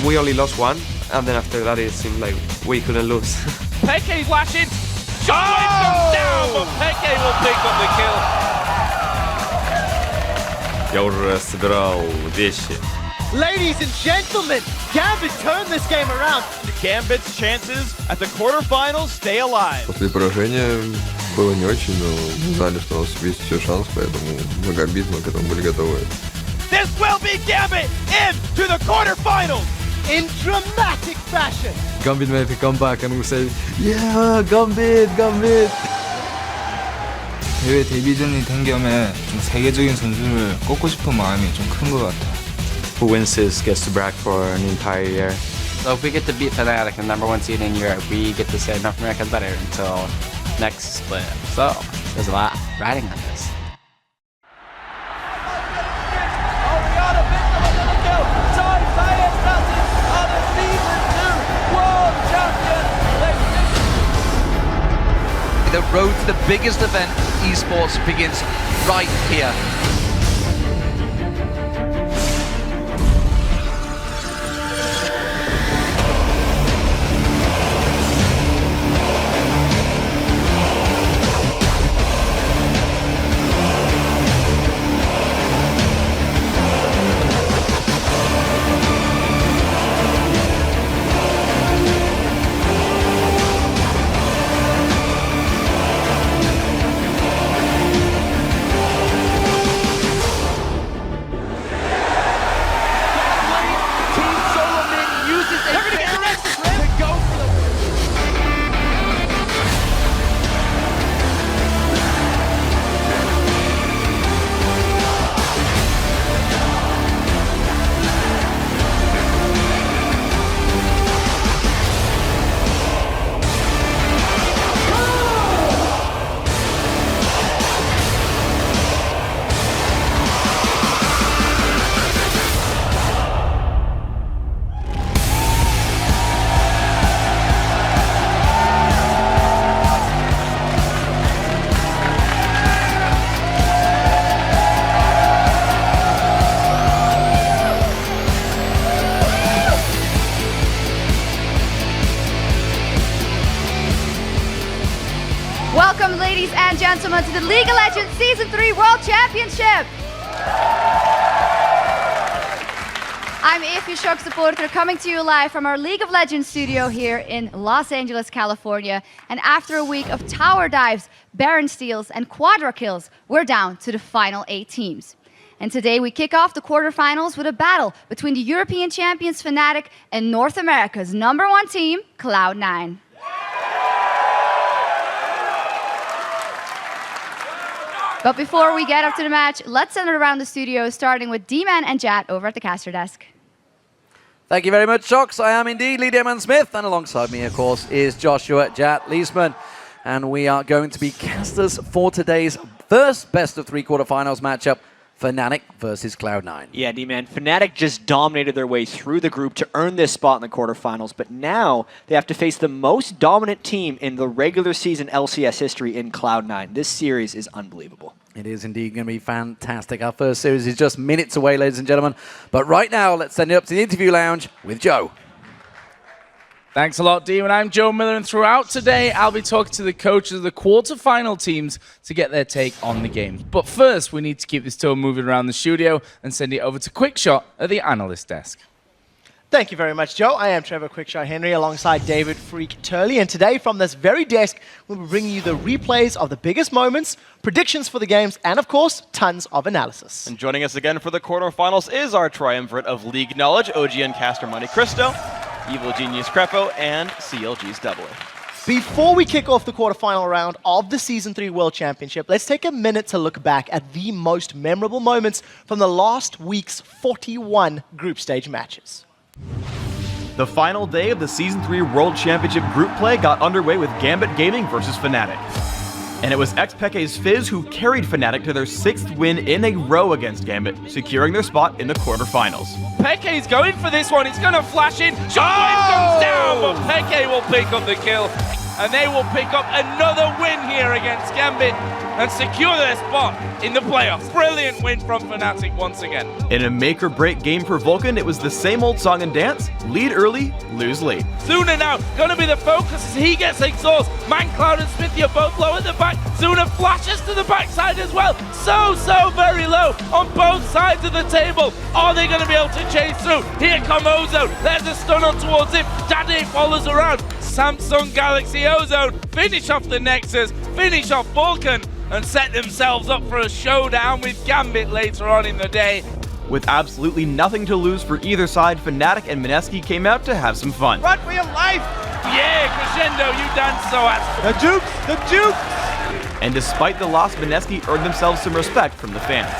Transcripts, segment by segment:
we only lost one, and then after that it seemed like we couldn't lose. Peke flashing. Shotwave comes down, but Peke will pick up the kill. Я уже собирал вещи. Ladies and gentlemen, Gambit turned this game around. Gambit's chances at the quarterfinals stay alive. После поражения было не очень, но знали, что у нас есть еще шанс, поэтому много бит, мы к этому были готовы. This will be Gambit into the quarterfinals in dramatic fashion. Gambit made a comeback and we say, yeah, Gambit, Gambit. 대회 데뷔전이 된 겸에 좀 세계적인 선수를 꺾고 싶은 마음이 좀 큰 것 같아요. Who wins this gets to brag for an entire year. So if we get to beat Fnatic, the #1 seed in Europe, we get to say North America's better until next split. So there's a lot riding on this. The road to the biggest event in esports begins right here. Welcome, ladies and gentlemen, to the League of Legends Season 3 World Championship. I'm FNC supporter coming to you live from our League of Legends studio here in Los Angeles, California. And after a week of tower dives, Baron steals, and quadra kills, we're down to the final 8 teams. And today we kick off the quarterfinals with a battle between the European champions Fnatic and North America's #1 team, Cloud9. But before we get up to the match, let's send it around the studio, starting with D-Man and Jat over at the caster desk. Thank you very much, Shox. I am indeed Lee Demon-Smith, and alongside me, of course, is Joshua Jat Leesman. And we are going to be casters for today's first best-of-3 quarterfinals matchup, Fnatic versus Cloud9. Yeah, D-Man, Fnatic just dominated their way through the group to earn this spot in the quarterfinals, but now they have to face the most dominant team in the regular season LCS history in Cloud9. This series is unbelievable. It is indeed going to be fantastic. Our first series is just minutes away, ladies and gentlemen. But right now, let's send it up to the interview lounge with Joe. Thanks a lot, Demon. I'm Joe Miller, and throughout today, I'll be talking to the coaches of the quarterfinal teams to get their take on the games. But first, we need to keep this tour moving around the studio and send it over to Quickshot at the analyst desk. Thank you very much, Joe. I am Trevor Quickshot Henry alongside David Freak Turley. And today, from this very desk, we'll be bringing you the replays of the biggest moments, predictions for the games, and of course, tons of analysis. And joining us again for the quarterfinals is our triumvirate of league knowledge, OGN caster Monte Cristo, Evil Genius Crepo, and CLG's Doubler. Before we kick off the quarterfinal round of the Season 3 World Championship, let's take a minute to look back at the most memorable moments from the last week's 41 group stage matches. The final day of the Season 3 World Championship group play got underway with Gambit Gaming versus Fnatic. And it was xPeke's Fizz who carried Fnatic to their 6th win in a row against Gambit, securing their spot in the quarterfinals. Peke's going for this one. He's going to flash in. Shockwave comes down, but Peke will pick up the kill. and they will pick up another win here against Gambit and secure their spot in the playoffs. Brilliant win from Fnatic once again. In a make-or-break game for Vulcan, it was the same old song and dance: lead early, lose late. Zuna now gonna be the focus as he gets exhaust. ManCloud and Smithy are both low at the back. Zuna flashes to the backside as well. So very low on both sides of the table. Are they gonna be able to chase through? Here come Ozone. There's a stun on towards him. Daddy follows around. Samsung Galaxy Ozone finish off the Nexus, finish off Vulcan, and set themselves up for a showdown with Gambit later on in the day. With absolutely nothing to lose for either side, Fnatic and Mineski came out to have some fun. Run for your life! Yeah, Crescendo, you done sOAZ. The Dukes! The Dukes! And despite the loss, Mineski earned themselves some respect from the fans.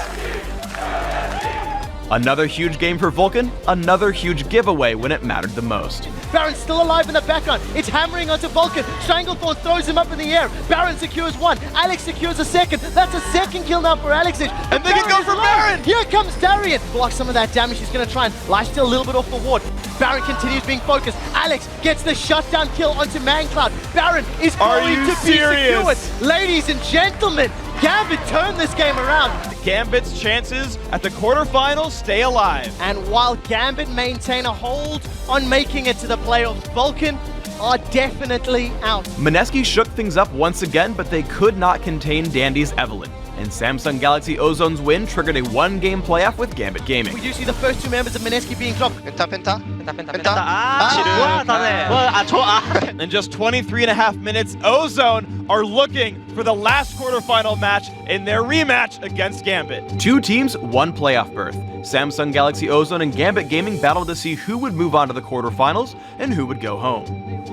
Another huge game for Vulcan, another huge giveaway when it mattered the most. Baron's still alive in the background. It's hammering onto Vulcan. Stranglethorn throws him up in the air. Baron secures one. Alex secures a second. That's a second kill now for Alexich. And they can go for Baron! Here comes Darian. Blocks some of that damage. He's going to try and lifesteal a little bit off the ward. Baron continues being focused. Alex gets the shutdown kill onto ManCloud. Baron is going to be secured. Ladies and gentlemen, Gambit turned this game around. Gambit's chances at the quarterfinals stay alive. And while Gambit maintain a hold on making it to the playoffs, Vulcan are definitely out. Mineski shook things up once again, but they could not contain Dandy's Evelyn. And Samsung Galaxy Ozone's win triggered a one-game playoff with Gambit Gaming. We do see the first two members of Mineski being dropped. In just 23.5 minutes, Ozone are looking for the last quarterfinal match in their rematch against Gambit. Two teams, one playoff berth. Samsung Galaxy Ozone and Gambit Gaming battled to see who would move on to the quarterfinals and who would go home.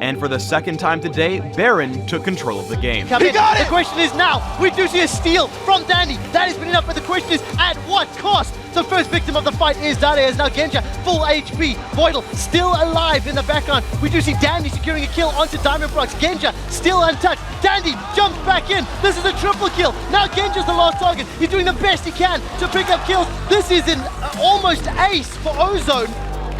And for the second time today, Baron took control of the game. He got it! The question is now, we do see a steal from Dandy. That has been enough, but the question is, at what cost? The first victim of the fight is Dade, as now Genja, full HP. Voidal still alive in the background. We do see Dandy securing a kill onto Diamond Prox. Genja still untouched. Dandy jumps back in. This is a triple kill. Now Genja's the last target. He's doing the best he can to pick up kills. This is an almost ace for Ozone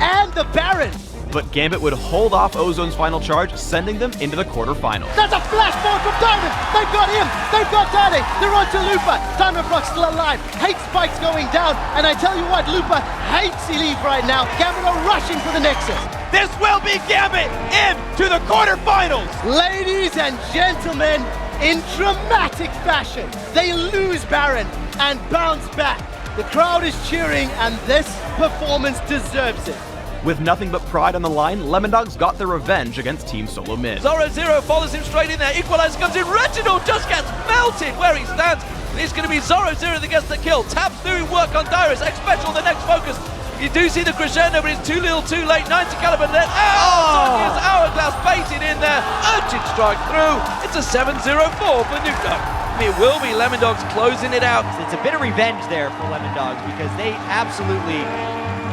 and the Baron. But Gambit would hold off Ozone's final charge, sending them into the quarterfinals. That's a flashball from Diamond! They've got him! They've got Dade! They're on to Lupa! Diamond Prox still alive! Hates spikes going down! And I tell you what, Lupa hates Elite right now! Gambit are rushing for the Nexus! This will be Gambit into the quarterfinals! Ladies and gentlemen, in dramatic fashion, they lose Baron and bounce back. The crowd is cheering and this performance deserves it. With nothing but pride on the line, LemonDogs got their revenge against Team Solo Mid. Zoro follows him straight in there. Equalizer comes in. Reginald just gets melted where he stands. It's going to be Zoro that gets the kill. Tabs doing work on Dyrus. X-Special, the next focus. You do see the crescendo, but it's too little too late. 90 caliber net. Sonya's Hourglass baited in there. Urgent strike through. It's a 7-0-4 for Nuko. It will be LemonDogs closing it out. It's a bit of revenge there for LemonDogs because they absolutely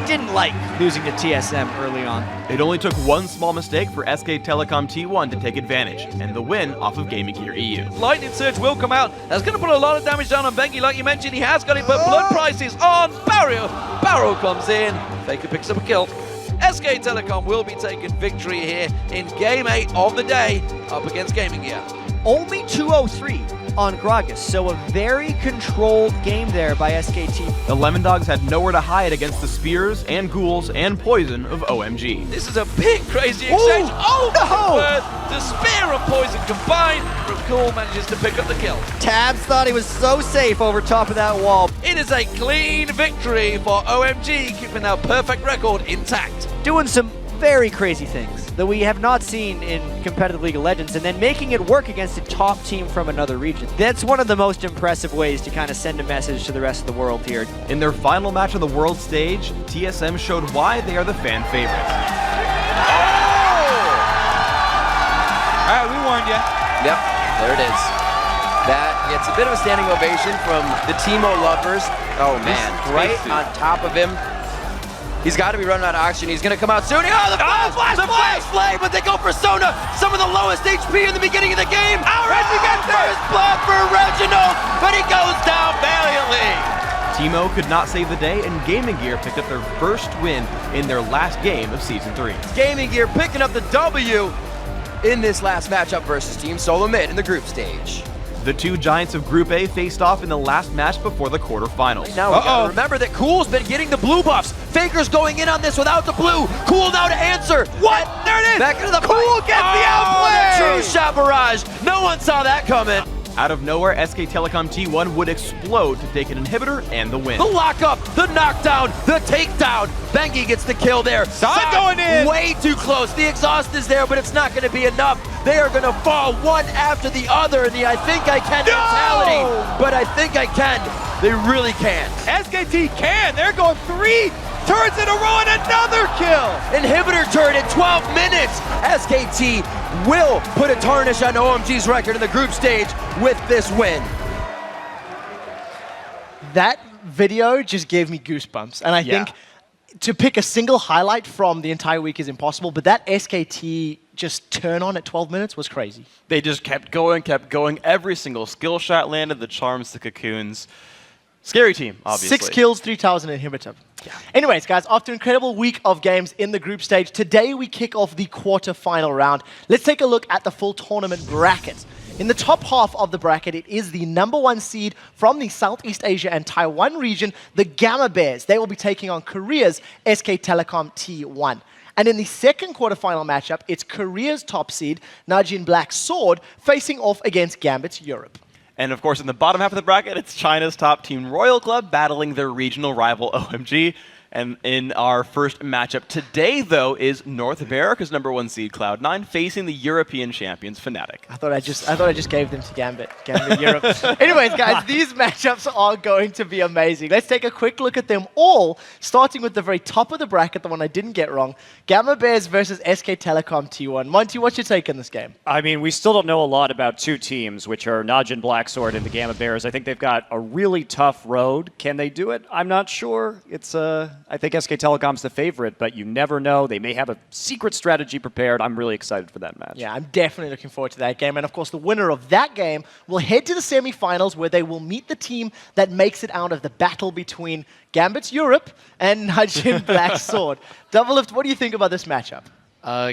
didn't like losing to TSM early on. It only took one small mistake for SK Telecom T1 to take advantage, and the win off of Gaming Gear EU. Lightning Surge will come out. That's going to put a lot of damage down on Bengi. Like you mentioned, he has got it, but Blood Prices on Barrow. Barrow comes in. Faker picks up a kill. SK Telecom will be taking victory here in Game 8 of the day up against Gaming Gear. Only 203 on Gragas, so a very controlled game there by SKT. The LemonDogs had nowhere to hide against the spears and ghouls and poison of OMG. This is a big crazy exchange. The spear and poison combined. Cool manages to pick up the kill. Tabs thought he was so safe over top of that wall. It is a clean victory for OMG, keeping their perfect record intact. Doing some very crazy things that we have not seen in competitive League of Legends, and then making it work against a top team from another region. That's one of the most impressive ways to kind of send a message to the rest of the world here. In their final match on the world stage, TSM showed why they are the fan favorites. All right, we warned you. Yep, there it is. That gets a bit of a standing ovation from the Teemo lovers. Oh man, right on top of him. He's got to be running out of oxygen. He's going to come out soon. Oh, the flash flame, but they go for Sona. Some of the lowest HP in the beginning of the game. Right to get first blood for Reginald, but he goes down valiantly. Teemo could not save the day, and Gaming Gear picked up their first win in their last game of Season 3. Gaming Gear picking up the W. in this last matchup versus Team Solo Mid in the group stage. The two giants of Group A faced off in the last match before the quarterfinals. Now we gotta remember that Cool's been getting the blue buffs. Faker's going in on this without the blue. Cool now to answer. What? There it is! Back into the Cool fight. gets the outplay! The true shot barrage. No one saw that coming. Out of nowhere, SK Telecom T1 would explode to take an inhibitor and the win. The lockup, the knockdown, the takedown. Bengi gets the kill there. Side going in. Way too close. The exhaust is there, but it's not going to be enough. They are going to fall one after the other in the I think I can mentality. But I think I can. They really can. SKT can. They're going 3 turns in a row and another kill. Inhibitor turn in 12 minutes. SKT will put a tarnish on OMG's record in the group stage with this win. That video just gave me goosebumps. And I think to pick a single highlight from the entire week is impossible, but that SKT just turn on at 12 minutes was crazy. They just kept going. Every single skill shot landed, the charms, the cocoons. Scary team, obviously. 6 kills, 3,000 inhibitor. Yeah. Anyways, guys, after an incredible week of games in the group stage, today we kick off the quarterfinal round. Let's take a look at the full tournament bracket. In the top half of the bracket, it is the #1 seed from the Southeast Asia and Taiwan region, the Gamma Bears. They will be taking on Korea's SK Telecom T1. And in the second quarterfinal matchup, it's Korea's top seed, Najin Black Sword, facing off against Gambit Europe. And of course, in the bottom half of the bracket, it's China's top team Royal Club battling their regional rival OMG. And in our first matchup today, though, is North America's #1 seed Cloud9 facing the European champions Fnatic. I thought I just gave them to Gambit Europe. Anyways, guys, these matchups are going to be amazing. Let's take a quick look at them all, starting with the very top of the bracket, the one I didn't get wrong. Gamma Bears versus SK Telecom T1. Monty, what's your take on this game? I mean, we still don't know a lot about two teams, which are Najin Blacksword and the Gamma Bears. I think they've got a really tough road. Can they do it? I'm not sure. I think SK Telecom's the favorite, but you never know. They may have a secret strategy prepared. I'm really excited for that match. Yeah, I'm definitely looking forward to that game. And of course, the winner of that game will head to the semifinals where they will meet the team that makes it out of the battle between Gambit Europe and Najin Black Sword. Doublelift, what do you think about this matchup?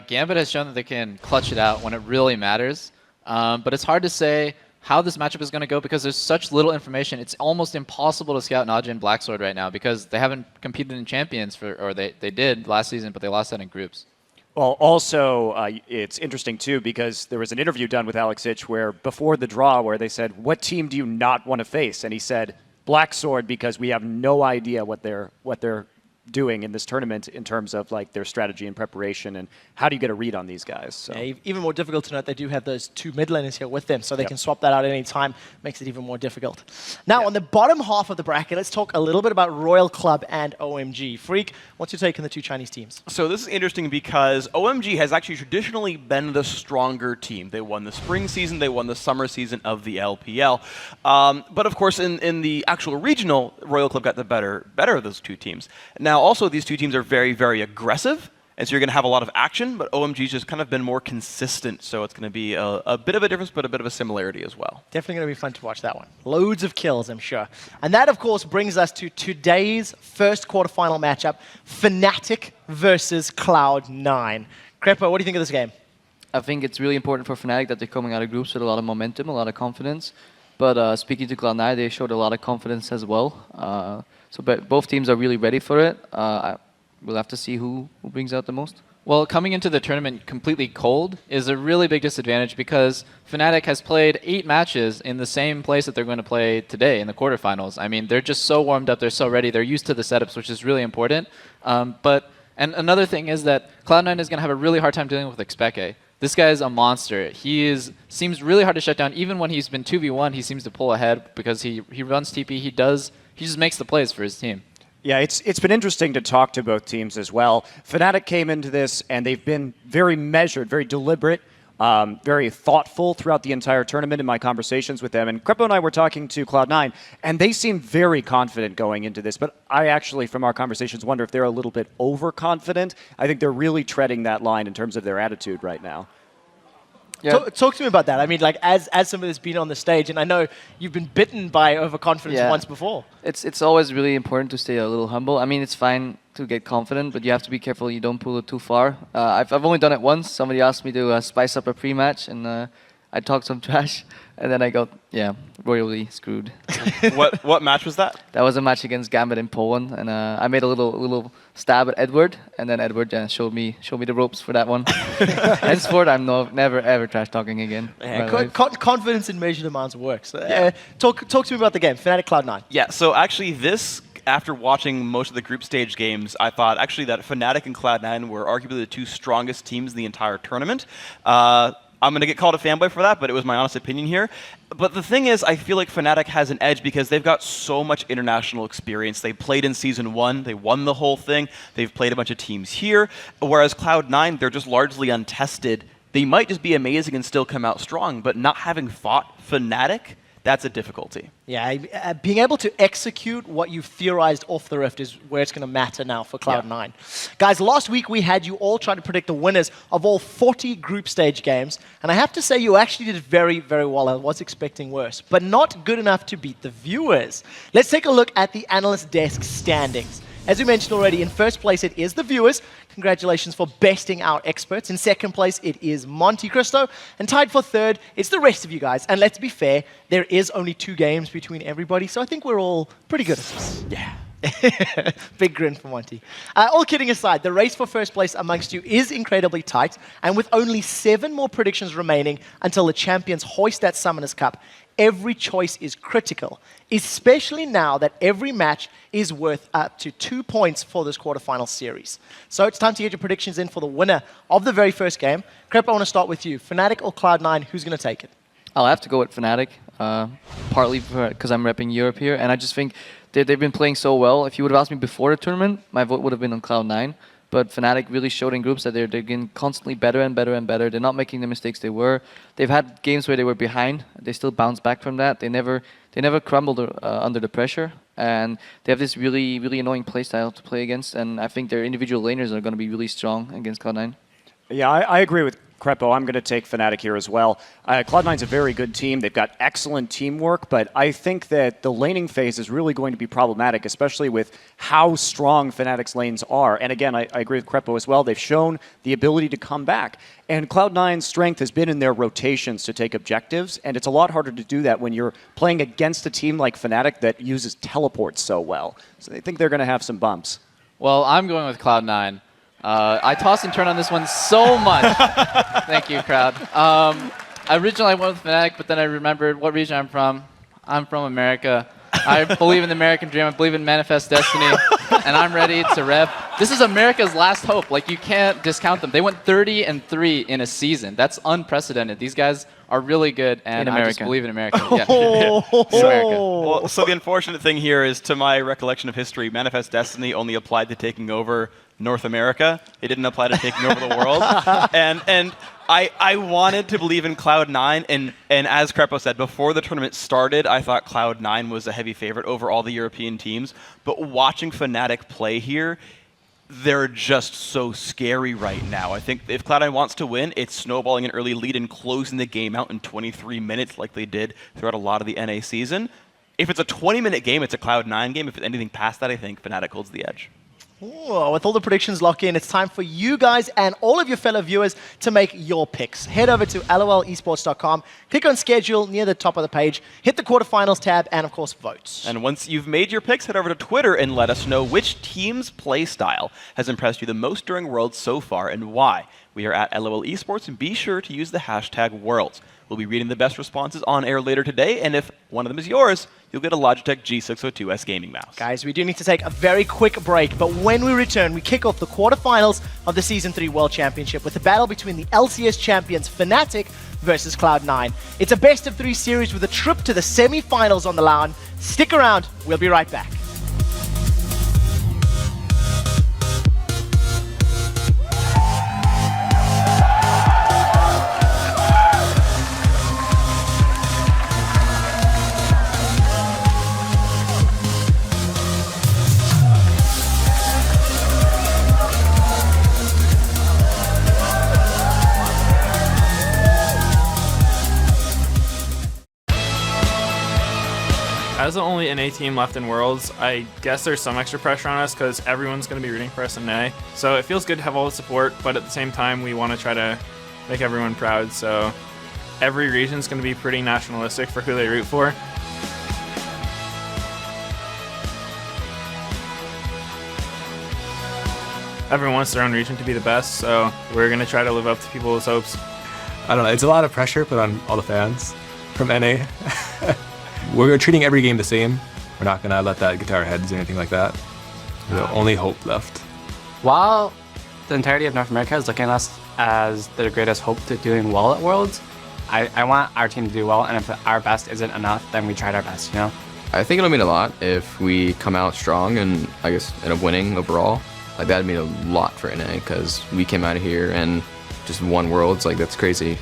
Gambit has shown that they can clutch it out when it really matters. But it's hard to say how this matchup is going to go because there's such little information. It's almost impossible to scout Najin Blacksword right now because they haven't competed in champions or they did last season, but they lost that in groups. Well, also, it's interesting, too, because there was an interview done with Alex Ich where before the draw where they said, what team do you not want to face? And he said, Blacksword, because we have no idea what they're doing in this tournament in terms of like their strategy and preparation and how do you get a read on these guys. So. Yeah, even more difficult to note, they do have those 2 mid laners here with them, so they can swap that out at any time. Makes it even more difficult. Now, on the bottom half of the bracket, let's talk a little bit about Royal Club and OMG. Freak, what's your take on the two Chinese teams? So this is interesting because OMG has actually traditionally been the stronger team. They won the spring season, they won the summer season of the LPL. But of course, in the actual regional, Royal Club got the better of those two teams. Now, also, these two teams are very, very aggressive, and so you're going to have a lot of action, but OMG's just kind of been more consistent, so it's going to be a bit of a difference, but a bit of a similarity as well. Definitely going to be fun to watch that one. Loads of kills, I'm sure. And that, of course, brings us to today's first quarterfinal matchup, Fnatic versus Cloud9. Crepo, what do you think of this game? I think it's really important for Fnatic that they're coming out of groups with a lot of momentum, a lot of confidence. But speaking to Cloud9, they showed a lot of confidence as well. So both teams are really ready for it. We'll have to see who brings out the most. Well, coming into the tournament completely cold is a really big disadvantage because Fnatic has played 8 matches in the same place that they're going to play today in the quarterfinals. I mean, they're just so warmed up, they're so ready, they're used to the setups, which is really important. And another thing is that Cloud9 is going to have a really hard time dealing with xPeke. This guy is a monster. He seems really hard to shut down. Even when he's been 2v1, he seems to pull ahead because he runs TP. He just makes the plays for his team. Yeah, it's been interesting to talk to both teams as well. Fnatic came into this, and they've been very measured, very deliberate, very thoughtful throughout the entire tournament in my conversations with them. And Crepo and I were talking to Cloud9, and they seem very confident going into this. But I actually, from our conversations, wonder if they're a little bit overconfident. I think they're really treading that line in terms of their attitude right now. Yeah. Talk to me about that. I mean, like, as somebody that's been on the stage, and I know you've been bitten by overconfidence once before. It's always really important to stay a little humble. I mean, it's fine to get confident, but you have to be careful you don't pull it too far. I've only done it once. Somebody asked me to spice up a pre-match, and I talked some trash, and then I got royally screwed. What match was that? That was a match against Gambit in Poland, and I made a little stab at Edward, and then Edward showed me the ropes for that one. Henceforth, I'm never ever trash talking again. Confidence in measured amounts works. Talk to me about the game, Fnatic Cloud9. Yeah, so actually after watching most of the group stage games, I thought actually that Fnatic and Cloud9 were arguably the two strongest teams in the entire tournament. I'm going to get called a fanboy for that, but it was my honest opinion here. But the thing is, I feel like Fnatic has an edge because they've got so much international experience. They played in Season 1. They won the whole thing. They've played a bunch of teams here. Whereas Cloud9, they're just largely untested. They might just be amazing and still come out strong, but not having fought Fnatic, that's a difficulty. Yeah, being able to execute what you've theorized off the Rift is where it's going to matter now for Cloud9. Yeah. Guys, last week we had you all try to predict the winners of all 40 group stage games, and I have to say you actually did very, very well. I was expecting worse, but not good enough to beat the viewers. Let's take a look at the analyst desk standings. As we mentioned already, in first place it is the viewers. Congratulations for besting our experts. In second place it is Monte Cristo. And tied for third, it's the rest of you guys. And let's be fair, there is only 2 games between everybody, so I think we're all pretty good at this. Yeah. Big grin for Monty. All kidding aside, the race for first place amongst you is incredibly tight, and with only 7 more predictions remaining until the champions hoist that Summoners Cup, every choice is critical, especially now that every match is worth up to 2 points for this quarterfinal series. So it's time to get your predictions in for the winner of the very first game. Crep, I want to start with you. Fnatic or Cloud9, who's going to take it? I'll have to go with Fnatic, partly because I'm repping Europe here, and I just think they've been playing so well. If you would have asked me before the tournament, my vote would have been on Cloud9. But Fnatic really showed in groups that they're getting constantly better and better and better. They're not making the mistakes they were. They've had games where they were behind. They still bounced back from that. They never crumbled under the pressure. And they have this really, really annoying playstyle to play against. And I think their individual laners are going to be really strong against Cloud9. Yeah, I agree with Crepo. I'm going to take Fnatic here as well. Cloud9's a very good team. They've got excellent teamwork, but I think that the laning phase is really going to be problematic, especially with how strong Fnatic's lanes are. And again, I agree with Crepo as well. They've shown the ability to come back. And Cloud9's strength has been in their rotations to take objectives, and it's a lot harder to do that when you're playing against a team like Fnatic that uses teleports so well. So I think they're going to have some bumps. Well, I'm going with Cloud9. I toss and turn on this one so much. Thank you, crowd. Originally, I went with Fnatic, but then I remembered what region I'm from. I'm from America. I believe in the American dream. I believe in Manifest Destiny, and I'm ready to rep. This is America's last hope. Like, you can't discount them. They went 30-3 in a season. That's unprecedented. These guys are really good, and I just believe in America. Yeah. America. Well, so the unfortunate thing here is, to my recollection of history, Manifest Destiny only applied to taking over North America. It didn't apply to taking over the world. And I wanted to believe in Cloud9, and as Crepo said, before the tournament started, I thought Cloud9 was a heavy favorite over all the European teams. But watching Fnatic play here, they're just so scary right now. I think if Cloud9 wants to win, it's snowballing an early lead and closing the game out in 23 minutes like they did throughout a lot of the NA season. If it's a 20-minute game, it's a Cloud9 game. If it's anything past that, I think Fnatic holds the edge. Ooh, with all the predictions locked in, it's time for you guys and all of your fellow viewers to make your picks. Head over to LOLesports.com, click on schedule near the top of the page, hit the quarterfinals tab, and of course, vote. And once you've made your picks, head over to Twitter and let us know which team's play style has impressed you the most during Worlds so far and why. We are at LOL Esports, and be sure to use the hashtag Worlds. We'll be reading the best responses on air later today, and if one of them is yours, you'll get a Logitech G602S gaming mouse. Guys, we do need to take a very quick break, but when we return, we kick off the quarterfinals of the Season 3 World Championship with the battle between the LCS champions Fnatic versus Cloud9. It's a best-of-3 series with a trip to the semi-finals on the line. Stick around, we'll be right back. As the only NA team left in Worlds, I guess there's some extra pressure on us because everyone's going to be rooting for us in NA. So it feels good to have all the support, but at the same time, we want to try to make everyone proud. So every region's going to be pretty nationalistic for who they root for. Everyone wants their own region to be the best, so we're going to try to live up to people's hopes. I don't know, it's a lot of pressure put on all the fans from NA. We're treating every game the same. We're not going to let that get to our heads or anything like that. The only hope left. While the entirety of North America is looking at us as their greatest hope to doing well at Worlds, I want our team to do well, and if our best isn't enough, then we tried our best, you know? I think it'll mean a lot if we come out strong and I guess end up winning overall. Like that'd mean a lot for NA because we came out of here and just won Worlds. Like that's crazy.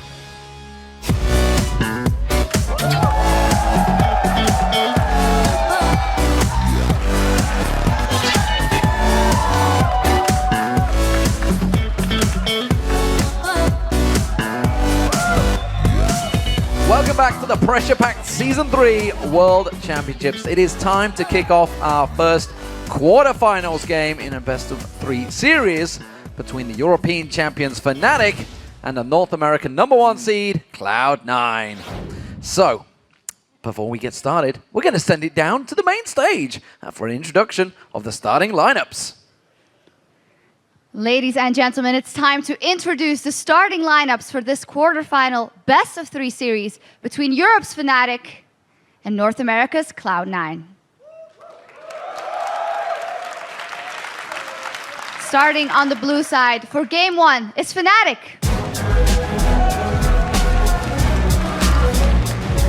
Welcome back to the pressure-packed Season 3 World Championships. It is time to kick off our first quarterfinals game in a best-of-3 series between the European champions Fnatic and the North American #1 seed Cloud9. So, before we get started, we're going to send it down to the main stage for an introduction of the starting lineups. Ladies and gentlemen, it's time to introduce the starting lineups for this quarterfinal best-of-3 series between Europe's Fnatic and North America's Cloud9. Starting on the blue side for Game 1 is Fnatic.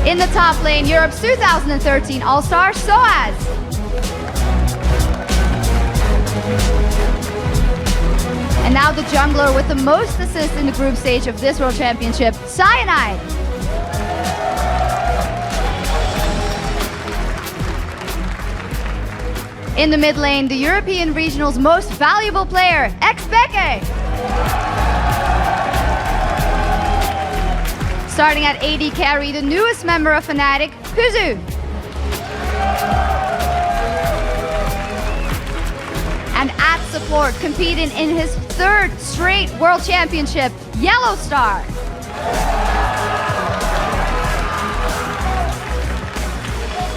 In the top lane, Europe's 2013 All-Star sOAZ. And now the jungler with the most assists in the group stage of this World Championship, Cyanide. In the mid lane, the European Regional's most valuable player, xPeke. Starting at AD carry, the newest member of Fnatic, Puszu. And at support, competing in his 3rd straight World Championship, YellOwStAR.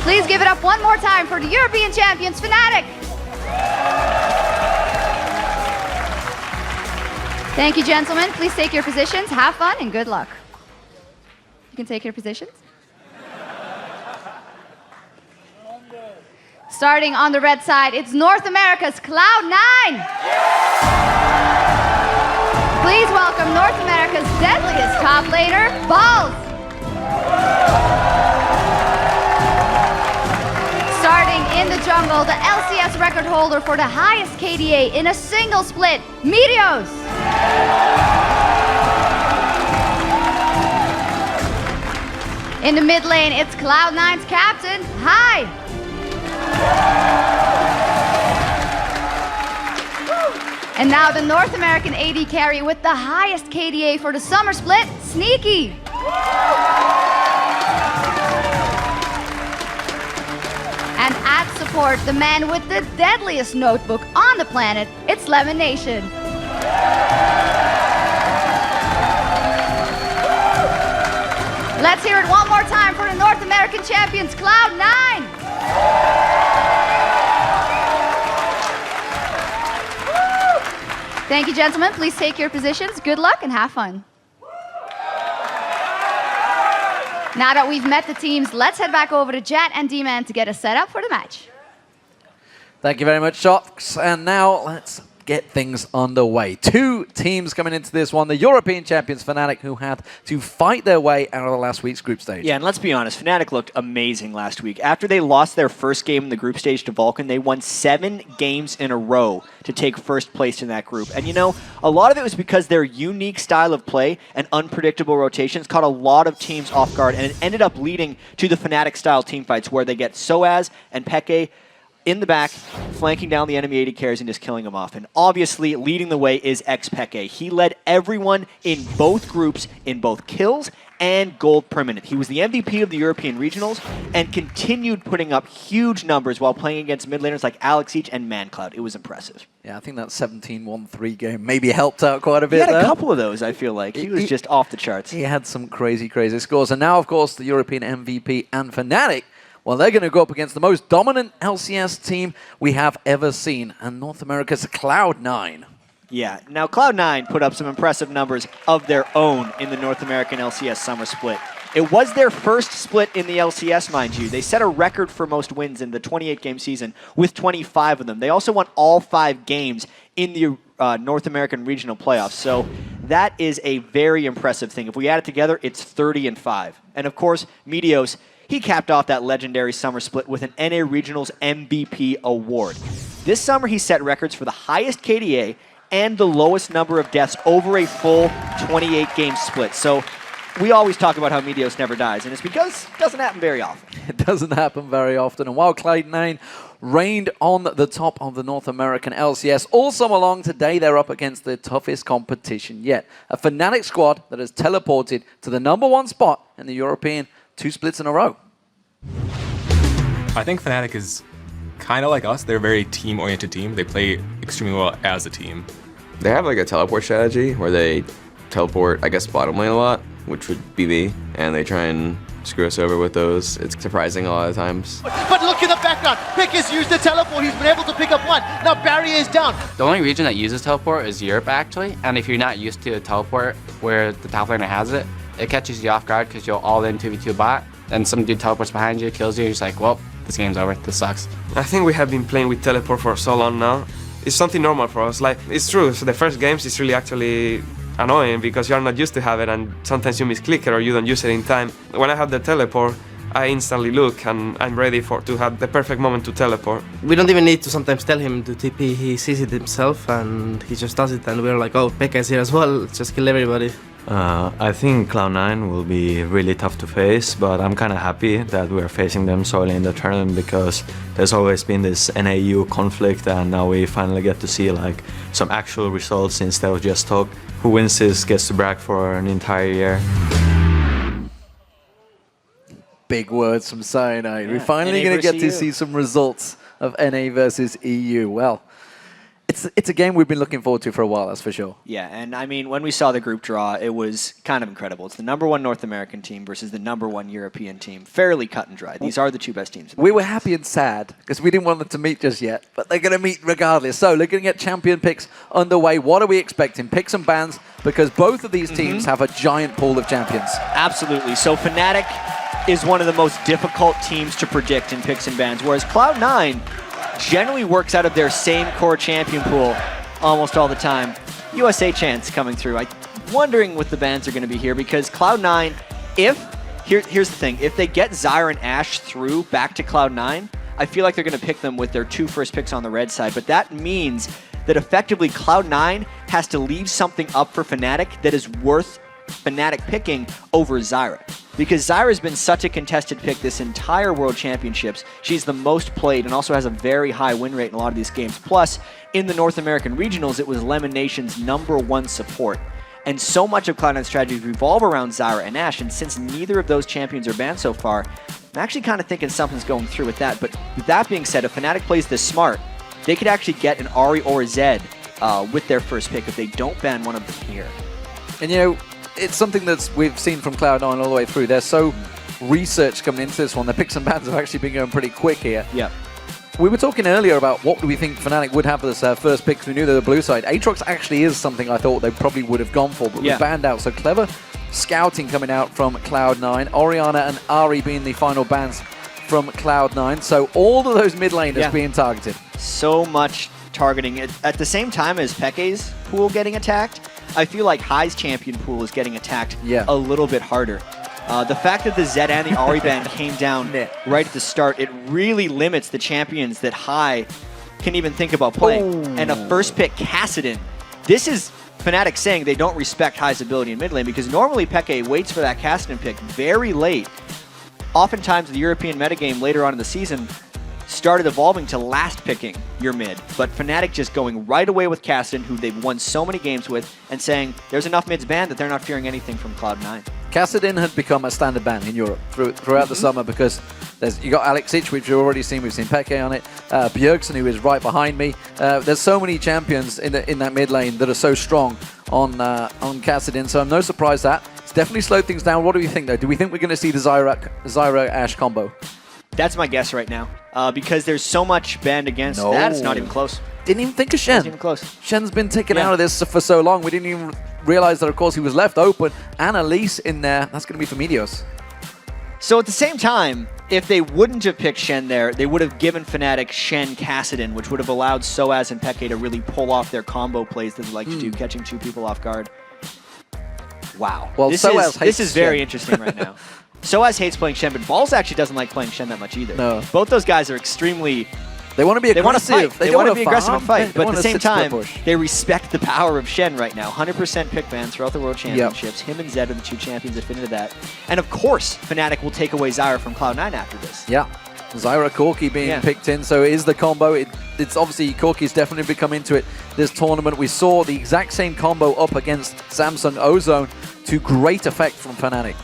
Please give it up one more time for the European champions, Fnatic. Thank you, gentlemen. Please take your positions. Have fun and good luck. You can take your positions. Starting on the red side, it's North America's Cloud9. Please welcome North America's deadliest top laner, Balls. Starting in the jungle, the LCS record holder for the highest KDA in a single split, Meteos. In the mid lane, it's Cloud9's captain, Hai. And now the North American AD carry with the highest KDA for the summer split, Sneaky. And at support, the man with the deadliest notebook on the planet, it's LemonNation. Let's hear it one more time for the North American champions, Cloud9. Thank you, gentlemen. Please take your positions. Good luck and have fun. Now that we've met the teams, let's head back over to Jat and D-Man to get us set up for the match. Thank you very much, Shox. And now let's get things underway. 2 teams coming into this one. The European champions, Fnatic, who had to fight their way out of the last week's group stage. Yeah, and let's be honest, Fnatic looked amazing last week. After they lost their first game in the group stage to Vulcan, they won 7 games in a row to take first place in that group. And you know, a lot of it was because their unique style of play and unpredictable rotations caught a lot of teams off guard, and it ended up leading to the Fnatic-style teamfights where they get sOAZ and Peke in the back, flanking down the enemy AD carries and just killing them off. And obviously, leading the way is xPeke. He led everyone in both groups, in both kills and gold permanent. He was the MVP of the European Regionals and continued putting up huge numbers while playing against mid laners like Alexic and ManCloud. It was impressive. Yeah, I think that 17-1-3 game maybe helped out quite a bit. He had there. a couple of those, I feel like. He was just off the charts. He had some crazy, crazy scores. And now, of course, the European MVP and Fnatic, well, they're going to go up against the most dominant LCS team we have ever seen, and North America's Cloud9. Yeah, now Cloud9 put up some impressive numbers of their own in the North American LCS Summer Split. It was their first split in the LCS, mind you. They set a record for most wins in the 28-game season with 25 of them. They also won all 5 games in the North American Regional Playoffs, so that is a very impressive thing. If we add it together, it's 30-5. And of course, Meteos, he capped off that legendary summer split with an NA Regionals MVP award. This summer, he set records for the highest KDA and the lowest number of deaths over a full 28-game split. So we always talk about how Meteos never dies, and it's because it doesn't happen very often. It doesn't happen very often. And while Cloud9 reigned on the top of the North American LCS, all summer long today they're up against the toughest competition yet. A Fnatic squad that has teleported to the #1 spot in the European 2 splits in a row. I think Fnatic is kind of like us. They're a very team-oriented team. They play extremely well as a team. They have like a teleport strategy where they teleport, I guess, bottom lane a lot, which would be me, and they try and screw us over with those. It's surprising a lot of times. But look in the background. Pick has used the teleport. He's been able to pick up one. Now barrier is down. The only region that uses teleport is Europe, actually. And if you're not used to a teleport where the top laner has it, it catches you off guard because you'll all in 2v2 bot. And some dude teleports behind you, kills you, you're just like, well, this game's over. This sucks. I think we have been playing with teleport for so long now. It's something normal for us. Like, it's true. So the first games is really actually annoying because you're not used to have it, and sometimes you misclick it or you don't use it in time. When I have the teleport, I instantly look and I'm ready to have the perfect moment to teleport. We don't even need to sometimes tell him to TP. He sees it himself and he just does it, and we're like, oh, Pekka is here as well. Let's just kill everybody. I think Cloud9 will be really tough to face, but I'm kind of happy that we're facing them so early in the tournament because there's always been this NA-EU conflict, and now we finally get to see like some actual results instead of just talk. Who wins this gets to brag for an entire year. Big words from Cyanide. Yeah, We're finally going to get to see some results of NA versus EU. Well, it's a game we've been looking forward to for a while, that's for sure. Yeah, and I mean, when we saw the group draw, it was kind of incredible. It's the #1 North American team versus the #1 European team. Fairly cut and dry. These are the 2 best teams. We were happy and sad because we didn't want them to meet just yet, but they're going to meet regardless. So looking at champion picks underway, what are we expecting? Picks and bans, because both of these teams have a giant pool of champions. Absolutely. So Fnatic is one of the most difficult teams to predict in picks and bans, whereas Cloud9 generally works out of their same core champion pool almost all the time. USA chance coming through. I'm wondering what the bans are going to be here, because Cloud9, here's the thing, if they get Zyra and Ashe through back to Cloud9, I feel like they're going to pick them with their 2 first picks on the red side, but that means that effectively Cloud9 has to leave something up for Fnatic that is worth Fnatic picking over Zyra. Because Zyra's been such a contested pick this entire World Championships. She's the most played and also has a very high win rate in a lot of these games. Plus, in the North American Regionals, it was LemonNation's #1 support. And so much of Cloud9's strategies revolve around Zyra and Ashe, and since neither of those champions are banned so far, I'm actually kind of thinking something's going through with that. But with that being said, if Fnatic plays this smart, they could actually get an Ahri or a Zed with their first pick if they don't ban one of them here. And you know, it's something that we've seen from Cloud9 all the way through. They're so research coming into this one. The picks and bans have actually been going pretty quick here. Yeah. We were talking earlier about what do we think Fnatic would have for this first pick, because we knew they're the blue side. Aatrox actually is something I thought they probably would have gone for, but was banned out. So clever scouting coming out from Cloud9. Orianna and Ahri being the final bans from Cloud9. So all of those mid laners being targeted. So much targeting. At the same time as Peke's pool getting attacked, I feel like High's champion pool is getting attacked a little bit harder. The fact that the Zed and the Ahri ban came down right at the start, it really limits the champions that High can even think about playing. And a first pick Kassadin. This is Fnatic saying they don't respect High's ability in mid lane, because normally Peke waits for that Kassadin pick very late. Oftentimes the European metagame later on in the season started evolving to last picking your mid, but Fnatic just going right away with Kassadin, who they've won so many games with, and saying there's enough mids banned that they're not fearing anything from Cloud9. Kassadin had become a standard ban in Europe throughout the summer because you got Alexic, which we've already seen. We've seen Peke on it. Bjergsen, who is right behind me. There's so many champions in that mid lane that are so strong on Kassadin, so I'm no surprise that. It's definitely slowed things down. What do we think, though? Do we think we're going to see the Zyra-Ashe combo? That's my guess right now, because there's so much banned against that, it's not even close. Didn't even think of Shen. Not even close. Shen's been taken out of this for so long. We didn't even realize that, of course, he was left open. And Elise in there. That's going to be for Meteos. So at the same time, if they wouldn't have picked Shen there, they would have given Fnatic Shen Kassadin, which would have allowed sOAZ and Peke to really pull off their combo plays that they like to do, catching two people off guard. Wow. Well, this is very interesting right now. sOAZ hates playing Shen, but Balls actually doesn't like playing Shen that much either. No. Both those guys are extremely... They want to be aggressive. They want to be aggressive and fight, but at the same time, push. they respect the power of Shen right now. 100% pick bans throughout the World Championships. Him and Zed are the two champions that fit into that. And of course, Fnatic will take away Zyra from Cloud9 after this. Yeah. Zyra Corki being picked in, so it is the combo. It's obviously Corki's definitely become into it this tournament. We saw the exact same combo up against Samsung Ozone to great effect from Fnatic.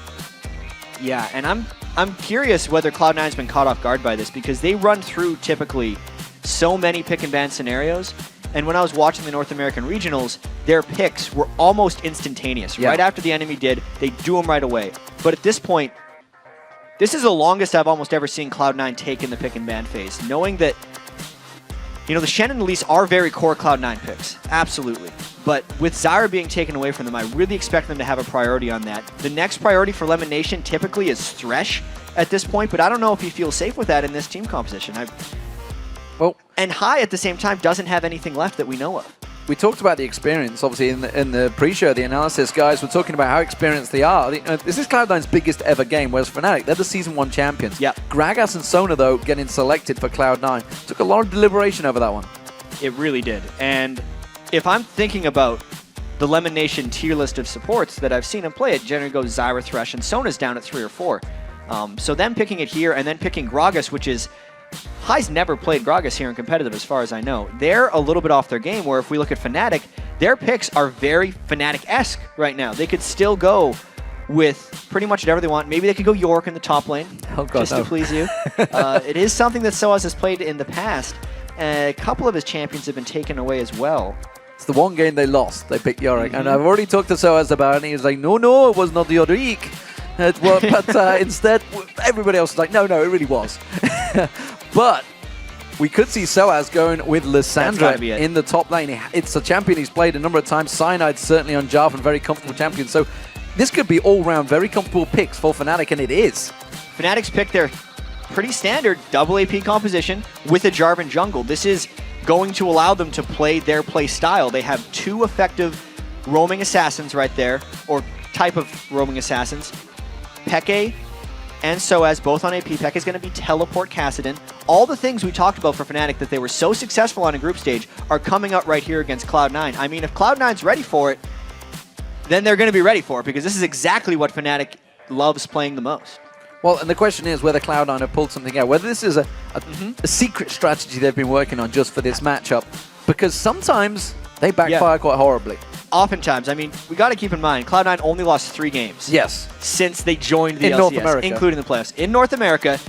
Yeah, and I'm curious whether Cloud9's been caught off guard by this, because they run through typically so many pick and ban scenarios, and when I was watching the North American regionals, their picks were almost instantaneous. Yeah. Right after the enemy did, they do them right away. But at this point, this is the longest I've almost ever seen Cloud9 take in the pick and ban phase, knowing that, you know, the Shen and Elise are very core Cloud9 picks, absolutely. But with Zyra being taken away from them, I really expect them to have a priority on that. The next priority for LemonNation typically is Thresh at this point, but I don't know if he feels safe with that in this team composition. And High at the same time doesn't have anything left that we know of. We talked about the experience, obviously, in the pre-show, the analysis, guys. We're talking about how experienced they are. This is Cloud9's biggest ever game, whereas Fnatic, they're the Season 1 champions. Yeah. Gragas and Sona, though, getting selected for Cloud9. Took a lot of deliberation over that one. It really did. And if I'm thinking about the LemonNation tier list of supports that I've seen him play, it generally goes Zyra, Thresh, and Sona's down at 3 or 4. So them picking it here and then picking Gragas, which is... High's never played Gragas here in competitive as far as I know. They're a little bit off their game, where if we look at Fnatic, their picks are very Fnatic-esque right now. They could still go with pretty much whatever they want. Maybe they could go York in the top lane, just to please you. It is something that sOAZ has played in the past. A couple of his champions have been taken away as well. It's the one game they lost. They picked Yorick. And I've already talked to sOAZ about it, and he was like, no, it was not Yorick. But instead, everybody else was like, no, it really was. But we could see sOAZ going with Lissandra in the top lane. It's a champion he's played a number of times. Cyanide certainly on Jarvan, very comfortable champion. So this could be all-round very comfortable picks for Fnatic, and it is. Fnatic's picked their pretty standard double AP composition with a Jarvan jungle. This is going to allow them to play their play style. They have 2 effective roaming assassins right there, or type of roaming assassins. Peke and sOAZ both on AP. Peke is going to be teleport Kassadin. All the things we talked about for Fnatic that they were so successful on in group stage are coming up right here against Cloud9. I mean, if Cloud9's ready for it, then they're going to be ready for it, because this is exactly what Fnatic loves playing the most. Well, and the question is whether Cloud9 have pulled something out, whether this is a secret strategy they've been working on just for this matchup, because sometimes they backfire quite horribly. Oftentimes. I mean, we got to keep in mind, Cloud9 only lost 3 games. Yes. Since they joined the LCS, North America, including the playoffs. In North America,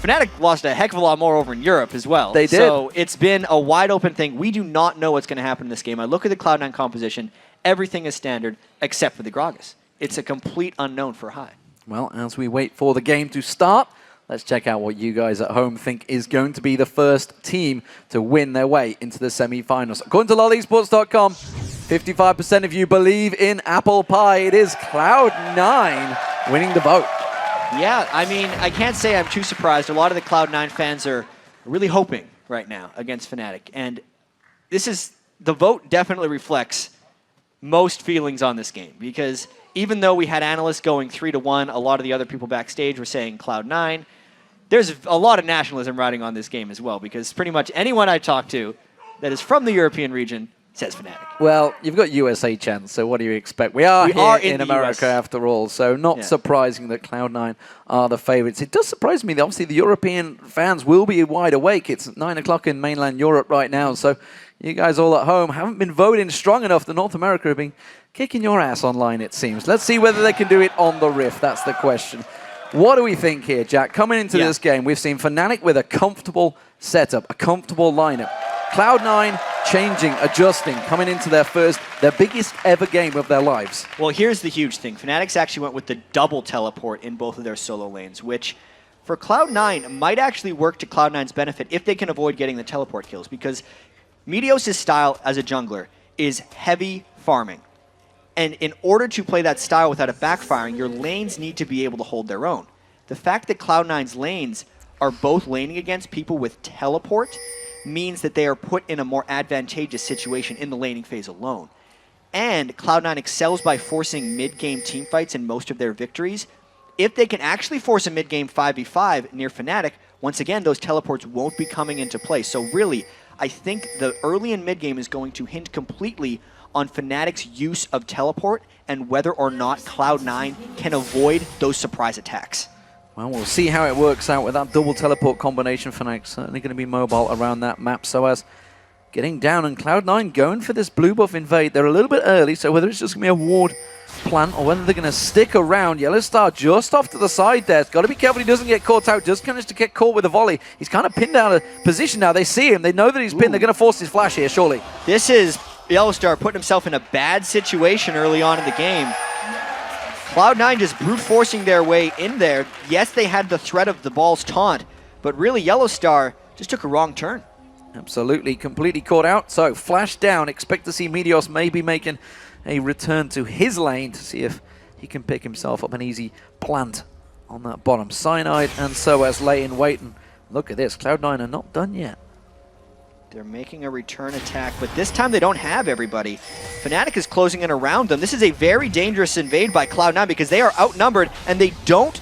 Fnatic lost a heck of a lot more over in Europe as well. They did. So it's been a wide open thing. We do not know what's going to happen in this game. I look at the Cloud9 composition. Everything is standard except for the Gragas. It's a complete unknown for High. Well, as we wait for the game to start, let's check out what you guys at home think is going to be the first team to win their way into the semi-finals. According to LolEsports.com, 55% of you believe in apple pie. It is Cloud9 winning the vote. Yeah, I mean, I can't say I'm too surprised. A lot of the Cloud9 fans are really hoping right now against Fnatic. And the vote definitely reflects most feelings on this game, because even though we had analysts going 3-1, a lot of the other people backstage were saying Cloud9. There's a lot of nationalism riding on this game as well, because pretty much anyone I talk to that is from the European region says Fnatic. Well, you've got USA chance, so what do you expect? We are in America after all, so not surprising that Cloud9 are the favorites. It does surprise me that obviously the European fans will be wide awake. It's 9 o'clock in mainland Europe right now, so you guys all at home haven't been voting strong enough. The North America have been kicking your ass online, it seems. Let's see whether they can do it on the Rift. That's the question. What do we think here, Jack? Coming into this game, we've seen Fnatic with a comfortable setup, a comfortable lineup. Cloud9 changing, adjusting, coming into their biggest ever game of their lives. Well, here's the huge thing. Fnatic's actually went with the double teleport in both of their solo lanes, which for Cloud9 might actually work to Cloud9's benefit if they can avoid getting the teleport kills, because Meteos' style as a jungler is heavy farming. And in order to play that style without it backfiring, your lanes need to be able to hold their own. The fact that Cloud9's lanes are both laning against people with teleport means that they are put in a more advantageous situation in the laning phase alone. And Cloud9 excels by forcing mid-game teamfights in most of their victories. If they can actually force a mid-game 5v5 near Fnatic, once again, those teleports won't be coming into play. So really, I think the early and mid-game is going to hinge completely on Fnatic's use of teleport and whether or not Cloud9 can avoid those surprise attacks. Well, we'll see how it works out with that double teleport combination. Fnatic certainly going to be mobile around that map. sOAZ getting down, and Cloud9 going for this blue buff invade. They're a little bit early, so whether it's just going to be a ward plant or whether they're going to stick around. YellOwStAR just off to the side there. Got to be careful he doesn't get caught out. Just managed to get caught with a volley. He's kind of pinned out of position now. They see him. They know that he's pinned. They're going to force his flash here, surely. This is YellOwStAR putting himself in a bad situation early on in the game. Cloud9 just brute forcing their way in there. Yes, they had the threat of the ball's taunt, but really YellOwStAR just took a wrong turn. Absolutely, completely caught out. So, flash down. Expect to see Meteos maybe making a return to his lane to see if he can pick himself up an easy plant on that bottom. Cyanide and sOAZ lay in wait, and look at this. Cloud9 are not done yet. They're making a return attack, but this time they don't have everybody. Fnatic is closing in around them. This is a very dangerous invade by Cloud9 because they are outnumbered and they don't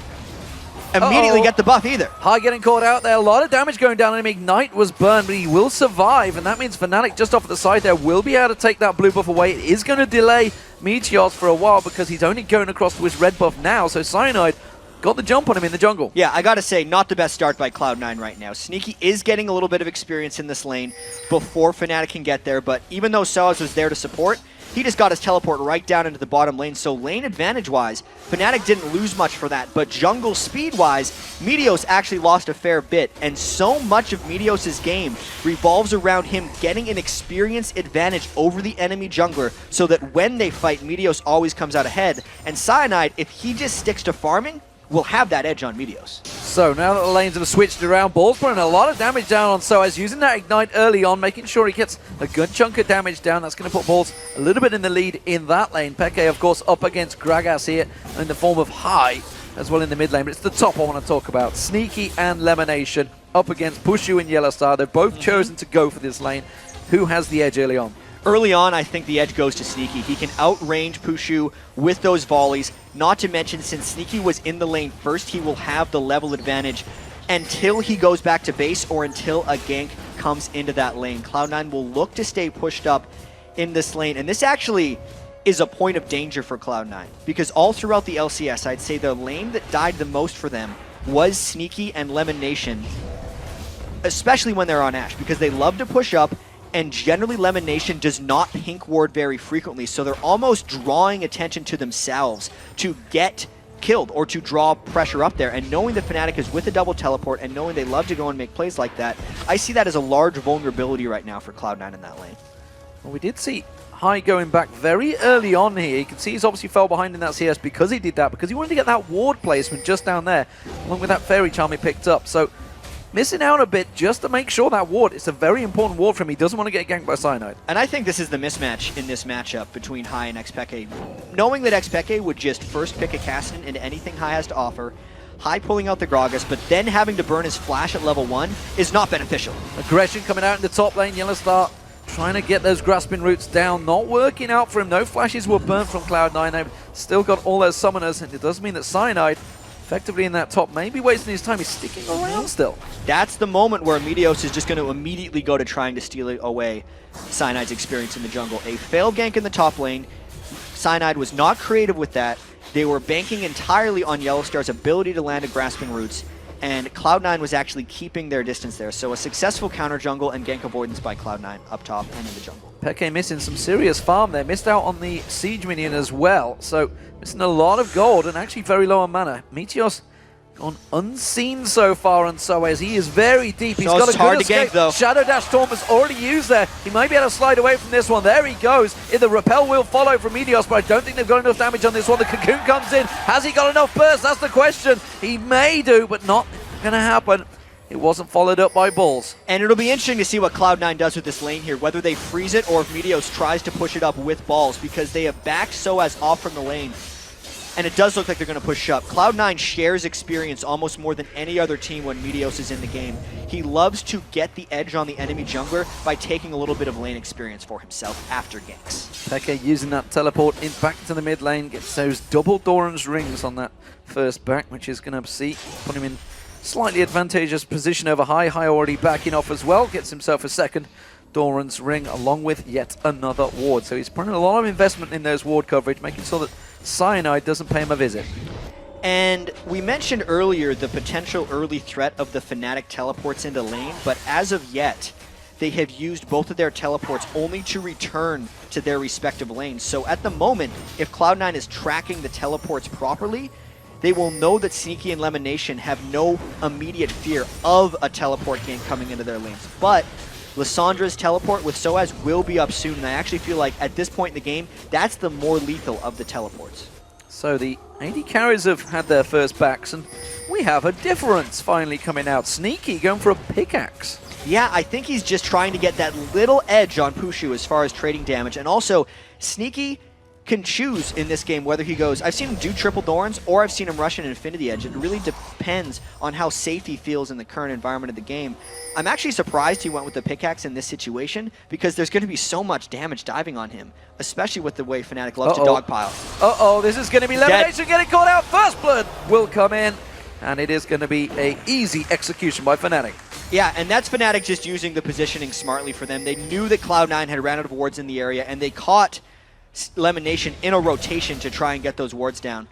immediately get the buff either. High getting caught out there. A lot of damage going down on him. Ignite was burned, but he will survive, and that means Fnatic just off the side there will be able to take that blue buff away. It is going to delay Meteos for a while because he's only going across to his red buff now, so Cyanide got the jump on him in the jungle. Yeah, I gotta say, not the best start by Cloud9 right now. Sneaky is getting a little bit of experience in this lane before Fnatic can get there, but even though sOAZ was there to support, he just got his teleport right down into the bottom lane, so lane advantage-wise, Fnatic didn't lose much for that, but jungle speed-wise, Meteos actually lost a fair bit, and so much of Meteos' game revolves around him getting an experience advantage over the enemy jungler, so that when they fight, Meteos always comes out ahead, and Cyanide, if he just sticks to farming, will have that edge on Meteos. So now that the lanes have switched around, Ball's putting a lot of damage down on sOAZ, using that Ignite early on, making sure he gets a good chunk of damage down. That's going to put Balls a little bit in the lead in that lane. Peke, of course, up against Gragas here in the form of High as well in the mid lane, but it's the top I want to talk about. Sneaky and LemonNation up against Puszu and YellOwStAR. They've both chosen to go for this lane. Who has the edge early on? Early on, I think the edge goes to Sneaky. He can outrange Puszu with those volleys. Not to mention, since Sneaky was in the lane first, he will have the level advantage until he goes back to base or until a gank comes into that lane. Cloud9 will look to stay pushed up in this lane. And this actually is a point of danger for Cloud9, because all throughout the LCS, I'd say the lane that died the most for them was Sneaky and LemonNation, especially when they're on Ashe, because they love to push up. And generally, LemonNation does not pink ward very frequently, so they're almost drawing attention to themselves to get killed or to draw pressure up there. And knowing that Fnatic is with a double teleport and knowing they love to go and make plays like that, I see that as a large vulnerability right now for Cloud9 in that lane. Well, we did see High going back very early on here. You can see he's obviously fell behind in that CS because he did that, because he wanted to get that ward placement just down there, along with that Fairy Charm he picked up. So missing out a bit just to make sure that ward, it's a very important ward for him. He doesn't want to get ganked by Cyanide. And I think this is the mismatch in this matchup between High and xPeke. Knowing that xPeke would just first pick a Kassadin into anything High has to offer, High pulling out the Gragas, but then having to burn his flash at level 1 is not beneficial. Aggression coming out in the top lane. YellOwStAR trying to get those grasping roots down. Not working out for him. No flashes were burnt from Cloud9. They've still got all those summoners, and it does mean that Cyanide effectively in that top, maybe wasting his time. He's sticking around still. That's the moment where Meteos is just going to immediately go to trying to steal away Cyanide's experience in the jungle. A failed gank in the top lane. Cyanide was not creative with that. They were banking entirely on YellOwStAR's ability to land a grasping roots, and Cloud9 was actually keeping their distance there. So a successful counter jungle and gank avoidance by Cloud9 up top and in the jungle. Peke missing some serious farm there. Missed out on the siege minion as well. So missing a lot of gold and actually very low on mana. Meteos gone unseen so far on sOAZ. He is very deep. He's got a good escape. Though. Shadow Dash Storm was already used there. He might be able to slide away from this one. There he goes. The repel will follow from Meteos, but I don't think they've got enough damage on this one. The Cocoon comes in. Has he got enough burst? That's the question. He may do, but not going to happen. It wasn't followed up by Bulls. And it'll be interesting to see what Cloud9 does with this lane here, whether they freeze it or if Meteos tries to push it up with balls, because they have backed sOAZ off from the lane. And it does look like they're going to push up. Cloud9 shares experience almost more than any other team when Meteos is in the game. He loves to get the edge on the enemy jungler by taking a little bit of lane experience for himself after ganks. Peke using that teleport in back to the mid lane, gets those double Doran's rings on that first back, which is going to put him in slightly advantageous position over High. High already backing off as well, gets himself a second Doran's ring along with yet another ward. So he's putting a lot of investment in those ward coverage, making sure that Cyanide doesn't pay him a visit. And we mentioned earlier the potential early threat of the Fnatic teleports into lane, but as of yet, they have used both of their teleports only to return to their respective lanes. So at the moment, if Cloud9 is tracking the teleports properly, they will know that Sneaky and LemonNation have no immediate fear of a teleport gank coming into their lanes. But Lissandra's teleport with sOAZ will be up soon, and I actually feel like at this point in the game, that's the more lethal of the teleports. So the AD carries have had their first backs, and we have a difference finally coming out. Sneaky going for a pickaxe. Yeah, I think he's just trying to get that little edge on Puszu as far as trading damage, and also Sneaky can choose in this game whether he goes, I've seen him do triple Thorns or I've seen him rush an Infinity Edge. It really depends on how safe he feels in the current environment of the game. I'm actually surprised he went with the pickaxe in this situation because there's going to be so much damage diving on him, especially with the way Fnatic loves to dogpile. Uh-oh, this is going to be LemonNation getting caught out. First blood will come in, and it is going to be an easy execution by Fnatic. Yeah, and that's Fnatic just using the positioning smartly for them. They knew that Cloud9 had ran out of wards in the area, and they caught LemonNation in a rotation to try and get those wards down.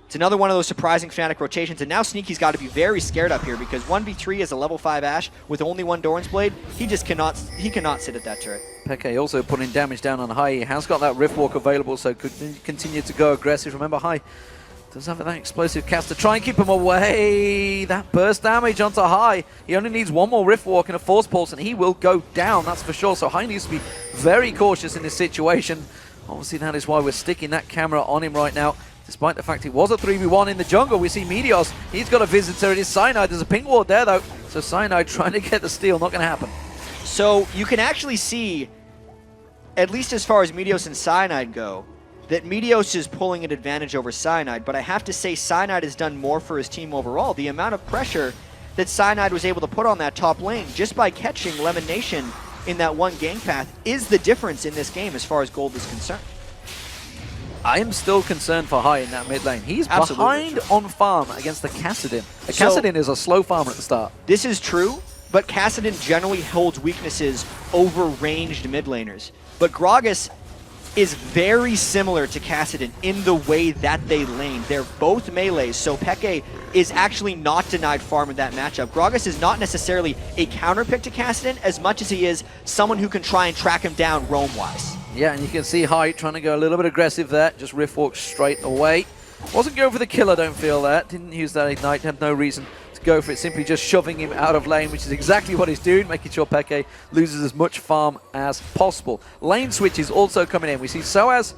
It's another one of those surprising Fnatic rotations, and now Sneaky's got to be very scared up here because 1v3 is a level 5 Ashe with only one Doran's Blade. He just cannot sit at that turret. Peke also putting damage down on High. He has got that Riftwalk available, so could continue to go aggressive. Remember, High does have that explosive cast to try and keep him away. That burst damage onto High. He only needs one more Riftwalk and a Force Pulse, and he will go down, that's for sure. So High needs to be very cautious in this situation. Obviously, that is why we're sticking that camera on him right now. Despite the fact it was a 3v1 in the jungle, we see Meteos. He's got a visitor. It is Cyanide. There's a pink ward there, though. So Cyanide trying to get the steal. Not going to happen. So you can actually see, at least as far as Meteos and Cyanide go, that Meteos is pulling an advantage over Cyanide. But I have to say Cyanide has done more for his team overall. The amount of pressure that Cyanide was able to put on that top lane just by catching LemonNation in that one gank path is the difference in this game as far as gold is concerned. I am still concerned for High in that mid lane. He's behind on farm against the Kassadin. Kassadin is a slow farmer at the start. This is true, but Kassadin generally holds weaknesses over ranged mid laners. But Gragas is very similar to Kassadin in the way that they lane. They're both melees, so Peke is actually not denied farm in that matchup. Gragas is not necessarily a counter pick to Kassadin as much as he is someone who can try and track him down roam-wise. Yeah, and you can see High trying to go a little bit aggressive there, just Riftwalk straight away. Wasn't going for the kill, I don't feel that. Didn't use that Ignite, had no reason to go for it, simply just shoving him out of lane, which is exactly what he's doing, making sure Peke loses as much farm as possible. Lane switch is also coming in. We see sOAZ.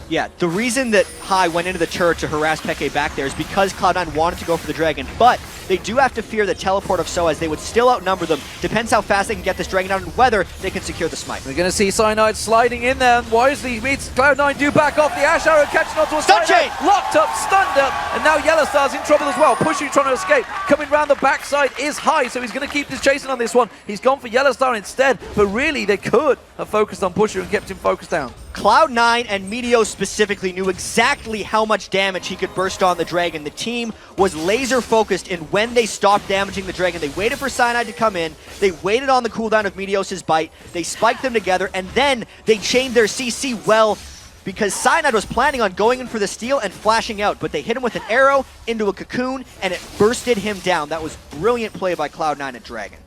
Yeah, the reason that High went into the turret to harass Peke back there is because Cloud9 wanted to go for the Dragon, but they do have to fear the teleport of sOAZ. They would still outnumber them. Depends how fast they can get this Dragon out and whether they can secure the smite. We're going to see Cyanide sliding in there, and wisely meets Cloud9 do back off the Ashe Arrow, catching onto a stun chain! Locked up, stunned up, and now YellOwStAR's in trouble as well. Puszu trying to escape. Coming round the backside is High, so he's going to keep this chasing on this one. He's gone for YellOwStAR instead, but really they could have focused on Puszu and kept him focused down. Cloud9 and Meteos specifically knew exactly how much damage he could burst on the Dragon. The team was laser focused in when they stopped damaging the Dragon. They waited for Cyanide to come in, they waited on the cooldown of Meteos' bite, they spiked them together, and then they chained their CC well, because Cyanide was planning on going in for the steal and flashing out, but they hit him with an arrow into a cocoon, and it bursted him down. That was brilliant play by Cloud9 at Dragon.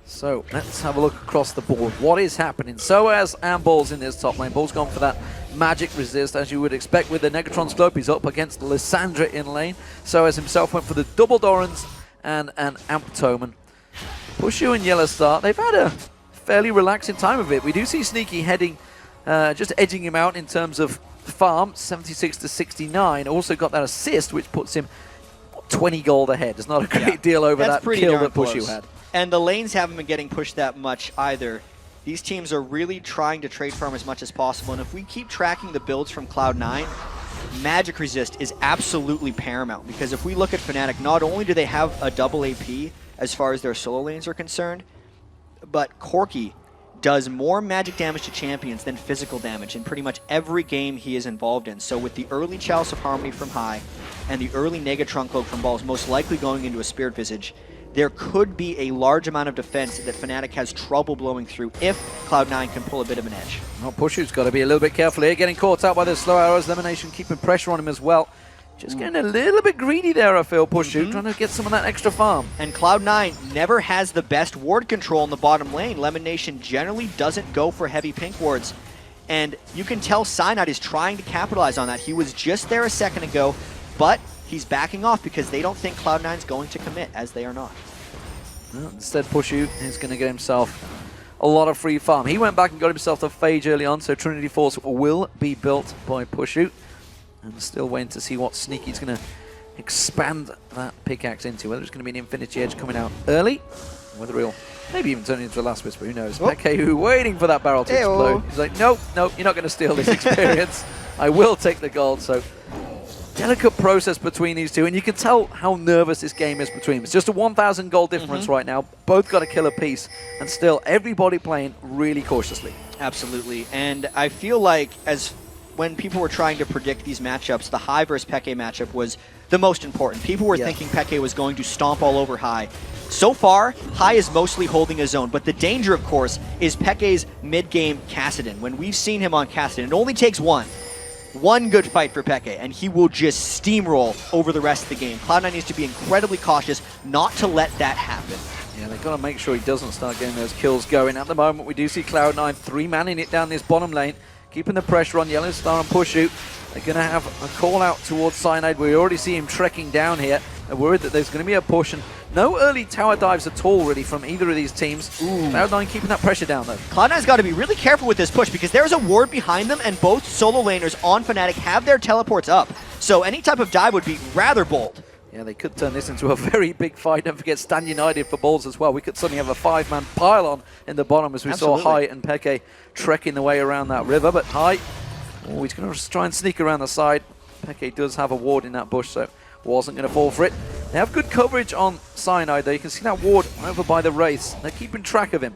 So let's have a look across the board. What is happening? sOAZ and Balls in this top lane. Balls gone for that magic resist, as you would expect with the Negatron Slope. He's up against Lissandra in lane. sOAZ himself went for the double Dorans and an Amptoman. Puszu and YellOwStAR, they've had a fairly relaxing time of it. We do see Sneaky heading, just edging him out in terms of farm, 76 to 69. Also got that assist, which puts him 20 gold ahead. It's not a great deal over that kill that Puszu had. And the lanes haven't been getting pushed that much either. These teams are really trying to trade farm as much as possible, and if we keep tracking the builds from Cloud9, magic resist is absolutely paramount, because if we look at Fnatic, not only do they have a double AP as far as their solo lanes are concerned, but Corki does more magic damage to champions than physical damage in pretty much every game he is involved in. So with the early Chalice of Harmony from High and the early Negatron Cloak from Balls most likely going into a Spirit Visage, there could be a large amount of defense that Fnatic has trouble blowing through if Cloud9 can pull a bit of an edge. Well, Pushu's got to be a little bit careful here, getting caught out by the slow arrows. LemonNation keeping pressure on him as well. Just getting a little bit greedy there, I feel, Puszu, trying to get some of that extra farm. And Cloud9 never has the best ward control in the bottom lane. LemonNation generally doesn't go for heavy pink wards. And you can tell Cyanide is trying to capitalize on that. He was just there a second ago, but he's backing off because they don't think Cloud9's going to commit, as they are not. Well, instead, Puszu is going to get himself a lot of free farm. He went back and got himself the Phage early on, so Trinity Force will be built by Puszu. And still waiting to see what Sneaky's going to expand that pickaxe into. Whether it's going to be an Infinity Edge coming out early, whether he'll maybe even turn it into a Last Whisper, who knows. xPeke, who waiting for that barrel to explode. He's like, nope, nope, you're not going to steal this experience. I will take the gold. So delicate process between these two, and you can tell how nervous this game is between them. It's just a 1,000 gold difference right now. Both got a killer piece, and still everybody playing really cautiously. Absolutely, and I feel like when people were trying to predict these matchups, the High versus xPeke matchup was the most important. People were thinking xPeke was going to stomp all over High. So far, High is mostly holding his own, but the danger, of course, is xPeke's mid-game Kassadin. When we've seen him on Kassadin, it only takes one good fight for xPeke, and he will just steamroll over the rest of the game. Cloud9 needs to be incredibly cautious not to let that happen. Yeah, they've got to make sure he doesn't start getting those kills going. At the moment, we do see Cloud9 3-manning it down this bottom lane, keeping the pressure on YellOwStAR and Puszu. They're going to have a call out towards Cyanide. We already see him trekking down here. They're worried that there's going to be a push, and no early tower dives at all, really, from either of these teams. Cloud9 keeping that pressure down, though. Cloud9's got to be really careful with this push, because there's a ward behind them, and both solo laners on Fnatic have their teleports up. So any type of dive would be rather bold. Yeah, they could turn this into a very big fight. Don't forget Stand United for Balls as well. We could suddenly have a 5-man pylon in the bottom as we saw High and xPeke trekking the way around that river. But High, he's going to try and sneak around the side. xPeke does have a ward in that bush, so wasn't going to fall for it. They have good coverage on Cyanide, though. You can see that ward over by the Wraiths. They're keeping track of him.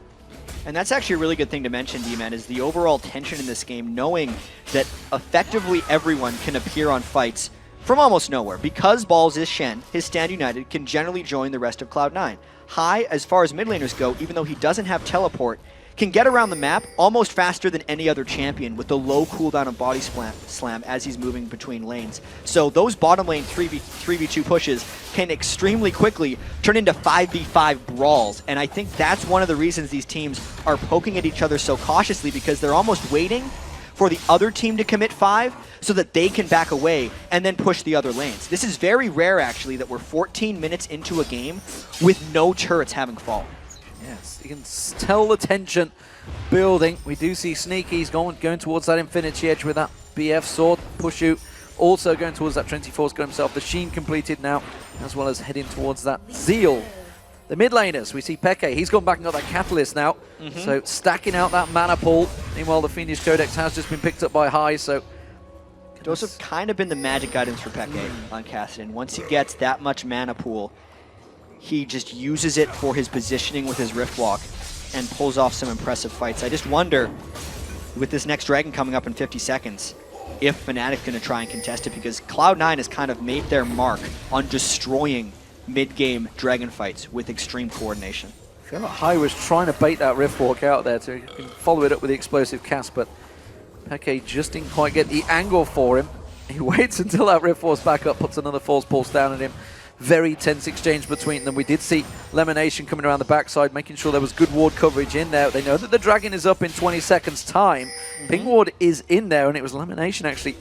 And that's actually a really good thing to mention, D-Man, is the overall tension in this game, knowing that effectively everyone can appear on fights from almost nowhere. Because Balls is Shen, his Stand United can generally join the rest of Cloud9. High, as far as mid laners go, even though he doesn't have teleport, can get around the map almost faster than any other champion with the low cooldown of body slam as he's moving between lanes. So those bottom lane 3v2 pushes can extremely quickly turn into 5v5 brawls. And I think that's one of the reasons these teams are poking at each other so cautiously, because they're almost waiting for the other team to commit 5 so that they can back away and then push the other lanes. This is very rare, actually, that we're 14 minutes into a game with no turrets having fallen. Yes, you can tell the tension building. We do see Sneaky's going towards that Infinity Edge with that BF sword. Puszu also going towards that Trinity Force, got himself the Sheen completed now, as well as heading towards that Zeal. The mid laners, we see xPeke. He's gone back and got that Catalyst now. So stacking out that mana pool. Meanwhile, the Fiendish Codex has just been picked up by High, so those have kind of been the magic items for xPeke on Kassadin. Once he gets that much mana pool, he just uses it for his positioning with his Rift Walk and pulls off some impressive fights. I just wonder, with this next Dragon coming up in 50 seconds, if Fnatic's going to try and contest it, because Cloud9 has kind of made their mark on destroying mid-game Dragon fights with extreme coordination. I feel like Hai was trying to bait that Rift Walk out there to follow it up with the explosive cast, but Peke just didn't quite get the angle for him. He waits until that Rift Walk's back up, puts another Force Pulse down at him. Very tense exchange between them. We did see LemonNation coming around the backside, making sure there was good ward coverage in there. They know that the Dragon is up in 20 seconds time. Ping ward is in there, and it was LemonNation actually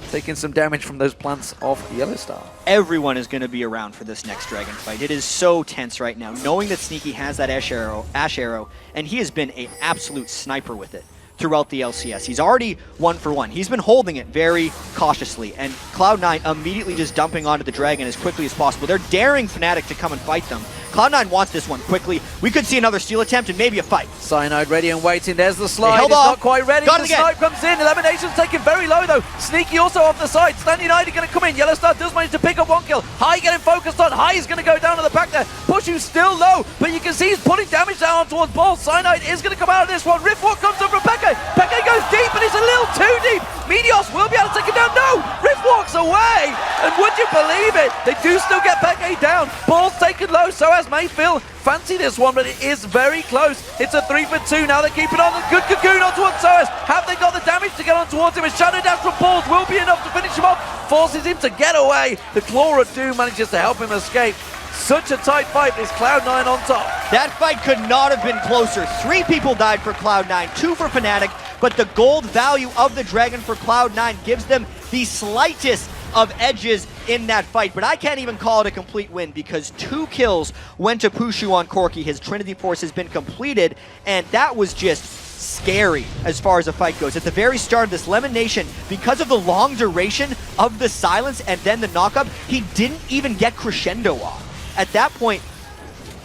taking some damage from those plants of YellOwStAR. Everyone is going to be around for this next Dragon fight. It is so tense right now, knowing that Sneaky has that Ash Arrow, and he has been an absolute sniper with it throughout the LCS. He's already 1 for 1. He's been holding it very cautiously, and Cloud9 immediately just dumping onto the Dragon as quickly as possible. They're daring Fnatic to come and fight them. Cloud9 wants this one quickly. We could see another steal attempt and maybe a fight. Cyanide ready and waiting. There's the slide. Held it's off. not quite ready. Got it The again. snipe comes in. LemonNation's taken very low though. Sneaky also off the side. Cyanide going to come in. YellOwStAR does manage to pick up 1 kill. Hai getting focused on. Hai is going to go down to the back there. Puszu still low, but you can see he's putting damage down towards Ball. Cyanide is going to come out of this one. Rift Walk comes up from Peke. Peke goes deep, and it's a little too deep. Meteos will be able to take him down. No! Rift Walk's away! And would you believe it? They do still get Peke down. Ball's taken low, sOAZ may feel fancy this one, but it is very close. It's a 3 for 2 now. They keep it on. A good cocoon on towards sOAZ. Have they got the damage to get on towards him? A shadow dash from Balls will be enough to finish him off. Forces him to get away. The Claw of Doom manages to help him escape. Such a tight fight. There's Cloud9 on top. That fight could not have been closer. 3 people died for Cloud9, 2 for Fnatic, but the gold value of the Dragon for Cloud9 gives them the slightest of edges in that fight, but I can't even call it a complete win because 2 kills went to Puszu on Corki. His Trinity Force has been completed, and that was just scary as far as the fight goes. At the very start of this, LemonNation, because of the long duration of the silence and then the knockup, he didn't even get crescendo off. At that point,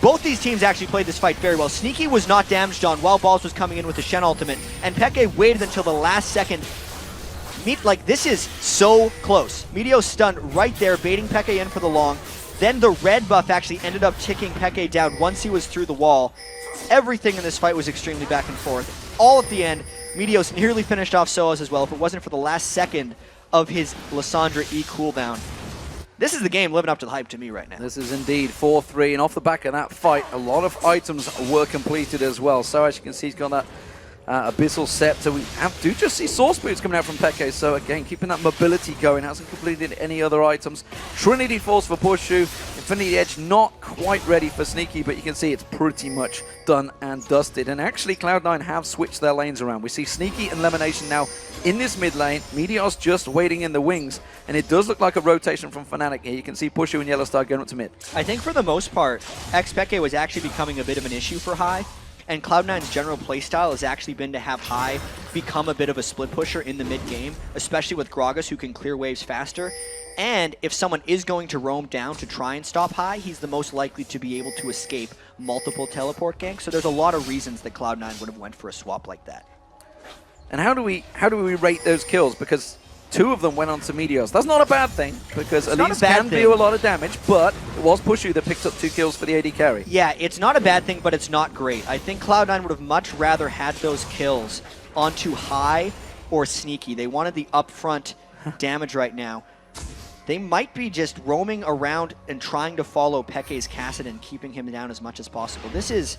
both these teams actually played this fight very well. Sneaky was not damaged on while Balls was coming in with the Shen ultimate, and Peke waited until the last second. This is so close. Meteos stunned right there, baiting Peke in for the long. Then the red buff actually ended up ticking Peke down once he was through the wall. Everything in this fight was extremely back and forth. All at the end, Meteos nearly finished off sOAZ as well if it wasn't for the last second of his Lissandra E cooldown. This is the game living up to the hype to me right now. This is indeed 4-3, and off the back of that fight, a lot of items were completed as well. So as you can see, he's got that Abyssal Scepter. We do just see Source Boots coming out from Peke, so again, keeping that mobility going. Hasn't completed any other items. Trinity Force for Puszu. Infinity Edge not quite ready for Sneaky, but you can see it's pretty much done and dusted. And actually, Cloud9 have switched their lanes around. We see Sneaky and LemonNation now in this mid lane. Meteos just waiting in the wings, and it does look like a rotation from Fnatic here. You can see Puszu and YellOwStAR going up to mid. I think for the most part, xPeke was actually becoming a bit of an issue for Hai, and Cloud9's general playstyle has actually been to have Hai become a bit of a split pusher in the mid game, especially with Gragas, who can clear waves faster. And if someone is going to roam down to try and stop Hai, he's the most likely to be able to escape multiple teleport ganks. So there's a lot of reasons that Cloud9 would have went for a swap like that. And how do we rate those kills? Because 2 of them went on to Meteos. That's not a bad thing, because Elise can do a lot of damage, but it was Puszu that picked up 2 kills for the AD carry. Yeah, it's not a bad thing, but it's not great. I think Cloud9 would have much rather had those kills onto Hai or Sneaky. They wanted the upfront damage right now. They might be just roaming around and trying to follow Peke's Kassadin, keeping him down as much as possible. This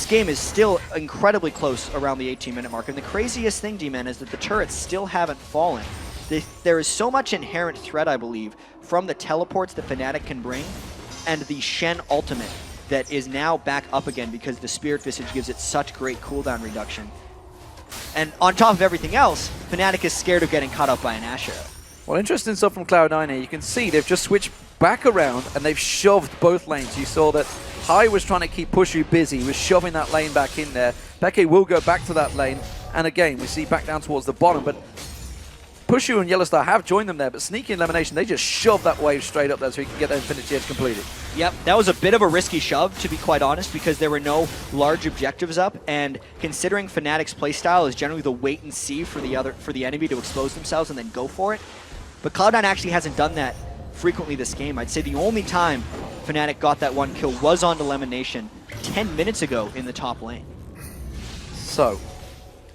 game is still incredibly close around the 18-minute mark, and the craziest thing, D-Man, is that the turrets still haven't fallen. There is so much inherent threat, I believe, from the teleports that Fnatic can bring, and the Shen ultimate that is now back up again because the Spirit Visage gives it such great cooldown reduction. And on top of everything else, Fnatic is scared of getting caught up by an Ash Arrow. Well, interesting stuff from Cloud9 here. You can see they've just switched back around and they've shoved both lanes. You saw that Hai was trying to keep Puszu busy, was shoving that lane back in there. Peke will go back to that lane, and again, we see back down towards the bottom, but Puszu and YellOwStAR have joined them there, but Sneaky and LemonNation, they just shove that wave straight up there so he can get that Infinity Edge completed. Yep, that was a bit of a risky shove, to be quite honest, because there were no large objectives up, and considering Fnatic's playstyle is generally the wait and see for the enemy to expose themselves and then go for it, but Cloud9 actually hasn't done that frequently this game. I'd say the only time Fnatic got that 1 kill was onto LemonNation 10 minutes ago in the top lane. So,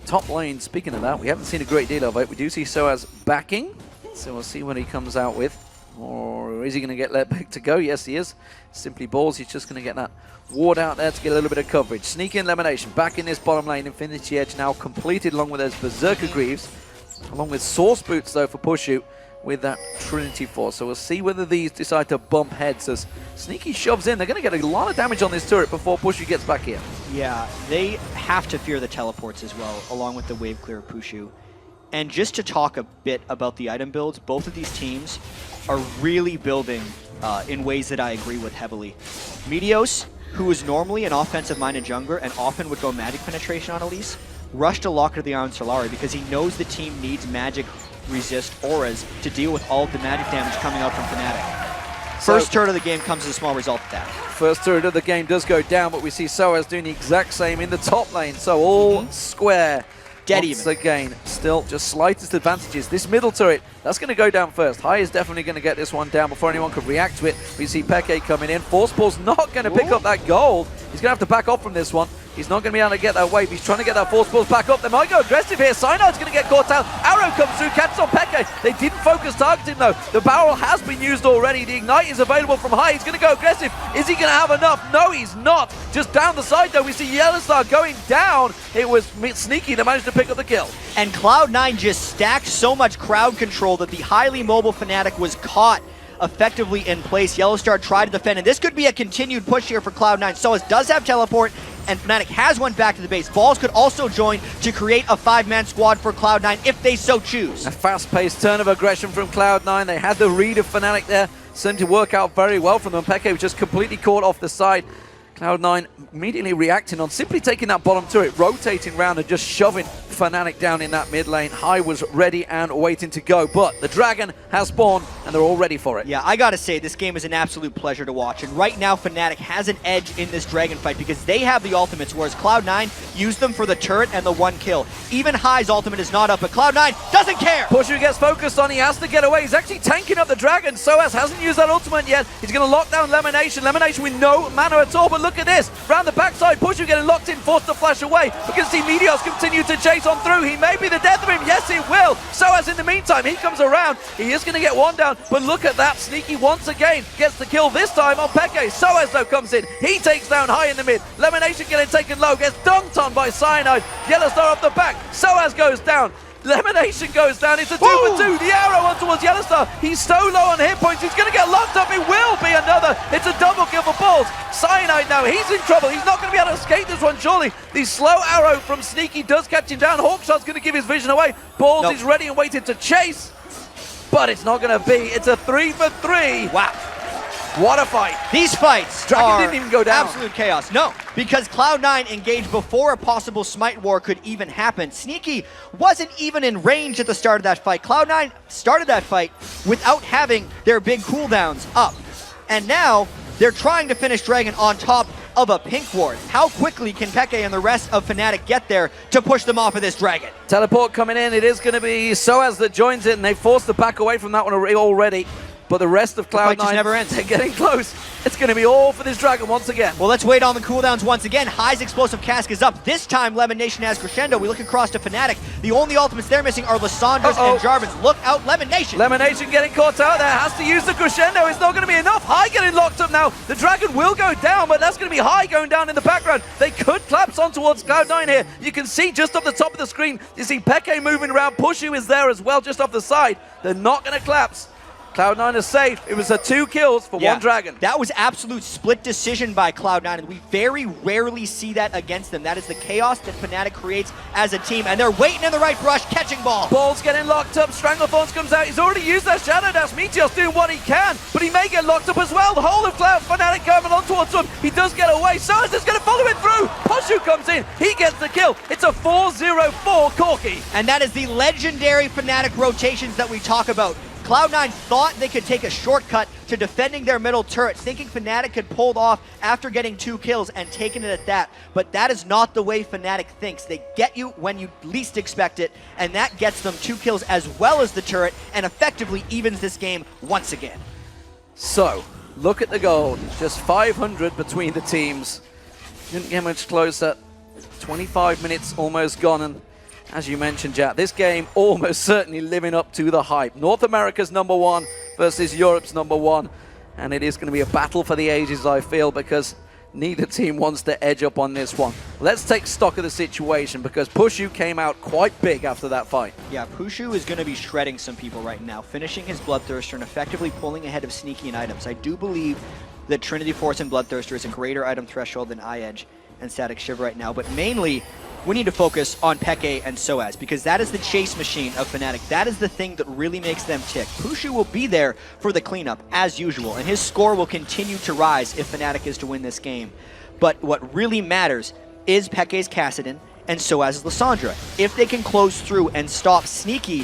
top lane, speaking of that, we haven't seen a great deal of it. We do see sOAZ backing, so we'll see what he comes out with. Or is he going to get let back to go? Yes, he is. Simply balls. He's just going to get that ward out there to get a little bit of coverage. Sneak in LemonNation back in this bottom lane. Infinity Edge now completed along with those Berserker Greaves. Along with Source Boots, though, for Puszu with that Trinity Force. So we'll see whether these decide to bump heads as Sneaky shoves in. They're going to get a lot of damage on this turret before Puszu gets back here. Yeah, they have to fear the teleports as well, along with the wave clear of Puszu. And just to talk a bit about the item builds, both of these teams are really building in ways that I agree with heavily. Meteos, who is normally an offensive-minded jungler and often would go magic penetration on Elise, rushed to Locker the Iron Solari because he knows the team needs magic resist auras to deal with all of the magic damage coming out from Fnatic. First turret of the game comes as a small result of that. First turret of the game does go down, but we see sOAZ doing the exact same in the top lane, so all square. Dead once even. again, still just slightest advantages. This middle turret, that's going to go down first. High is definitely going to get this one down before anyone can react to it. We see xPeke coming in. Force Ball's not going to pick up that gold. He's going to have to back off from this one. He's not going to be able to get that wave. He's trying to get that Force Balls back up. They might go aggressive here. Cyanide's going to get caught out. Arrow comes through, catches on xPeke. They didn't focus targeting though. The barrel has been used already. The Ignite is available from High. He's going to go aggressive. Is he going to have enough? No, he's not. Just down the side though, we see YellOwStAR going down. It was Sneaky that managed to pick up the kill. And Cloud9 just stacked so much crowd control that the highly mobile Fnatic was caught effectively in place. YellOwStAR tried to defend, and this could be a continued push here for Cloud9. sOAZ does have teleport, and Fnatic has one back to the base. Balls could also join to create a 5-man squad for Cloud9 if they so choose. A fast-paced turn of aggression from Cloud9. They had the read of Fnatic there. Seemed to work out very well from them. xPeke was just completely caught off the side. Cloud9 immediately reacting on simply taking that bottom turret, rotating around and just shoving Fnatic down in that mid lane. High was ready and waiting to go, but the Dragon has spawned and they're all ready for it. Yeah, I gotta say, this game is an absolute pleasure to watch, and right now Fnatic has an edge in this Dragon fight because they have the ultimates, whereas Cloud9 used them for the turret and the one kill. Even High's ultimate is not up, but Cloud9 doesn't care! Puszu gets focused on, he has to get away. He's actually tanking up the Dragon. sOAZ hasn't used that ultimate yet. He's gonna lock down LemonNation. LemonNation with no mana at all, but look at this. Round the backside, Puszu getting locked in, forced to flash away. We can see Meteos continue to chase on through. He may be the death of him. Yes, he will. sOAZ in the meantime, he comes around. He is going to get one down, but look at that. Sneaky once again gets the kill, this time on xPeke. sOAZ though comes in. He takes down High in the mid. LemonNation getting taken low, gets dunked on by Cyanide. YellOwStAR off the back. sOAZ goes down. LemonNation goes down. It's a 2-for-2. The arrow on towards YellOwStAR. He's so low on hit points. He's going to get locked up. It will be another. It's a double kill for Balls. Cyanide now. He's in trouble. He's not going to be able to escape this one, surely. The slow arrow from Sneaky does catch him down. Hawkshot's going to give his vision away. Balls is ready and waiting to chase. But it's not going to be. It's a 3-for-3. Wow. What a fight. These fights Dragon didn't even go down. Absolute chaos. No, because Cloud9 engaged before a possible smite war could even happen. Sneaky wasn't even in range at the start of that fight. Cloud9 started that fight without having their big cooldowns up. And now they're trying to finish Dragon on top of a pink ward. How quickly can xPeke and the rest of Fnatic get there to push them off of this Dragon? Teleport coming in. It is going to be sOAZ that joins it, and they forced the back away from that one already. But the rest of Cloud9 never ends. They're getting close. It's going to be all for this Dragon once again. Well, let's wait on the cooldowns once again. High's explosive cask is up. This time, LemonNation has Crescendo. We look across to Fnatic. The only ultimates they're missing are Lyssandra's and Jarvan's. Look out, LemonNation. LemonNation getting caught out there. Has to use the Crescendo. It's not going to be enough. High getting locked up now. The Dragon will go down, but that's going to be High going down in the background. They could collapse on towards Cloud9 here. You can see just off the top of the screen, you see xPeke moving around. Puszu is there as well, just off the side. They're not going to collapse. Cloud9 is safe. It was a 2 kills for one Dragon. That was absolute split decision by Cloud9, and we very rarely see that against them. That is the chaos that Fnatic creates as a team, and they're waiting in the right brush, catching ball. Ball's getting locked up. Stranglethorns comes out. He's already used that Shadow Dash. Meteos doing what he can, but he may get locked up as well. The whole of Fnatic coming on towards him. He does get away. sOAZ is going to follow him through. Puszu comes in. He gets the kill. It's a 4-0-4 Corki. And that is the legendary Fnatic rotations that we talk about. Cloud9 thought they could take a shortcut to defending their middle turret, thinking Fnatic could pull off after getting 2 kills and taking it at that. But that is not the way Fnatic thinks. They get you when you least expect it, and that gets them 2 kills as well as the turret, and effectively evens this game once again. So, look at the gold. Just 500 between the teams. Didn't get much closer. 25 minutes almost gone, and As you mentioned, Jack, this game almost certainly living up to the hype. North America's #1 versus Europe's #1. And it is going to be a battle for the ages, I feel, because neither team wants to edge up on this one. Let's take stock of the situation, because Puszu came out quite big after that fight. Yeah, Puszu is going to be shredding some people right now, finishing his Bloodthirster and effectively pulling ahead of Sneaky in items. I do believe that Trinity Force and Bloodthirster is a greater item threshold than iEdge and Static Shiv right now, but mainly we need to focus on Peke and sOAZ, because that is the chase machine of Fnatic. That is the thing that really makes them tick. Puszu will be there for the cleanup, as usual, and his score will continue to rise if Fnatic is to win this game. But what really matters is Peke's Kassadin and sOAZ's Lissandra. If they can close through and stop Sneaky,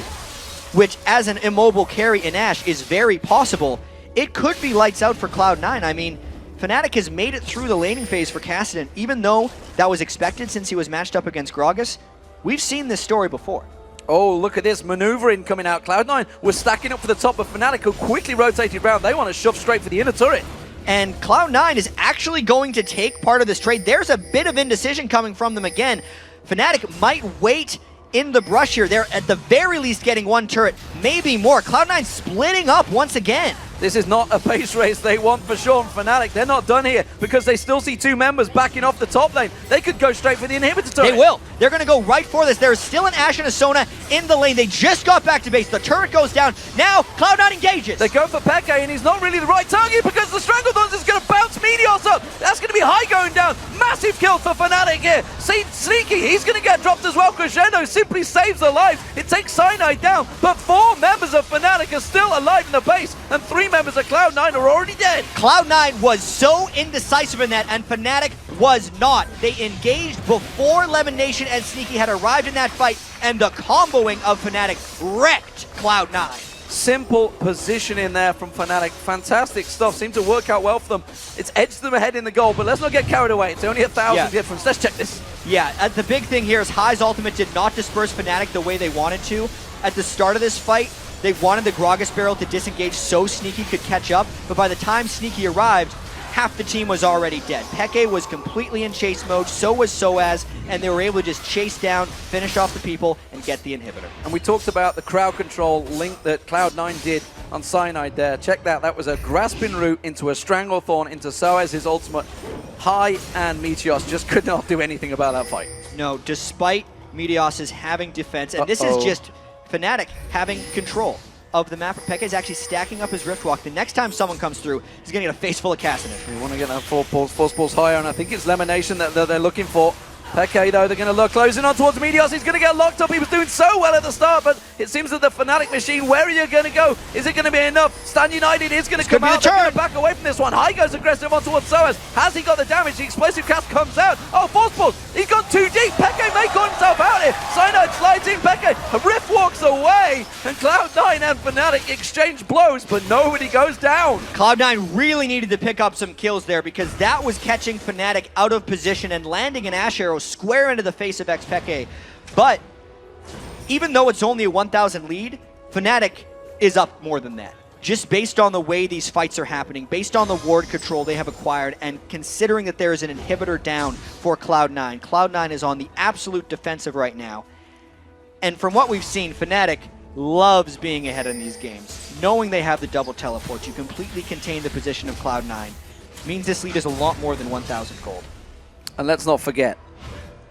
which as an immobile carry in Ashe is very possible, it could be lights out for Cloud9. I mean, Fnatic has made it through the laning phase for Kassadin, even though that was expected since he was matched up against Gragas. We've seen this story before. Oh, look at this maneuvering coming out. Cloud9 was stacking up for the top of Fnatic, who quickly rotated around. They want to shove straight for the inner turret. And Cloud9 is actually going to take part of this trade. There's a bit of indecision coming from them again. Fnatic might wait in the brush here. They're at the very least getting one turret, maybe more. Cloud9 splitting up once again. This is not a pace race they want for sure from Fnatic. They're not done here because they still see two members backing off the top lane. They could go straight for the inhibitor turret. They will. They're going to go right for this. There's still an Ashe and a Sona in the lane. They just got back to base. The turret goes down. Now Cloud9 engages. They go for Peke, and he's not really the right target because the Stranglethorns is going to bounce Meteos up. That's going to be high going down. Massive kill for Fnatic here. See, Sneaky, he's going to get dropped as well. Crescendo simply saves their lives. It takes Cyanide down, but 4 members of Fnatic are still alive in the base, and 3 members of Cloud9 are already dead. Cloud9 was so indecisive in that, and Fnatic was not. They engaged before LemonNation and Sneaky had arrived in that fight, and the comboing of Fnatic wrecked Cloud9. Simple positioning there from Fnatic. Fantastic stuff. Seemed to work out well for them. It's edged them ahead in the goal, but let's not get carried away. It's only 1,000 difference. Let's check this. Yeah, the big thing here is High's ultimate did not disperse Fnatic the way they wanted to. At the start of this fight, they wanted the Gragas barrel to disengage so Sneaky could catch up, but by the time Sneaky arrived, half the team was already dead. Peke was completely in chase mode, so was sOAZ, and they were able to just chase down, finish off the people, and get the inhibitor. And we talked about the crowd control link that Cloud9 did on Cyanide there. Check that. That was a grasping route into a Stranglethorn, into sOAZ's ultimate. High and Meteos just could not do anything about that fight. No, despite Meteos' having defense, and this is just Fnatic having control of the map. Peke is actually stacking up his Riftwalk. The next time someone comes through, he's going to get a face full of Kassadin. We want to get that force pulse higher, and I think it's LemonNation that they're looking for. Peke, though, they're going to look closing on towards Meteos. He's going to get locked up. He was doing so well at the start, but it seems that the Fnatic machine, where are you going to go? Is it going to be enough? Stand United is going to come out. They're going to back away from this one. High goes aggressive on towards sOAZ. Has he got the damage? The explosive cast comes out. Oh, force pulse. He's gone too deep. Peke may call himself out here. Cyanide slides in. Peke. Rift walks away, and Cloud9 and Fnatic exchange blows, but nobody goes down. Cloud9 really needed to pick up some kills there, because that was catching Fnatic out of position and landing an Ashe arrow square into the face of xPeke. But even though it's only a 1,000 lead, Fnatic is up more than that. Just based on the way these fights are happening, based on the ward control they have acquired, and considering that there is an inhibitor down for Cloud9. Cloud9 is on the absolute defensive right now. And from what we've seen, Fnatic loves being ahead in these games. Knowing they have the double teleport to completely contain the position of Cloud9 means this lead is a lot more than 1,000 gold. And let's not forget,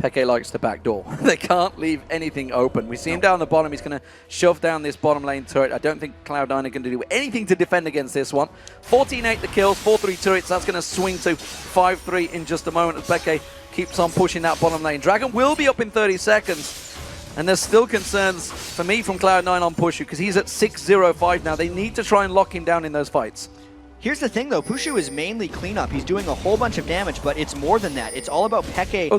Peke likes the back door. They can't leave anything open. We see him down the bottom. He's going to shove down this bottom lane turret. I don't think Cloud9 are going to do anything to defend against this one. 14-8 the kills, 4-3 turrets. That's going to swing to 5-3 in just a moment as Peke keeps on pushing that bottom lane. Dragon will be up in 30 seconds. And there's still concerns for me from Cloud9 on Puszu, because he's at 6-0-5 now. They need to try and lock him down in those fights. Here's the thing, though. Puszu is mainly cleanup. He's doing a whole bunch of damage, but it's more than that. It's all about Peke. Oh,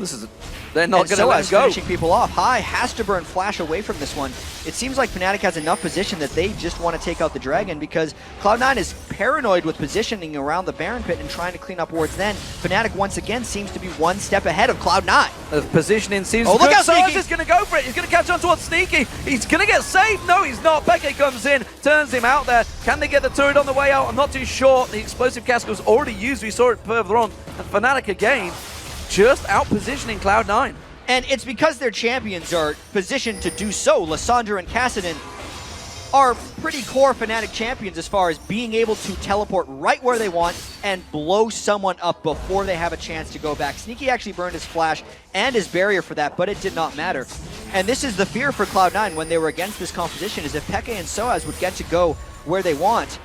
they're not going to let him go. Finishing people off. High has to burn Flash away from this one. It seems like Fnatic has enough position that they just want to take out the Dragon, because Cloud9 is paranoid with positioning around the Baron Pit and trying to clean up wards then. Fnatic, once again, seems to be one step ahead of Cloud9. The positioning seems look how sOAZ Sneaky is going to go for it. He's going to catch on towards Sneaky. He's going to get saved. No, he's not. Peke comes in, turns him out there. Can they get the turret on the way out? I'm not too sure. The explosive cast was already used. We saw it further on. And Fnatic again, just out-positioning Cloud9. And it's because their champions are positioned to do so. Lysandra and Kassadin are pretty core Fnatic champions as far as being able to teleport right where they want and blow someone up before they have a chance to go back. Sneaky actually burned his flash and his barrier for that, but it did not matter. And this is the fear for Cloud9 when they were against this composition, is if Peke and sOAZ would get to go where they want,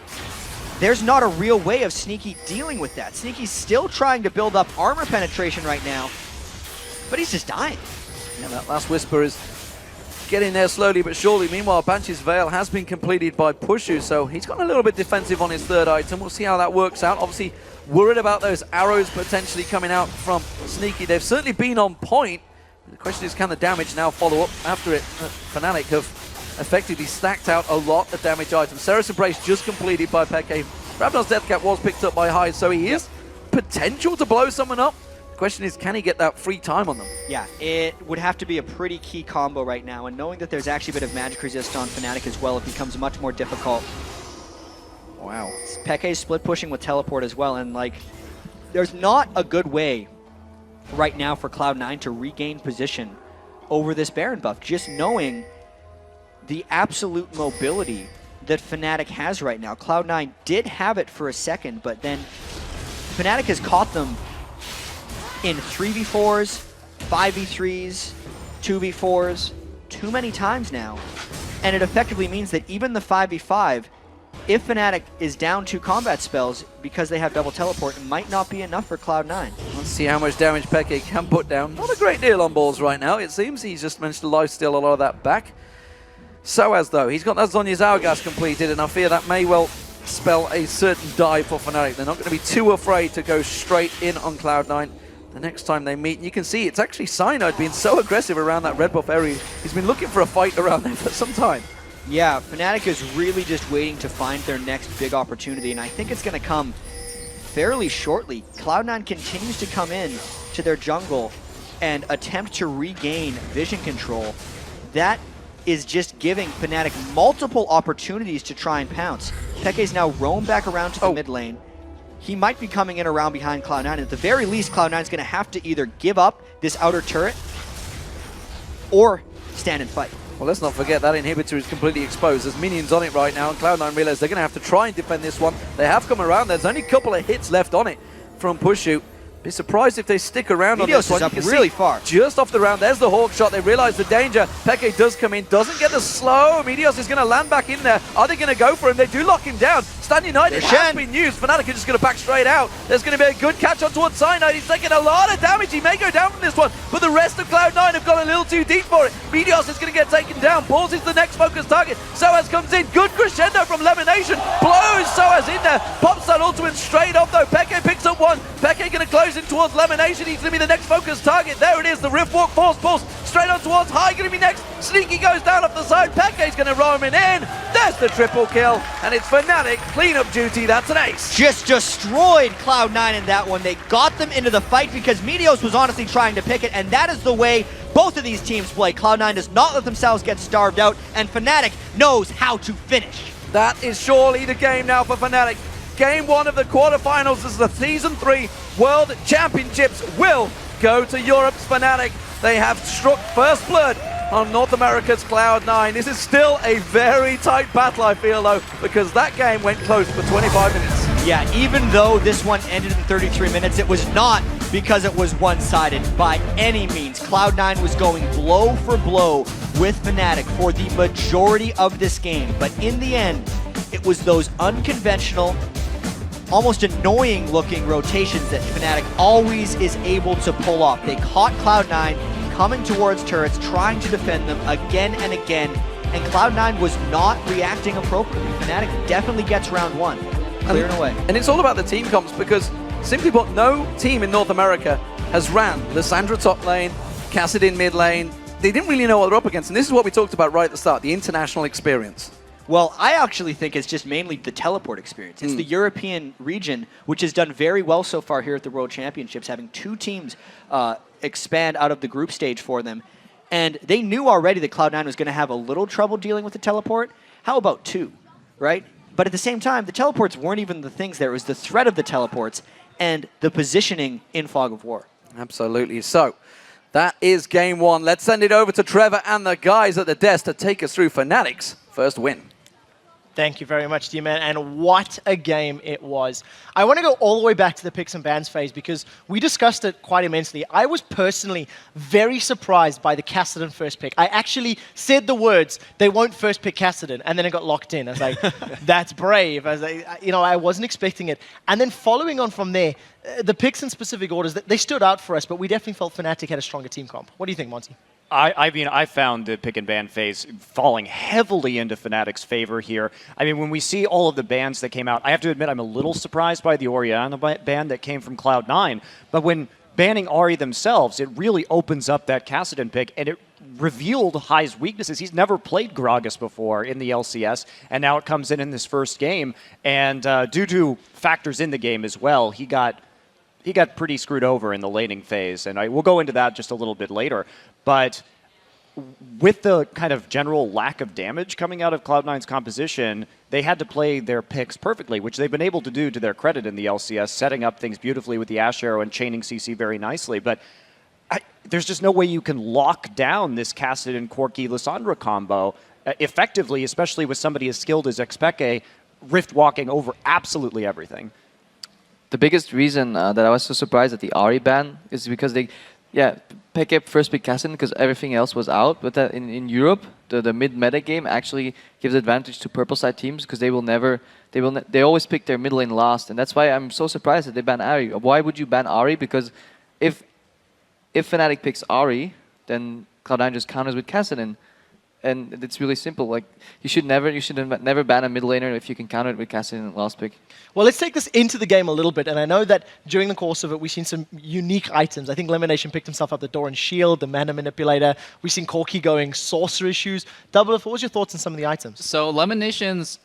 there's not a real way of Sneaky dealing with that. Sneaky's still trying to build up armor penetration right now, but he's just dying. Yeah, that last Whisper is getting there slowly but surely. Meanwhile, Banshee's Veil has been completed by Puszu, so he's got a little bit defensive on his third item. We'll see how that works out. Obviously, worried about those arrows potentially coming out from Sneaky. They've certainly been on point. The question is, can the damage now follow up after it? Fnatic have effectively stacked out a lot of damage items. Seraph Embrace just completed by Peke. Rabnar's Death Cap was picked up by Hyde, so he is potential to blow someone up. The question is, can he get that free time on them? Yeah, it would have to be a pretty key combo right now, and knowing that there's actually a bit of magic resist on Fnatic as well, it becomes much more difficult. Wow. Peke's split pushing with teleport as well, and like, there's not a good way right now for Cloud9 to regain position over this Baron buff, just knowing the absolute mobility that Fnatic has right now. Cloud9 did have it for a second, but then Fnatic has caught them in 3v4s, 5v3s, 2v4s, too many times now. And it effectively means that even the 5v5, if Fnatic is down 2 combat spells because they have double teleport, it might not be enough for Cloud9. Let's see how much damage Peke can put down. Not a great deal on balls right now, it seems. He's just managed to lifesteal a lot of that back. sOAZ, though, he's got that Zhonya's Hourglass completed, and I fear that may well spell a certain dive for Fnatic. They're not going to be too afraid to go straight in on Cloud9 the next time they meet. And you can see it's actually Cyanide being so aggressive around that red buff area. He's been looking for a fight around there for some time. Yeah, Fnatic is really just waiting to find their next big opportunity, and I think it's going to come fairly shortly. Cloud9 continues to come in to their jungle and attempt to regain vision control. That is just giving Fnatic multiple opportunities to try and pounce. Peke's now roamed back around to the mid lane. He might be coming in around behind Cloud9. At the very least, Cloud9 is going to have to either give up this outer turret or stand and fight. Well, let's not forget that inhibitor is completely exposed. There's minions on it right now, and Cloud9 realize they're going to have to try and defend this one. They have come around. There's only a couple of hits left on it from Puszu. Be surprised if they stick around on this one. Meteos is up really far. Just off the round, there's the Hawk shot. They realize the danger. Peke does come in, doesn't get the slow. Meteos is going to land back in there. Are they going to go for him? They do lock him down. Stand United has been used. Fnatic are just going to back straight out. There's going to be a good catch on towards Cyanide. He's taking a lot of damage. He may go down from this one, but the rest of Cloud9 have gone a little too deep for it. Meteos is going to get taken down. Balls is the next focus target. sOAZ comes in. Good crescendo from LemonNation. Blows sOAZ in there. Pops that ultimate straight off though. Peke picks up one. Peke going to close in towards LemonNation. He's going to be the next focus target. There it is. The Rift Walk force pulse straight on towards High. Going to be next. Sneaky goes down off the side. Peke's going to roam him in. There's the triple kill. And it's Fnatic cleanup duty. That's an ace. Just destroyed Cloud9 in that one. They got them into the fight because Meteos was honestly trying to pick it, and that is the way both of these teams play. Cloud9 does not let themselves get starved out, and Fnatic knows how to finish. That is surely the game now for Fnatic. Game 1 of the quarterfinals as the Season 3 World Championships will go to Europe's Fnatic. They have struck first blood on North America's Cloud9. This is still a very tight battle, I feel, though, because that game went close for 25 minutes. Yeah, even though this one ended in 33 minutes, it was not because it was one-sided by any means. Cloud9 was going blow for blow with Fnatic for the majority of this game, but in the end, it was those unconventional, almost annoying-looking rotations that Fnatic always is able to pull off. They caught Cloud9 coming towards turrets, trying to defend them again and again, and Cloud9 was not reacting appropriately. Fnatic definitely gets round 1, clearing away. And it's all about the team comps, because simply put, no team in North America has ran Lysandra top lane, Kassadin mid lane. They didn't really know what they're up against, and this is what we talked about right at the start, the international experience. Well, I actually think it's just mainly the teleport experience. It's the European region, which has done very well so far here at the World Championships, having 2 teams expand out of the group stage for them. And they knew already that Cloud9 was going to have a little trouble dealing with the teleport. How about 2, right? But at the same time, the teleports weren't even the things there. It was the threat of the teleports and the positioning in Fog of War. Absolutely. So, That is game one. Let's send it over to Trevor and the guys at the desk to take us through Fnatic's first win. Thank you very much, D-Man, and what a game it was. I want to go all the way back to the picks and bans phase because we discussed it quite immensely. I was personally very surprised by the Kassadin first pick. I actually said the words, they won't first pick Kassadin, and then it got locked in. I was like, that's brave. I was like, I wasn't expecting it. And then following on from there, the picks in specific orders, they stood out for us, but we definitely felt Fnatic had a stronger team comp. What do you think, Monty? I mean, I found the pick and ban phase falling heavily into Fnatic's favor here. I mean, when we see all of the bans that came out, I have to admit I'm a little surprised by the Orianna ban that came from Cloud9. But when banning Ahri themselves, it really opens up that Kassadin pick, and it revealed Hai's weaknesses. He's never played Gragas before in the LCS, and now it comes in this first game. And due to factors in the game as well, he got pretty screwed over in the laning phase, and we'll go into that just a little bit later. But with the kind of general lack of damage coming out of Cloud9's composition, they had to play their picks perfectly, which they've been able to do to their credit in the LCS, setting up things beautifully with the Ash Arrow and chaining CC very nicely. But there's just no way you can lock down this Kassadin, Corki, Lissandra combo effectively, especially with somebody as skilled as xPeke, rift walking over absolutely everything. The biggest reason that I was so surprised at the Ahri ban is because Peke first picked Kassadin because everything else was out. But in Europe, the mid-meta game actually gives advantage to purple side teams because they always pick their mid lane last, and that's why I'm so surprised that they ban Ahri. Why would you ban Ahri? Because if Fnatic picks Ahri, then Cloud9 just counters with Kassadin. And it's really simple. Like you should never ban a mid laner if you can counter it with Kassadin in the last pick. Well, let's take this into the game a little bit. And I know that during the course of it, we've seen some unique items. I think LemonNation picked himself up the Doran Shield, the Mana Manipulator. We've seen Corki going Sorcerer Shoes. Double F, what was your thoughts on some of the items? So LemonNation's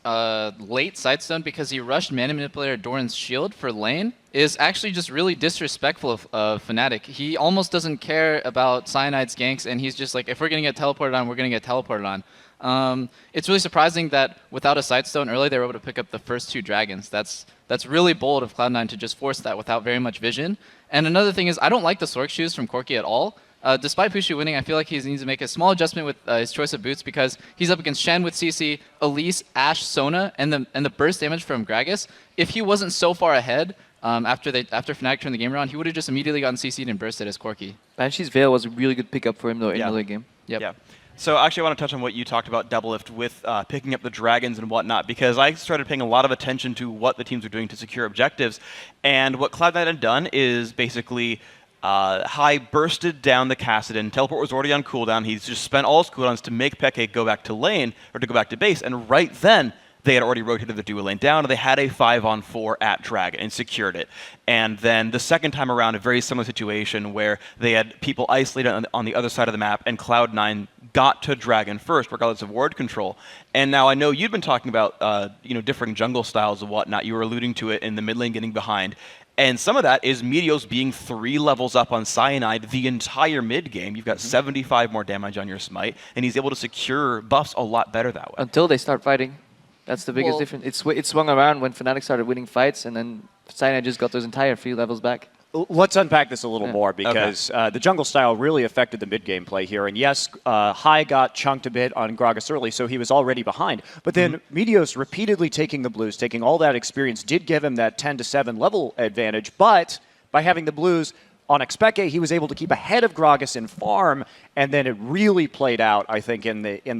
late sidestone because he rushed Mana Manipulator Doran's Shield for lane is actually just really disrespectful of Fnatic. He almost doesn't care about Cyanide's ganks, and he's just like, if we're going to get teleported on, we're going to get teleported on. It's really surprising that without a Sightstone early, they were able to pick up the first 2 dragons. That's really bold of Cloud9 to just force that without very much vision. And another thing is, I don't like the Sork shoes from Corki at all. Despite Puszu winning, I feel like he needs to make a small adjustment with his choice of boots because he's up against Shen with CC, Elise, Ashe, Sona, and the burst damage from Gragas. If he wasn't so far ahead, after Fnatic turned the game around, he would have just immediately gotten CC'd and bursted as Corki. Banshee's Veil was a really good pickup for him though in the late game. Yep. Yeah. So actually I want to touch on what you talked about, Doublelift, with picking up the dragons and whatnot, because I started paying a lot of attention to what the teams were doing to secure objectives. And what Cloud9 had done is basically Hai bursted down the Kassadin. Teleport was already on cooldown. He's just spent all his cooldowns to make Peke go back to lane, or to go back to base, and right then they had already rotated the duo lane down, and they had a 5-on-4 at Dragon and secured it. And then the second time around, a very similar situation where they had people isolated on the other side of the map, and Cloud9 got to Dragon first, regardless of ward control. And now I know you'd been talking about differing jungle styles and whatnot. You were alluding to it in the mid lane getting behind. And some of that is Meteos being 3 levels up on Cyanide the entire mid game. You've got 75 more damage on your smite, and he's able to secure buffs a lot better that way. Until they start fighting. That's the biggest difference. It swung around when Fnatic started winning fights, and then Cyanide just got those entire 3 levels back. Let's unpack this a little more, because the jungle style really affected the mid-game play here. And yes, Hai got chunked a bit on Gragas early, so he was already behind. But then Meteos repeatedly taking the blues, taking all that experience, did give him that 10-7 level advantage. But by having the blues on xPeke, he was able to keep ahead of Gragas in farm, and then it really played out, I think,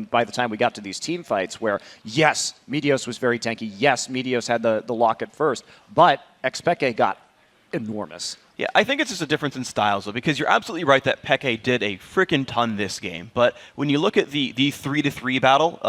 by the time we got to these team fights, where, yes, Meteos was very tanky. Yes, Meteos had the lock at first, but xPeke got enormous. Yeah, I think it's just a difference in styles, though, because you're absolutely right that Peke did a freaking ton this game. But when you look at the 3-3 battle,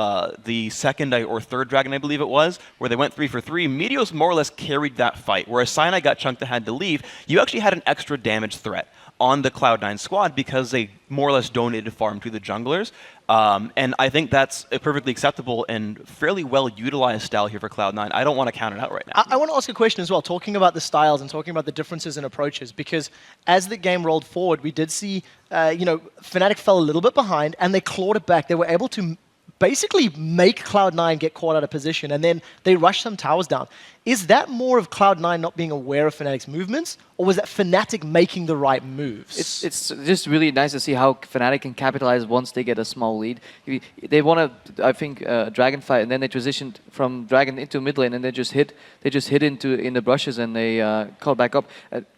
the second or third dragon, I believe it was, where they went 3 for 3, Meteos more or less carried that fight. Whereas Cyanide got chunked and had to leave, you actually had an extra damage threat on the Cloud9 squad because they more or less donated farm to the junglers. And I think that's a perfectly acceptable and fairly well-utilized style here for Cloud9. I don't want to count it out right now. I want to ask a question as well, talking about the styles and talking about the differences in approaches, because as the game rolled forward, we did see, Fnatic fell a little bit behind, and they clawed it back. They were able to basically make Cloud9 get caught out of position, and then they rush some towers down. Is that more of Cloud9 not being aware of Fnatic's movements, or was that Fnatic making the right moves? It's just really nice to see how Fnatic can capitalize once they get a small lead. They want to, I think, Dragon fight, and then they transitioned from Dragon into mid lane, and they just hit in the brushes, and they caught back up.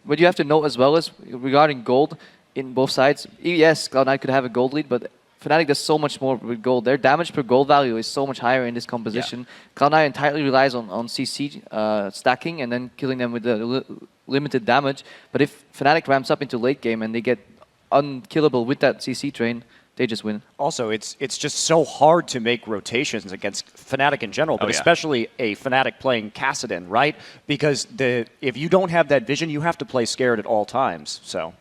What you have to note as well is regarding gold in both sides. Yes, Cloud9 could have a gold lead, but Fnatic does so much more with gold. Their damage per gold value is so much higher in this composition. Yeah. Cloud9 entirely relies on CC stacking and then killing them with the limited damage. But if Fnatic ramps up into late game and they get unkillable with that CC train, they just win. Also, it's just so hard to make rotations against Fnatic in general, but especially a Fnatic playing Kassadin, right? Because if you don't have that vision, you have to play scared at all times. So.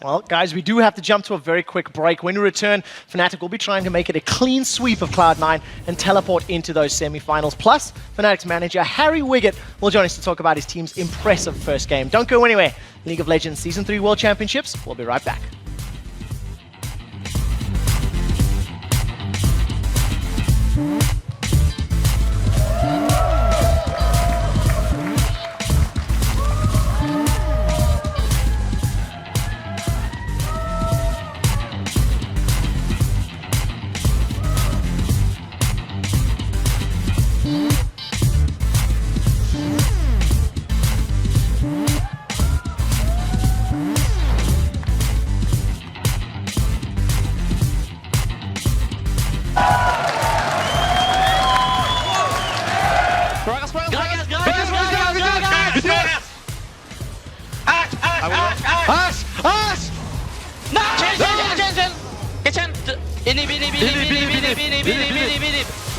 Well, guys, we do have to jump to a very quick break. When we return, Fnatic will be trying to make it a clean sweep of Cloud9 and teleport into those semifinals. Plus, Fnatic's manager, Harry Wiggett, will join us to talk about his team's impressive first game. Don't go anywhere. League of Legends Season 3 World Championships. We'll be right back.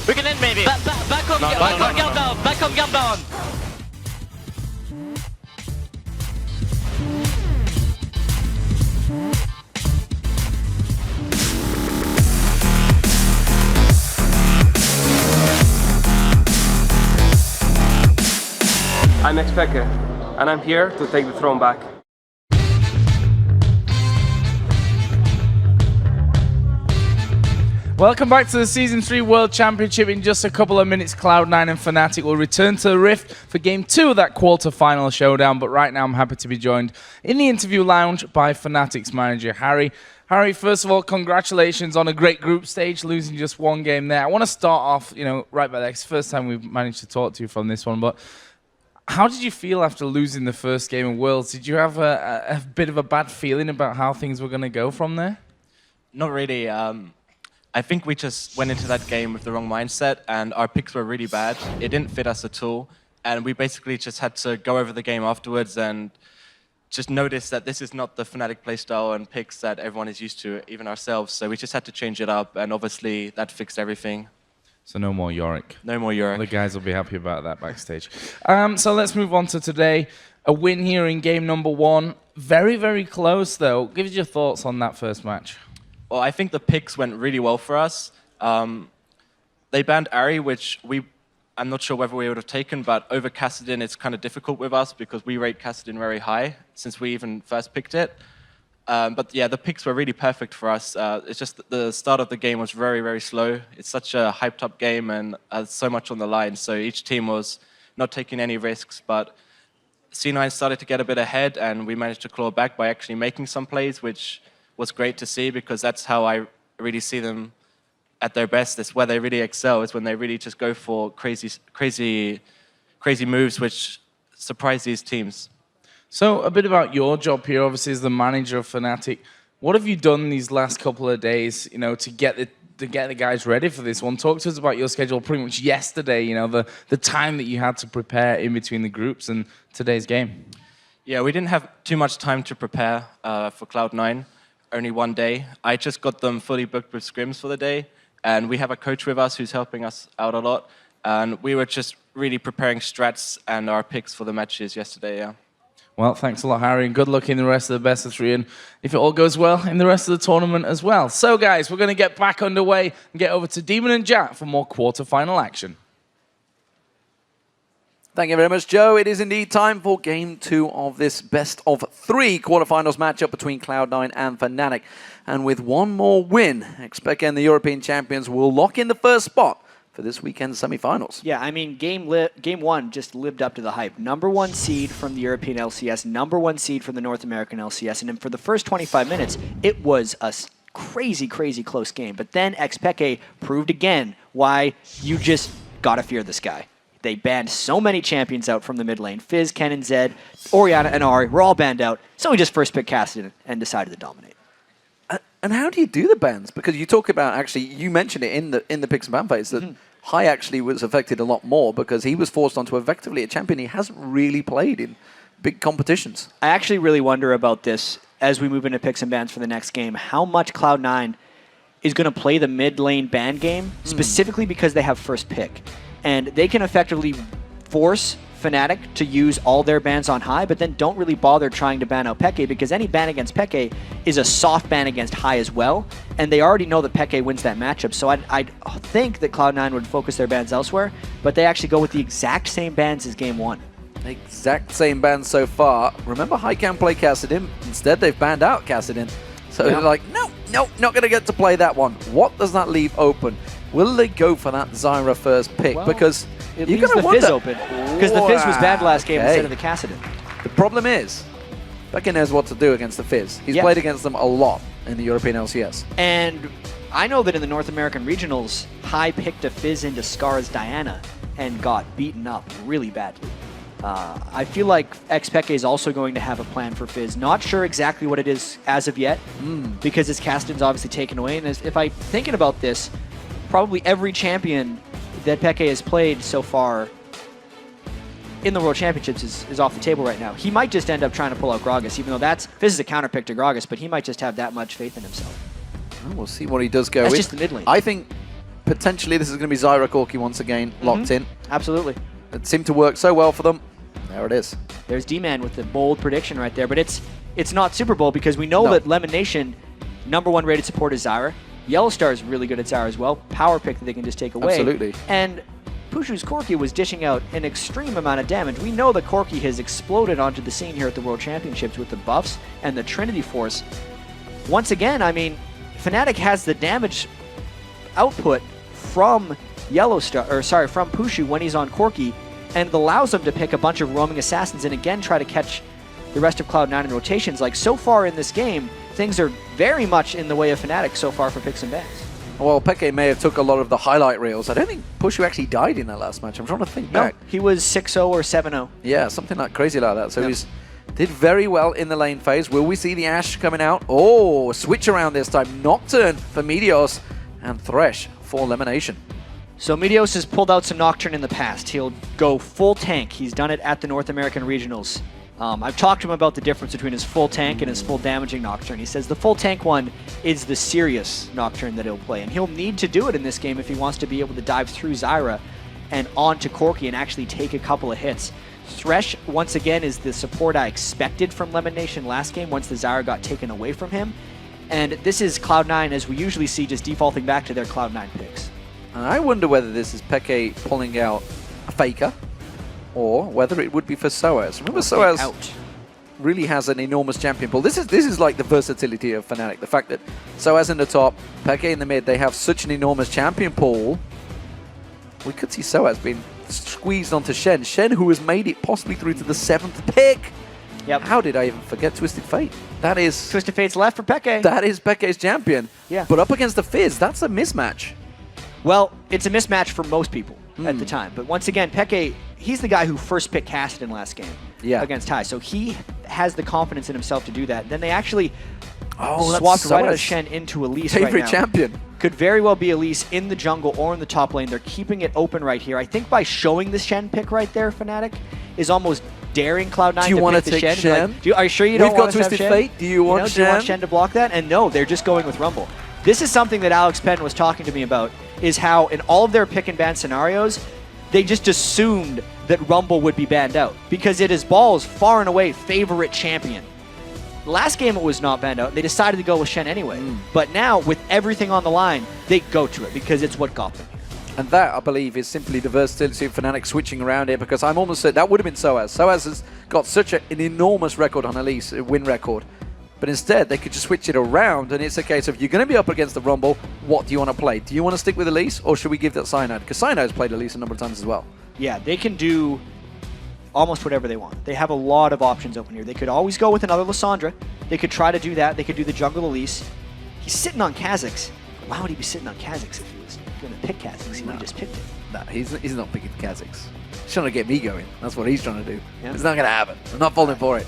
We can end maybe. Back on guard down. Back on guard down. I'm xPeke, and I'm here to take the throne back. Welcome back to the Season 3 World Championship. In just a couple of minutes, Cloud9 and Fnatic will return to the Rift for Game 2 of that quarter-final showdown. But right now, I'm happy to be joined in the interview lounge by Fnatic's manager, Harry. Harry, first of all, congratulations on a great group stage, losing just one game there. I want to start off, right back there. It's the first time we've managed to talk to you from this one, but how did you feel after losing the first game in Worlds? Did you have a bit of a bad feeling about how things were going to go from there? Not really. I think we just went into that game with the wrong mindset, and our picks were really bad. It didn't fit us at all, and we basically just had to go over the game afterwards and just notice that this is not the Fnatic playstyle and picks that everyone is used to, even ourselves. So we just had to change it up, and obviously that fixed everything. So no more Yorick. No more Yorick. The guys will be happy about that backstage. So let's move on to today. A win here in game number 1. Very, very close, though. Give us your thoughts on that first match. Well, I think the picks went really well for us. They banned Ahri, which I'm not sure whether we would have taken, but over Kassadin, it's kind of difficult with us because we rate Kassadin very high since we even first picked it. But yeah, the picks were really perfect for us. It's just that the start of the game was very, very slow. It's such a hyped up game and so much on the line. So each team was not taking any risks, but C9 started to get a bit ahead and we managed to claw back by actually making some plays, which was great to see because that's how I really see them at their best. That's where they really excel, is when they really just go for crazy moves which surprise these teams. So a bit about your job here, obviously, as the manager of Fnatic. What have you done these last couple of days, to get the guys ready for this one? Talk to us about your schedule pretty much yesterday, the time that you had to prepare in between the groups and today's game. Yeah, we didn't have too much time to prepare for Cloud9. Only one day. I just got them fully booked with scrims for the day, and we have a coach with us who's helping us out a lot, and we were just really preparing strats and our picks for the matches yesterday, yeah. Well, thanks a lot, Harry, and good luck in the rest of the best of 3, and if it all goes well, in the rest of the tournament as well. So, guys, we're going to get back underway and get over to Demon and Jack for more quarterfinal action. Thank you very much, Joe. It is indeed time for Game 2 of this best-of-3 quarterfinals matchup between Cloud9 and Fnatic. And with one more win, xPeke and the European champions will lock in the first spot for this weekend's semifinals. Yeah, I mean, game 1 just lived up to the hype. #1 seed from the European LCS, #1 seed from the North American LCS, and then for the first 25 minutes, it was a crazy, crazy close game. But then xPeke proved again why you just gotta fear this guy. They banned so many champions out from the mid lane. Fizz, Ken, and Zed, Orianna, and Ahri were all banned out, so he just first picked Kassadin and decided to dominate. And how do you do the bans? Because you talk about, actually, you mentioned it in the picks and ban phase, that High actually was affected a lot more because he was forced onto effectively a champion he hasn't really played in big competitions. I actually really wonder about this as we move into picks and bans for the next game, how much Cloud9 is going to play the mid lane ban game, specifically because they have first pick. And they can effectively force Fnatic to use all their bans on High, but then don't really bother trying to ban out Peke, because any ban against Peke is a soft ban against High as well, and they already know that Peke wins that matchup. So I'd think that Cloud9 would focus their bans elsewhere, but they actually go with the exact same bans as Game 1. Exact same bans so far. Remember, High can play Kassadin. Instead, they've banned out Kassadin. So they're like, no, not going to get to play that one. What does that leave open? Will they go for that Zyra first pick? Well, because it you're leaves going the to Fizz open, because the Fizz was banned last game instead of the Kassadin. The problem is, Peke knows what to do against the Fizz. He's played against them a lot in the European LCS. And I know that in the North American regionals, High picked a Fizz into Scar's Diana and got beaten up really badly. I feel like xPeke is also going to have a plan for Fizz. Not sure exactly what it is as of yet, because his Kassadin's obviously taken away. And if I'm thinking about this, probably every champion that Peke has played so far in the World Championships is off the table right now. He might just end up trying to pull out Gragas, even though Fizz is a counter pick to Gragas, but he might just have that much faith in himself. Well, we'll see what he does go That's with. just the mid lane. I think potentially this is going to be Zyra Corki once again, locked in. Absolutely. It seemed to work so well for them. There it is. There's D-Man with the bold prediction right there, but it's not Super Bowl because we know that LemonNation, #1 rated support is Zyra. YellOwStAR is really good at Zyra as well. Power pick that they can just take away. Absolutely. And Puszu's Corki was dishing out an extreme amount of damage. We know that Corki has exploded onto the scene here at the World Championships with the buffs and the Trinity Force. Once again, I mean, Fnatic has the damage output from from Puszu when he's on Corki, and it allows them to pick a bunch of roaming assassins and again try to catch the rest of Cloud9 in rotations. Like, so far in this game, things are very much in the way of Fnatic so far for picks and bans. Well, Peke may have took a lot of the highlight reels. I don't think Puszu actually died in that last match. I'm trying to think back. He was 6-0 or 7-0. Yeah, something like crazy like that. So he's did very well in the lane phase. Will we see the Ashe coming out? Oh, switch around this time. Nocturne for Meteos and Thresh for LemonNation. So Meteos has pulled out some Nocturne in the past. He'll go full tank. He's done it at the North American Regionals. I've talked to him about the difference between his full tank and his full damaging Nocturne. He says the full tank one is the serious Nocturne that he'll play, and he'll need to do it in this game if he wants to be able to dive through Zyra and onto Corki and actually take a couple of hits. Thresh, once again, is the support I expected from LemonNation last game once the Zyra got taken away from him. And this is Cloud9, as we usually see, just defaulting back to their Cloud9 picks. And I wonder whether this is Peke pulling out a Faker or whether it would be for sOAZ. Remember, sOAZ really has an enormous champion pool. This is like the versatility of Fnatic. The fact that sOAZ in the top, Peke in the mid, they have such an enormous champion pool. We could see sOAZ being squeezed onto Shen. Shen, who has made it possibly through to the 7th pick. Yep. How did I even forget Twisted Fate? That is... Twisted Fate's left for Peke. That is Peke's champion. Yeah. But up against the Fizz, that's a mismatch. Well, it's a mismatch for most people at the time. But once again, Peke, he's the guy who first picked Kassadin last game against High. So he has the confidence in himself to do that. Then they actually swapped right out of Shen into Elise right now. Favorite champion. Could very well be Elise in the jungle or in the top lane. They're keeping it open right here. I think by showing the Shen pick right there, Fnatic, is almost daring Cloud9 do you to want pick to the take Shen. Like, are you sure you don't want to have Shen? We've got Twisted Fate. Do you want Shen? Do you want Shen to block that? And no, they're just going with Rumble. This is something that Alex Penn was talking to me about, is how in all of their pick and ban scenarios, they just assumed that Rumble would be banned out because it is Ball's far and away favorite champion. Last game it was not banned out. They decided to go with Shen anyway. But now, with everything on the line, they go to it because it's what got them here. And that, I believe, is simply the versatility of Fnatic switching around here, because I'm almost certain that would have been sOAZ. sOAZ has got such an enormous record on Elise, a win record. But instead, they could just switch it around, and it's a case of, you're going to be up against the Rumble, what do you want to play? Do you want to stick with Elise, or should we give that Cyanide? Because Cyanide's played Elise a number of times as well. Yeah, they can do almost whatever they want. They have a lot of options open here. They could always go with another Lissandra. They could try to do that. They could do the jungle Elise. He's sitting on Kha'Zix. Why would he be sitting on Kha'Zix if he was going to pick Kha'Zix? He would have just picked it. Nah, he's not picking Kha'Zix. He's trying to get me going. That's what he's trying to do. Yeah. It's not going to happen. I'm not falling for it.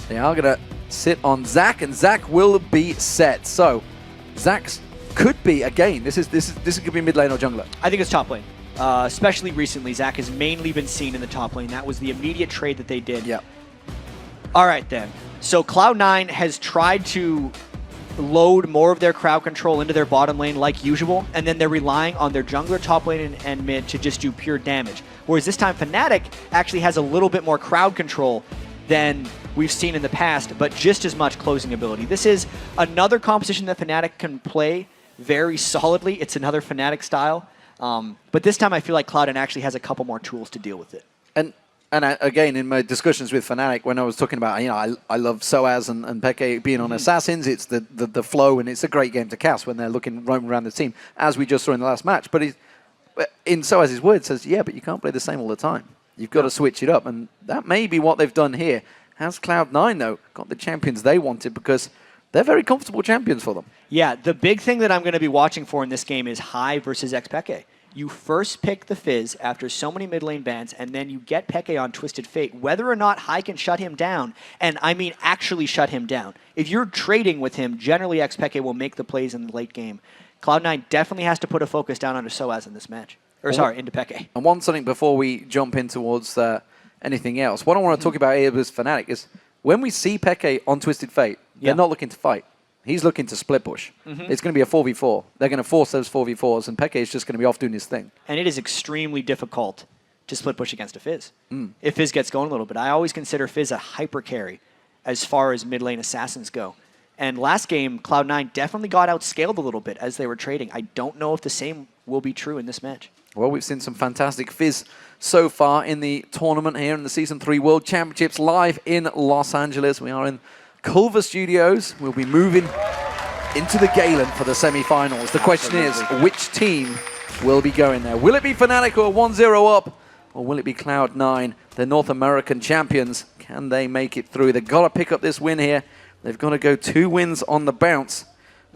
They are going to sit on Zac, and Zac will be set. So, Zac's could be, again, this could be mid lane or jungler. I think it's top lane. Especially recently, Zac has mainly been seen in the top lane. That was the immediate trade that they did. Yep. All right, then. So Cloud9 has tried to load more of their crowd control into their bottom lane like usual, and then they're relying on their jungler, top lane, and mid to just do pure damage. Whereas this time, Fnatic actually has a little bit more crowd control than we've seen in the past, but just as much closing ability. This is another composition that Fnatic can play very solidly. It's another Fnatic style. But this time I feel like Cloud9 actually has a couple more tools to deal with it. And again, in my discussions with Fnatic, when I was talking about, I love sOAZ and Peke being on Assassins, it's the flow, and it's a great game to cast when they're roaming around the team, as we just saw in the last match. But in sOAZ's words, says, yeah, but you can't play the same all the time. You've got to switch it up, and that may be what they've done here. Has Cloud9, though, got the champions they wanted, because they're very comfortable champions for them. Yeah, the big thing that I'm going to be watching for in this game is Hai versus xPeke. You first pick the Fizz after so many mid lane bans, and then you get Peke on Twisted Fate. Whether or not Hai can shut him down, and I mean actually shut him down. If you're trading with him, generally xPeke will make the plays in the late game. Cloud9 definitely has to put a focus down onto sOAZ in this match. Or sorry, into Peke. And one something before we jump in towards anything else, what I want to talk about here with Fnatic is when we see Peke on Twisted Fate, they're not looking to fight. He's looking to split push. It's going to be a 4v4. They're going to force those 4v4s, and Peke is just going to be off doing his thing. And it is extremely difficult to split push against a Fizz. If Fizz gets going a little bit. I always consider Fizz a hyper carry as far as mid lane assassins go. And last game, Cloud9 definitely got outscaled a little bit as they were trading. I don't know if the same will be true in this match. Well, we've seen some fantastic Fizz so far in the tournament here in the Season 3 World Championships live in Los Angeles. We are in Culver Studios. We'll be moving into the Galen for the semi-finals. The question is, which team will be going there? Will it be Fnatic, who are 1-0 up, or will it be Cloud9, the North American champions? Can they make it through? They've got to pick up this win here. They've got to go 2 wins on the bounce.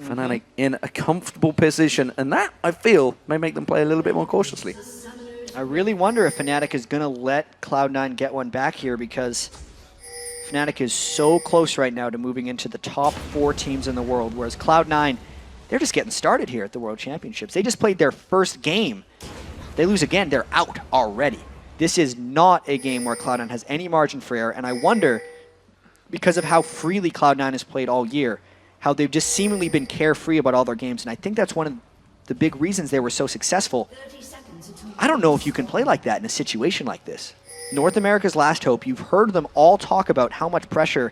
Fnatic in a comfortable position, and that, I feel, may make them play a little bit more cautiously. I really wonder if Fnatic is going to let Cloud9 get one back here, because Fnatic is so close right now to moving into the top 4 teams in the world, whereas Cloud9, they're just getting started here at the World Championships. They just played their first game. They lose again, they're out already. This is not a game where Cloud9 has any margin for error, and I wonder, because of how freely Cloud9 has played all year, how they've just seemingly been carefree about all their games, and I think that's one of the big reasons they were so successful. I don't know if you can play like that in a situation like this. North America's last hope, you've heard them all talk about how much pressure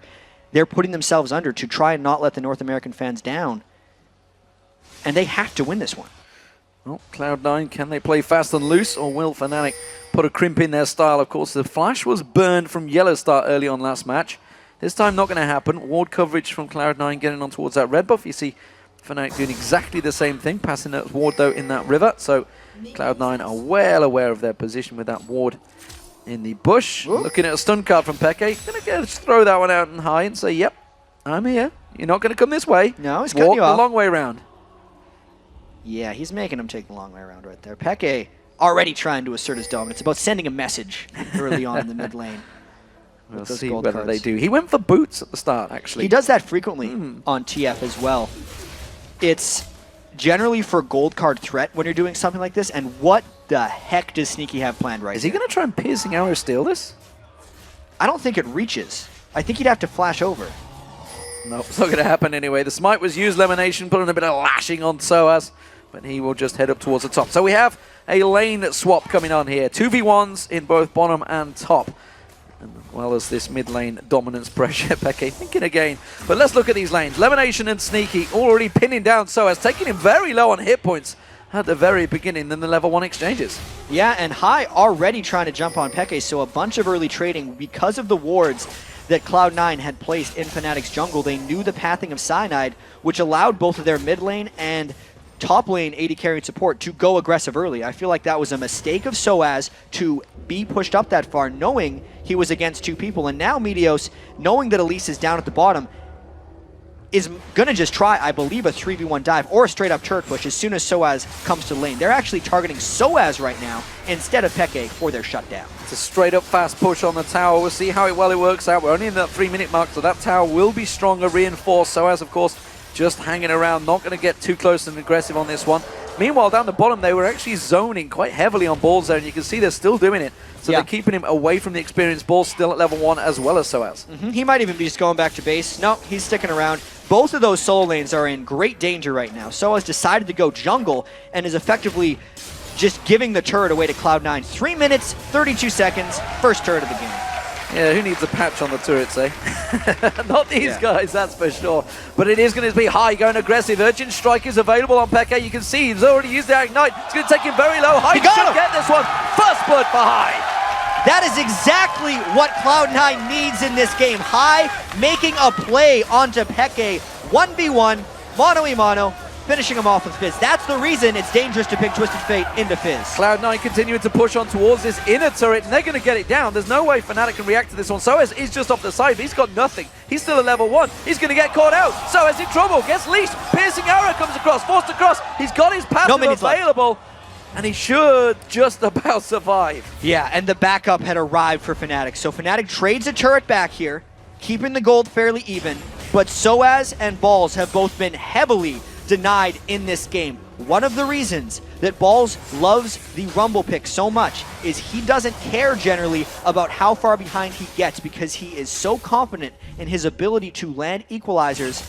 they're putting themselves under to try and not let the North American fans down. And they have to win this one. Well, Cloud9, can they play fast and loose, or will Fnatic put a crimp in their style? Of course, the flash was burned from YellOwStAR early on last match. This time not going to happen. Ward coverage from Cloud9 getting on towards that red buff. You see Fnatic doing exactly the same thing, passing that ward though in that river. So Cloud9 are well aware of their position with that ward in the bush. Ooh. Looking at a stun card from Peke. Going to throw that one out and high and say, yep, I'm here. You're not going to come this way. No, he's cutting you off. off. The long way around. Yeah, he's making him take the long way around right there. Peke already trying to assert his dominance. It's about sending a message early on in the mid lane. We'll see whether they do. He went for boots at the start, actually. He does that frequently on TF as well. It's generally for gold card threat when you're doing something like this, and what the heck does Sneaky have planned right now? Is he going to try and piercing arrow steal this? I don't think it reaches. I think he'd have to flash over. No, it's not going to happen anyway. The smite was used, LemonNation, putting a bit of lashing on sOAZ, but he will just head up towards the top. So we have a lane swap coming on here. 2v1s in both bottom and top. And as well as this mid lane dominance pressure. Peke thinking again. But let's look at these lanes. LemonNation and Sneaky already pinning down sOAZ, taking him very low on hit points. at the very beginning than the level 1 exchanges. Yeah, and High already trying to jump on Peke, so a bunch of early trading because of the wards that Cloud9 had placed in Fnatic's jungle. They knew the pathing of Cyanide, which allowed both of their mid lane and top lane AD carry and support to go aggressive early. I feel like that was a mistake of sOAZ to be pushed up that far, knowing he was against 2 people. And now Meteos, knowing that Elise is down at the bottom, is going to just try, I believe, a 3v1 dive or a straight-up turret push as soon as sOAZ comes to lane. They're actually targeting sOAZ right now instead of Peke for their shutdown. It's a straight-up fast push on the tower. We'll see how well it works out. We're only in that 3-minute mark, so that tower will be stronger, reinforced. sOAZ, of course, just hanging around, not going to get too close and aggressive on this one. Meanwhile, down the bottom, they were actually zoning quite heavily on balls there, and you can see they're still doing it. So they're keeping him away from the experienced balls, still at level 1 as well as sOAZ. He might even be just going back to base. No, he's sticking around. Both of those solo lanes are in great danger right now. sOAZ decided to go jungle and is effectively just giving the turret away to Cloud9. 3 minutes, 32 seconds, first turret of the game. Yeah, who needs a patch on the turrets, eh? Not these guys, that's for sure. But it is going to be High going aggressive. Urgent Strike is available on Peke. You can see he's already used the Ignite. It's going to take him very low. High should get this one. First blood for High. That is exactly what Cloud9 needs in this game. High making a play onto Peke. 1v1, mono-y-mono, finishing him off with Fizz. That's the reason it's dangerous to pick Twisted Fate into Fizz. Cloud9 continuing to push on towards this inner turret, and they're going to get it down. There's no way Fnatic can react to this one. sOAZ is just off the side, but he's got nothing. He's still at level 1. He's going to get caught out. sOAZ in trouble, gets leashed. Piercing arrow comes across, forced across. He's got his passive available, and he should just about survive. Yeah, and the backup had arrived for Fnatic. So Fnatic trades a turret back here, keeping the gold fairly even, but sOAZ and Balls have both been heavily denied in this game. One of the reasons that Balls loves the Rumble pick so much is he doesn't care generally about how far behind he gets because he is so confident in his ability to land equalizers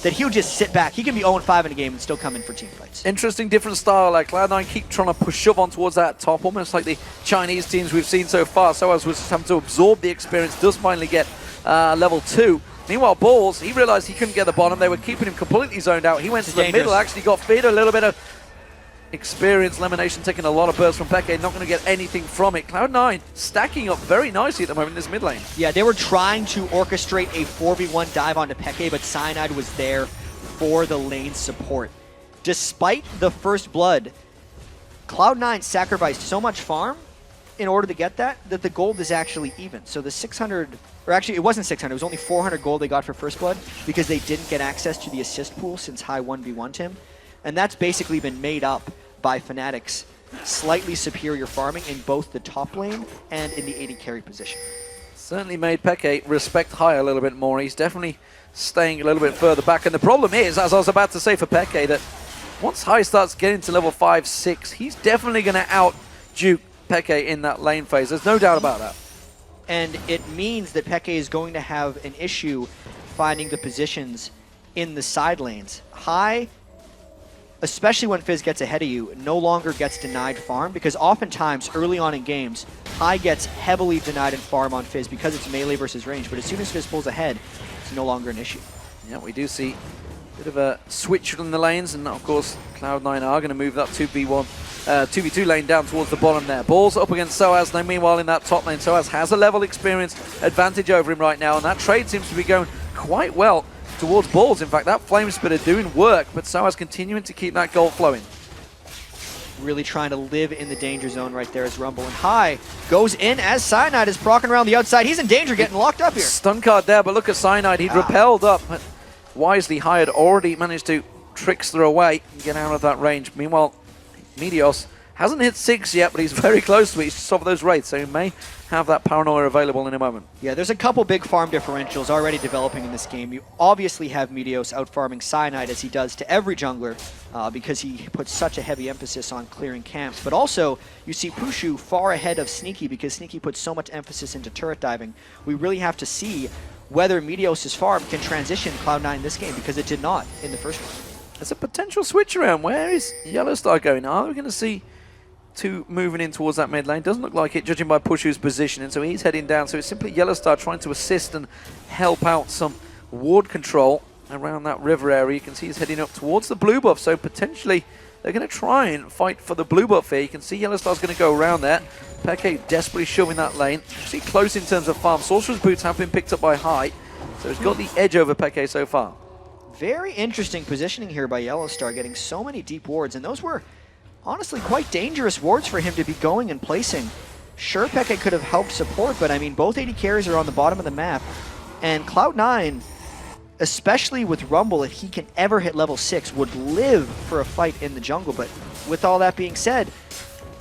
that he'll just sit back. He can be 0-5 in a game and still come in for team fights. Interesting, different style. Like Cloud9 keep trying to push shove on towards that top, almost like the Chinese teams we've seen so far. sOAZ was just having to absorb the experience, does finally get level 2. Meanwhile, Balls, he realized he couldn't get the bottom. They were keeping him completely zoned out. He went to the middle, actually got feed a little bit of experience. LemonNation taking a lot of bursts from Peke, not going to get anything from it. Cloud9 stacking up very nicely at the moment in this mid lane. Yeah, they were trying to orchestrate a 4v1 dive onto Peke, but Cyanide was there for the lane support. Despite the first blood, Cloud9 sacrificed so much farm in order to get that the gold is actually even. So the 600, or actually it wasn't 600, it was only 400 gold they got for first blood because they didn't get access to the assist pool since High 1v1'd him. And that's basically been made up by Fnatic's slightly superior farming in both the top lane and in the AD carry position. Certainly made Peke respect High a little bit more. He's definitely staying a little bit further back. And the problem is, as I was about to say for Peke, that once High starts getting to level 5, 6, he's definitely going to out-duke Peke in that lane phase. There's no doubt about that. And it means that Peke is going to have an issue finding the positions in the side lanes. High, especially when Fizz gets ahead of you, no longer gets denied farm because oftentimes early on in games, High gets heavily denied in farm on Fizz because it's melee versus range, but as soon as Fizz pulls ahead, it's no longer an issue. Yeah, we do see a bit of a switch in the lanes, and of course Cloud9 are going to move that 2v2 lane down towards the bottom there. Balls up against sOAZ. Now meanwhile in that top lane, sOAZ has a level experience advantage over him right now, and that trade seems to be going quite well towards Balls. In fact, that Flame Spitter doing work, but sOAZ continuing to keep that gold flowing. Really trying to live in the danger zone right there as Rumble. And High goes in as Cyanide is procking around the outside. He's in danger getting locked up here. Stun card there, but look at Cyanide. He'd repelled up, but wisely High had already managed to trickster away and get out of that range. Meanwhile, Meteos hasn't hit 6 yet, but he's very close to it. He's just off those wraiths, so he may have that paranoia available in a moment. Yeah, there's a couple big farm differentials already developing in this game. You obviously have Meteos out-farming Cyanide as he does to every jungler because he puts such a heavy emphasis on clearing camps. But also, you see Puszu far ahead of Sneaky because Sneaky puts so much emphasis into turret diving. We really have to see whether Meteos' farm can transition Cloud9 this game because it did not in the first one. There's a potential switch around. Where is YellOwStAR going? Are we going to see two moving in towards that mid lane? Doesn't look like it, judging by Pushu's position, and so he's heading down. So it's simply YellOwStAR trying to assist and help out some ward control around that river area. You can see he's heading up towards the blue buff, so potentially They're going to try and fight for the blue buff here. You can see YellOwStAR's going to go around there. Peke desperately shoving that lane. Actually close in terms of farm. Sorcerer's Boots have been picked up by High, so he's got the edge over Peke so far. Very interesting positioning here by YellOwStAR, getting so many deep wards, and those were honestly quite dangerous wards for him to be going and placing. Sure, Peke could have helped support, but I mean, both AD carries are on the bottom of the map, and Cloud9, especially with Rumble, if he can ever hit level 6, would live for a fight in the jungle. But with all that being said,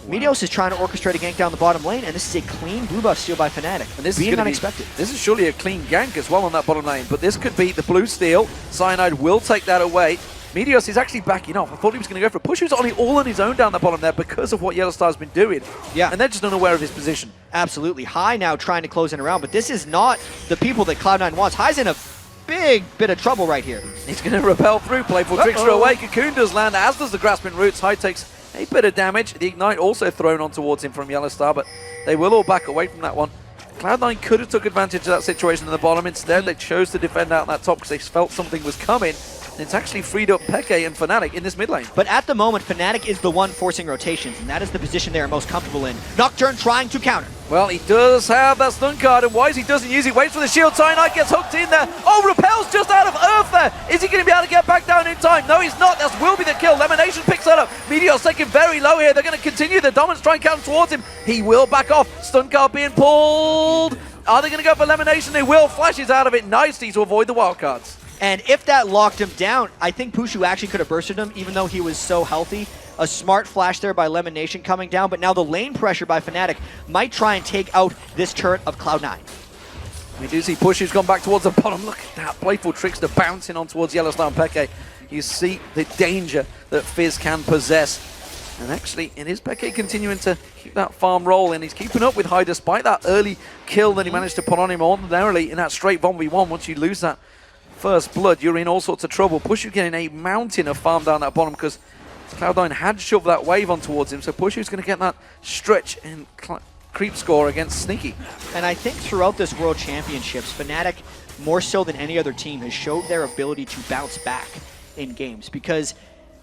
Meteos is trying to orchestrate a gank down the bottom lane, and this is a clean blue buff steal by Fnatic. And this being is unexpected. This is surely a clean gank as well on that bottom lane, but this could be the blue steal. Cyanide will take that away. Meteos is actually backing off. I thought he was going to go for a push. He was all on his own down the bottom there because of what YellOwStAR's been doing. Yeah. And they're just unaware of his position. Absolutely. High now trying to close in around, but this is not the people that Cloud9 wants. High's in a big bit of trouble right here. He's going to repel through, playful trickster away. Cocoon does land, as does the Grasping Roots. High takes a bit of damage. The Ignite also thrown on towards him from YellOwStAR, but they will all back away from that one. Cloud9 could have took advantage of that situation in the bottom. Instead, they chose to defend out that top because they felt something was coming. And it's actually freed up Peke and Fnatic in this mid lane. But at the moment, Fnatic is the one forcing rotations, and that is the position they are most comfortable in. Nocturne trying to counter. Well, he does have that stun card, and Wise, he doesn't use it. Waits for the shield. Cyanide gets hooked in there. Oh, repels just out of Earth there. Is he going to be able to get back down in time? No, he's not. That will be the kill. LemonNation picks that up. Meteos taken very low here. They're going to continue. The Dominants try and counter towards him. He will back off. Stun card being pulled. Are they going to go for LemonNation? They will. Flashes out of it nicely to avoid the wildcards. And if that locked him down, I think Puszu actually could have bursted him, even though he was so healthy. A smart flash there by LemonNation coming down, but now the lane pressure by Fnatic might try and take out this turret of Cloud9. We do see Pushu's gone back towards the bottom. Look at that playful trickster bouncing on towards YellOwStAR and Peke. You see the danger that Fizz can possess. And actually, it is Peke continuing to keep that farm rolling. He's keeping up with High despite that early kill that he managed to put on him ordinarily in that straight 1v1. Once you lose that first blood, you're in all sorts of trouble. Pushu getting a mountain of farm down that bottom because Cloud9 had shoved that wave on towards him. So Pushu's going to get that stretch and creep score against Sneaky. And I think throughout this World Championships, Fnatic, more so than any other team, has showed their ability to bounce back in games, because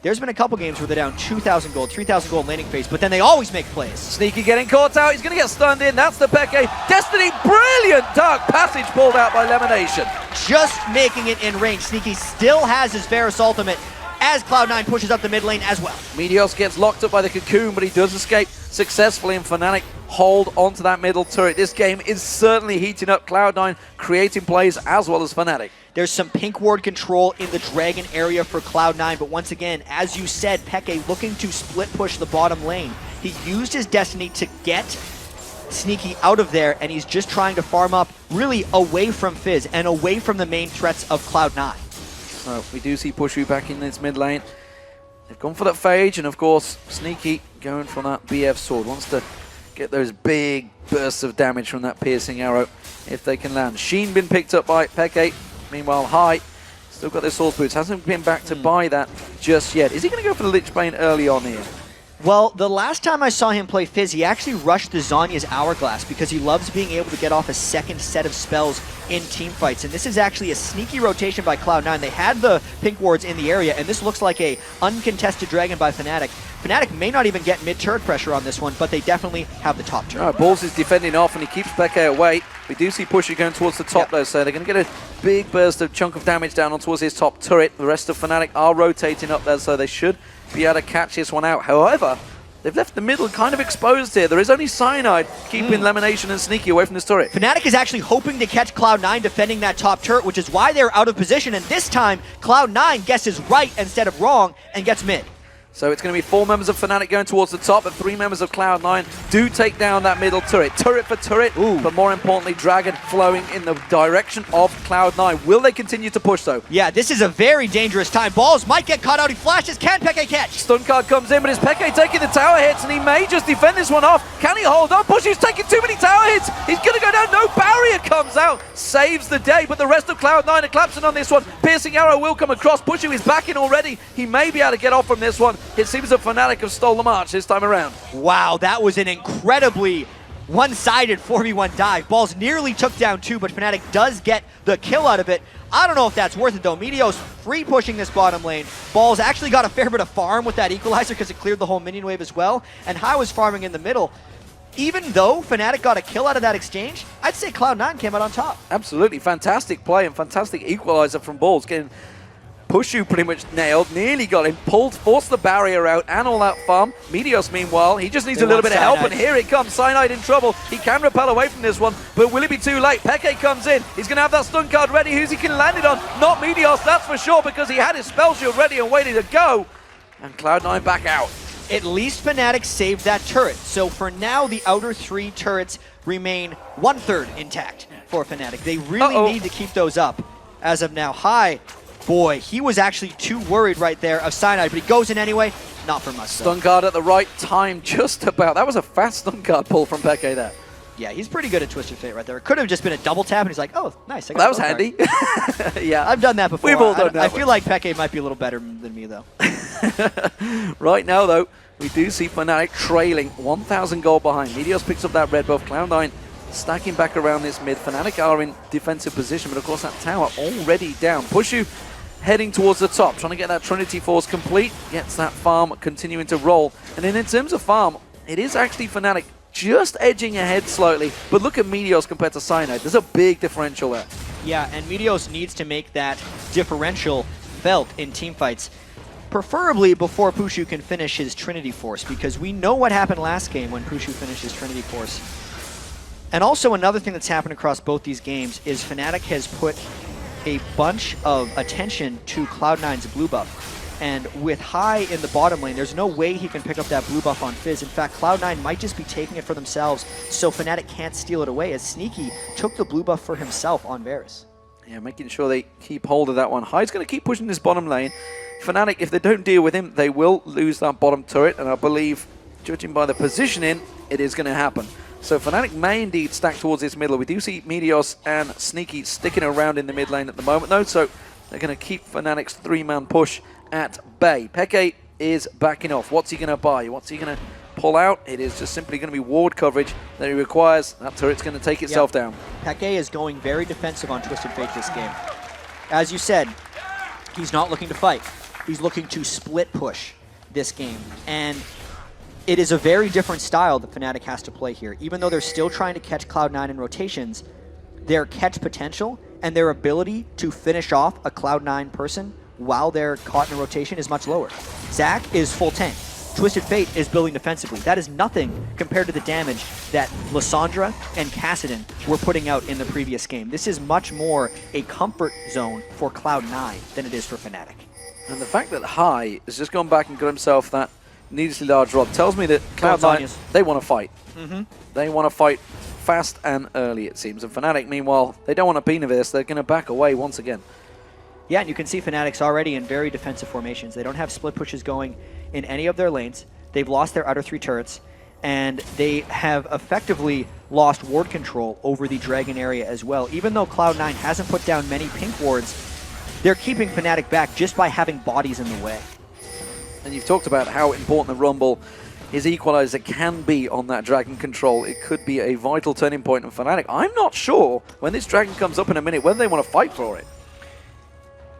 there's been a couple games where they're down 2,000 gold, 3,000 gold laning phase, but then they always make plays. Sneaky getting caught out. He's going to get stunned in. That's the Peke. Destiny, brilliant dark passage pulled out by LemonNation. Just making it in range. Sneaky still has his Varus ultimate as Cloud9 pushes up the mid lane as well. Meteos gets locked up by the Cocoon, but he does escape successfully, and Fnatic hold onto that middle turret. This game is certainly heating up. Cloud9 creating plays as well as Fnatic. There's some pink ward control in the Dragon area for Cloud9, but once again, as you said, Peke looking to split push the bottom lane. He used his Destiny to get Sneaky out of there, and he's just trying to farm up really away from Fizz and away from the main threats of Cloud9. So we do see Pushu back in this mid lane. They've gone for that Phage, and of course, Sneaky going for that BF sword. Wants to get those big bursts of damage from that piercing arrow if they can land. Sheen been picked up by Peke. Meanwhile, High still got their swords boots. Hasn't been back to buy that just yet. Is he going to go for the Lich Bane early on here? Well, the last time I saw him play Fizz, he actually rushed the Zhonya's Hourglass because he loves being able to get off a second set of spells in teamfights. And this is actually a sneaky rotation by Cloud9. They had the pink wards in the area, and this looks like a uncontested dragon by Fnatic. Fnatic may not even get mid-turret pressure on this one, but they definitely have the top turret. Balls is defending off, and he keeps Peke away. We do see Pushu going towards the top, though, so they're going to get a big burst of chunk of damage down on towards his top turret. The rest of Fnatic are rotating up there, so they should be able to catch this one out. However, they've left the middle kind of exposed here. There is only Cyanide keeping LemonNation and Sneaky away from this turret. Fnatic is actually hoping to catch Cloud9 defending that top turret, which is why they're out of position, and this time Cloud9 guesses right instead of wrong and gets mid. So it's going to be 4 members of Fnatic going towards the top, but 3 members of Cloud9 do take down that middle turret. Turret for turret, but more importantly, Dragon flowing in the direction of Cloud9. Will they continue to push, though? Yeah, this is a very dangerous time. Balls might get caught out. He flashes. Can Peke catch? Stun card comes in, but is Peke taking the tower hits, and he may just defend this one off. Can he hold on? Pushu's taking too many tower hits. He's going to go down. No barrier comes out. Saves the day, but the rest of Cloud9 are collapsing on this one. Piercing arrow will come across. Pushu is back in already. He may be able to get off from this one. It seems that Fnatic have stole the march this time around. Wow, that was an incredibly one-sided 4v1 dive. Balls nearly took down 2, but Fnatic does get the kill out of it. I don't know if that's worth it, though. Meteos free pushing this bottom lane. Balls actually got a fair bit of farm with that equalizer because it cleared the whole minion wave as well. And High was farming in the middle. Even though Fnatic got a kill out of that exchange, I'd say Cloud9 came out on top. Absolutely. Fantastic play and fantastic equalizer from Balls. Getting Puszu pretty much nailed. Nearly got him. Pulled, forced the barrier out and all that farm. Meteos, meanwhile, he just needs a little bit of help. And here it comes. Cyanide in trouble. He can repel away from this one, but will it be too late? Peke comes in. He's going to have that stun card ready. Who's he can land it on? Not Meteos, that's for sure, because he had his spell shield ready and waiting to go. And Cloud9 back out. At least Fnatic saved that turret. So for now, the outer 3 turrets remain 1/3 intact for Fnatic. They really need to keep those up as of now. High, boy, he was actually too worried right there of Cyanide, but he goes in anyway. Not for much. Stun card at the right time, just about. That was a fast stun card pull from Peke there. Yeah, he's pretty good at Twisted Fate right there. It could have just been a double tap, and he's like, oh, nice. I got That was handy. Yeah, I've done that before. We've all done that. I feel like Peke might be a little better than me, though. Right now, though, we do see Fnatic trailing 1,000 gold behind. Meteos picks up that red buff. Cloud9 stacking back around this mid. Fnatic are in defensive position, but of course that tower already down. Puszu heading towards the top, trying to get that Trinity Force complete. Gets that farm continuing to roll. And then in terms of farm, it is actually Fnatic just edging ahead slightly. But look at Meteos compared to Cyanide. There's a big differential there. Yeah, and Meteos needs to make that differential felt in teamfights. Preferably before Puszu can finish his Trinity Force, because we know what happened last game when Puszu finished his Trinity Force. And also another thing that's happened across both these games is Fnatic has put a bunch of attention to Cloud9's blue buff. And with High in the bottom lane, there's no way he can pick up that blue buff on Fizz. In fact, Cloud9 might just be taking it for themselves, so Fnatic can't steal it away, as Sneaky took the blue buff for himself on Varus. Yeah, making sure they keep hold of that one. High's going to keep pushing this bottom lane. Fnatic, if they don't deal with him, they will lose that bottom turret, and I believe, judging by the positioning, it is going to happen. So Fnatic may indeed stack towards this middle. We do see Meteos and Sneaky sticking around in the mid lane at the moment, though, so they're going to keep Fnatic's 3-man push at bay. Peke is backing off. What's he going to buy? What's he going to pull out? It is just simply going to be ward coverage that he requires. That turret's going to take itself down. Peke is going very defensive on Twisted Fate this game. As you said, he's not looking to fight. He's looking to split push this game. And it is a very different style that Fnatic has to play here. Even though they're still trying to catch Cloud9 in rotations, their catch potential and their ability to finish off a Cloud9 person while they're caught in a rotation is much lower. Zac is full tank. Twisted Fate is building defensively. That is nothing compared to the damage that Lissandra and Kassadin were putting out in the previous game. This is much more a comfort zone for Cloud9 than it is for Fnatic. And the fact that High has just gone back and got himself that needlessly large rod tells me that Cloud9, they want to fight. They want to fight fast and early, it seems. And Fnatic, meanwhile, they don't want to be this. They're going to back away once again. Yeah, and you can see Fnatic's already in very defensive formations. They don't have split pushes going in any of their lanes. They've lost their outer 3 turrets, and they have effectively lost ward control over the Dragon area as well. Even though Cloud9 hasn't put down many pink wards, they're keeping Fnatic back just by having bodies in the way. And you've talked about how important the Rumble, his equalizer, can be on that Dragon control. It could be a vital turning point in Fnatic. I'm not sure when this Dragon comes up in a minute whether they want to fight for it.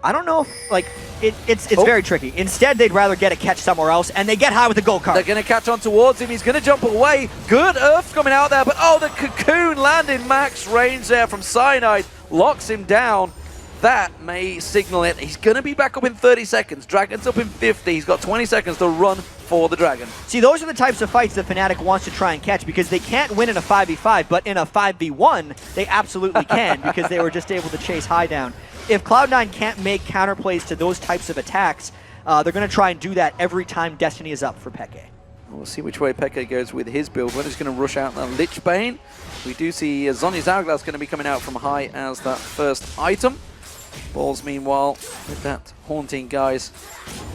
I don't know if, like, it's very tricky. Instead, they'd rather get a catch somewhere else, and they get High with the gold card. They're going to catch on towards him. He's going to jump away. Good Earth coming out there, but oh, the cocoon landing max range there from Cyanide locks him down. That may signal it. He's going to be back up in 30 seconds. Dragon's up in 50. He's got 20 seconds to run for the Dragon. See, those are the types of fights that Fnatic wants to try and catch, because they can't win in a 5v5, but in a 5v1, they absolutely can, because they were just able to chase High down. If Cloud9 can't make counterplays to those types of attacks, they're going to try and do that every time Destiny is up for Peke. We'll see which way Peke goes with his build. Whether he's going to rush out that Lich Bane. We do see Zhonya's Hourglass going to be coming out from High as that first item. Balls, meanwhile, with that Haunting, guys.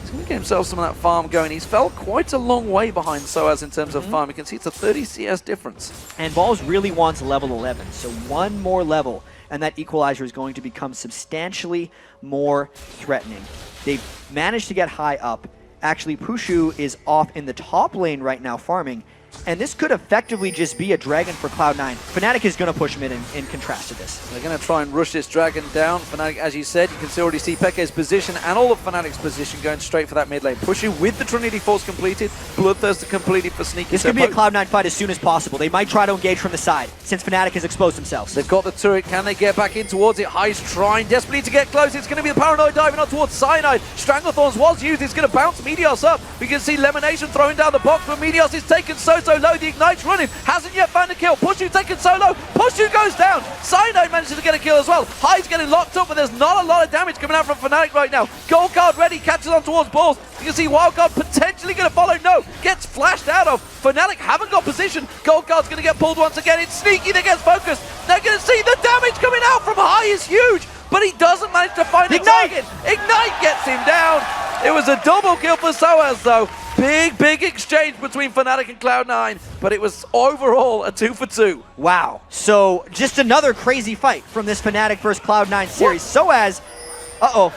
He's going to get himself some of that farm going. He's fell quite a long way behind sOAZ in terms of farm. You can see it's a 30 CS difference. And Balls really wants level 11, so one more level, and that equalizer is going to become substantially more threatening. They've managed to get High up. Actually, Puszu is off in the top lane right now farming, and this could effectively just be a Dragon for Cloud9. Fnatic is going to push mid in contrast to this. They're going to try and rush this Dragon down. Fnatic, as you said, you can already see xPeke's position and all of Fnatic's position going straight for that mid lane. Pushu with the Trinity Force completed, Bloodthirster completed for Sneaky. This could be a Cloud9 fight as soon as possible. They might try to engage from the side, since Fnatic has exposed themselves. They've got the turret. Can they get back in towards it? High's trying desperately to get close. It's going to be the Paranoid diving on towards Cyanide. Stranglethorns was used. It's going to bounce Meteos up. We can see LemonNation throwing down the box, but Meteos is taken so low. The Ignite's running. Hasn't yet found a kill. Pushu taken so low. Pushu goes down. Cyanide manages to get a kill as well. High's getting locked up, but there's not a lot of damage coming out from Fnatic right now. Gold card ready. Catches on towards balls. You can see Wildcard potentially going to follow. No. Gets flashed out of. Fnatic haven't got position. Gold card's going to get pulled once again. It's Sneaky that gets focused. They're going to see the damage coming out from High is huge, but he doesn't manage to find the target. Ignite gets him down. It was a double kill for sOAZ though. Big exchange between Fnatic and Cloud9, but it was overall a 2-for-2. Wow. So just another crazy fight from this Fnatic versus Cloud9 series. sOAZ, all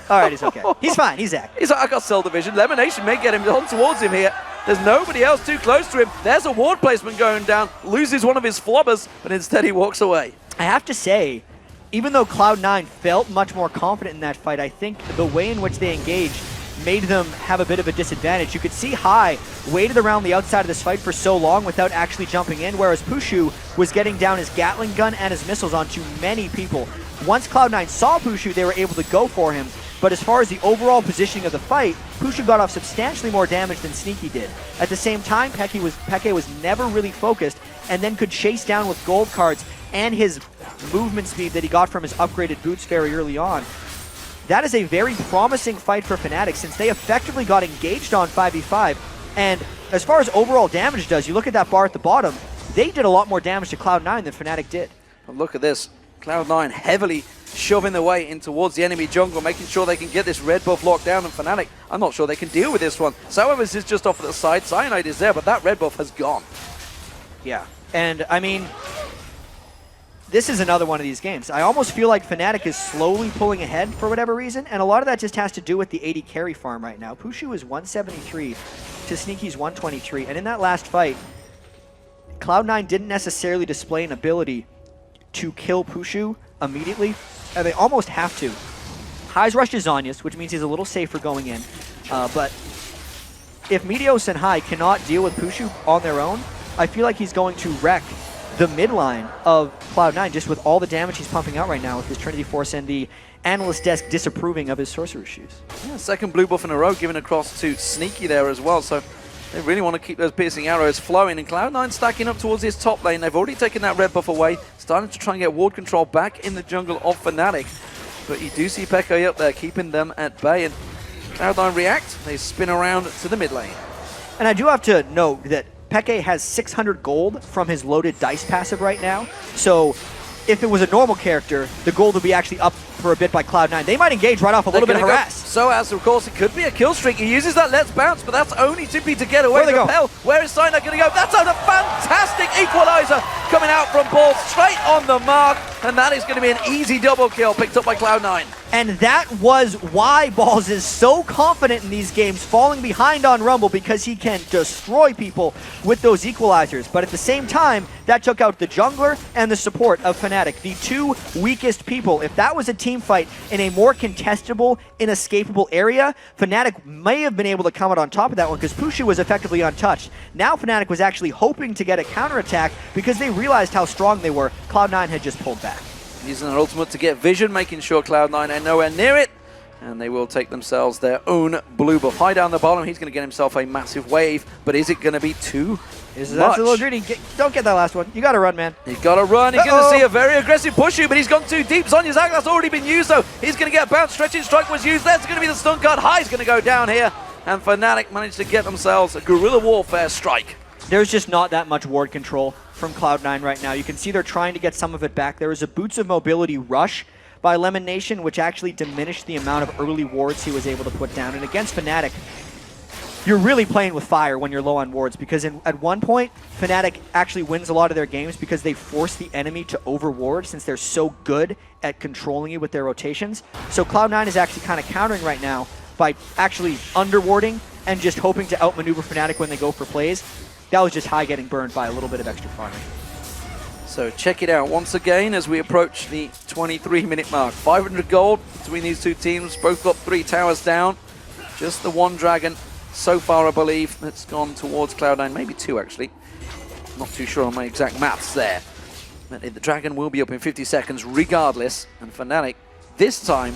right, he's okay. He's fine, he's Zach. He's like, I got cell division. LemonNation may get him on towards him here. There's nobody else too close to him. There's a ward placement going down. Loses one of his flobbers, but instead he walks away. I have to say, even though Cloud9 felt much more confident in that fight, I think the way in which they engaged made them have a bit of a disadvantage. You could see High waited around the outside of this fight for so long without actually jumping in, whereas Pushu was getting down his Gatling gun and his missiles onto many people. Once Cloud9 saw Pushu, they were able to go for him, but as far as the overall positioning of the fight, Pushu got off substantially more damage than Sneaky did. At the same time, xPeke was never really focused and then could chase down with gold cards and his movement speed that he got from his upgraded boots very early on. That is a very promising fight for Fnatic since they effectively got engaged on 5v5. And as far as overall damage does, you look at that bar at the bottom, they did a lot more damage to Cloud9 than Fnatic did. But look at this. Cloud9 heavily shoving their way in towards the enemy jungle, making sure they can get this red buff locked down, and Fnatic, I'm not sure they can deal with this one. sOAZ is just off to the side. Cyanide is there, but that red buff has gone. Yeah, and I mean, this is another one of these games. I almost feel like Fnatic is slowly pulling ahead for whatever reason, and a lot of that just has to do with the 80 carry farm right now. Pushu is 173 to Sneaky's 123, and in that last fight, Cloud9 didn't necessarily display an ability to kill Pushu immediately, and they almost have to. High's rushed his Zhonya's, which means he's a little safer going in, but if Meteos and High cannot deal with Pushu on their own, I feel like he's going to wreck the mid line of Cloud9 just with all the damage he's pumping out right now with his Trinity Force and the analyst desk disapproving of his Sorcerer's Shoes. Yeah, second blue buff in a row given across to Sneaky there as well, so they really want to keep those piercing arrows flowing, and Cloud9 stacking up towards his top lane. They've already taken that red buff away, starting to try and get ward control back in the jungle of Fnatic. But you do see xPeke up there, keeping them at bay, and Cloud9 react. They spin around to the mid lane. And I do have to note that xPeke has 600 gold from his loaded dice passive right now, so if it was a normal character, the gold would be actually up for a bit by Cloud9. They might engage right off a little bit of harass. sOAZ, of course, it could be a kill streak. He uses that Let's Bounce, but that's only simply to get away. Where is Cyanide going to go? That's a fantastic equalizer coming out from Ball, straight on the mark, and that is going to be an easy double kill picked up by Cloud9. And that was why Balls is so confident in these games, falling behind on Rumble, because he can destroy people with those equalizers. But at the same time, that took out the jungler and the support of Fnatic, the two weakest people. If that was a team fight in a more contestable, inescapable area, Fnatic may have been able to come out on top of that one because Pushu was effectively untouched. Now Fnatic was actually hoping to get a counterattack because they realized how strong they were. Cloud9 had just pulled back. Using an ultimate to get vision, making sure Cloud9 are nowhere near it. And they will take themselves their own blue buff. High down the bottom, he's going to get himself a massive wave. But is it going to be too much? That's a little greedy. Don't get that last one. You got to run, man. He's got to run. He's going to see a very aggressive Pushu, but he's gone too deep. Zhonya's Act, that's already been used, though. He's going to get a bounce. Stretching strike was used. That's going to be the stun card. High's going to go down here. And Fnatic managed to get themselves a guerrilla warfare strike. There's just not that much ward control from Cloud9 right now. You can see they're trying to get some of it back. There was a Boots of Mobility rush by LemonNation, which actually diminished the amount of early wards he was able to put down. And against Fnatic, you're really playing with fire when you're low on wards, because at one point, Fnatic actually wins a lot of their games because they force the enemy to overward since they're so good at controlling you with their rotations. So Cloud9 is actually kind of countering right now by actually underwarding and just hoping to outmaneuver Fnatic when they go for plays. that was just High getting burned by a little bit of extra farming. So check it out once again as we approach the 23-minute mark. 500 gold between these two teams. Both got 3 towers down. Just the one dragon so far, I believe, that's gone towards Cloud9. Maybe 2, actually. Not too sure on my exact maths there. But the dragon will be up in 50 seconds regardless. And Fnatic, this time,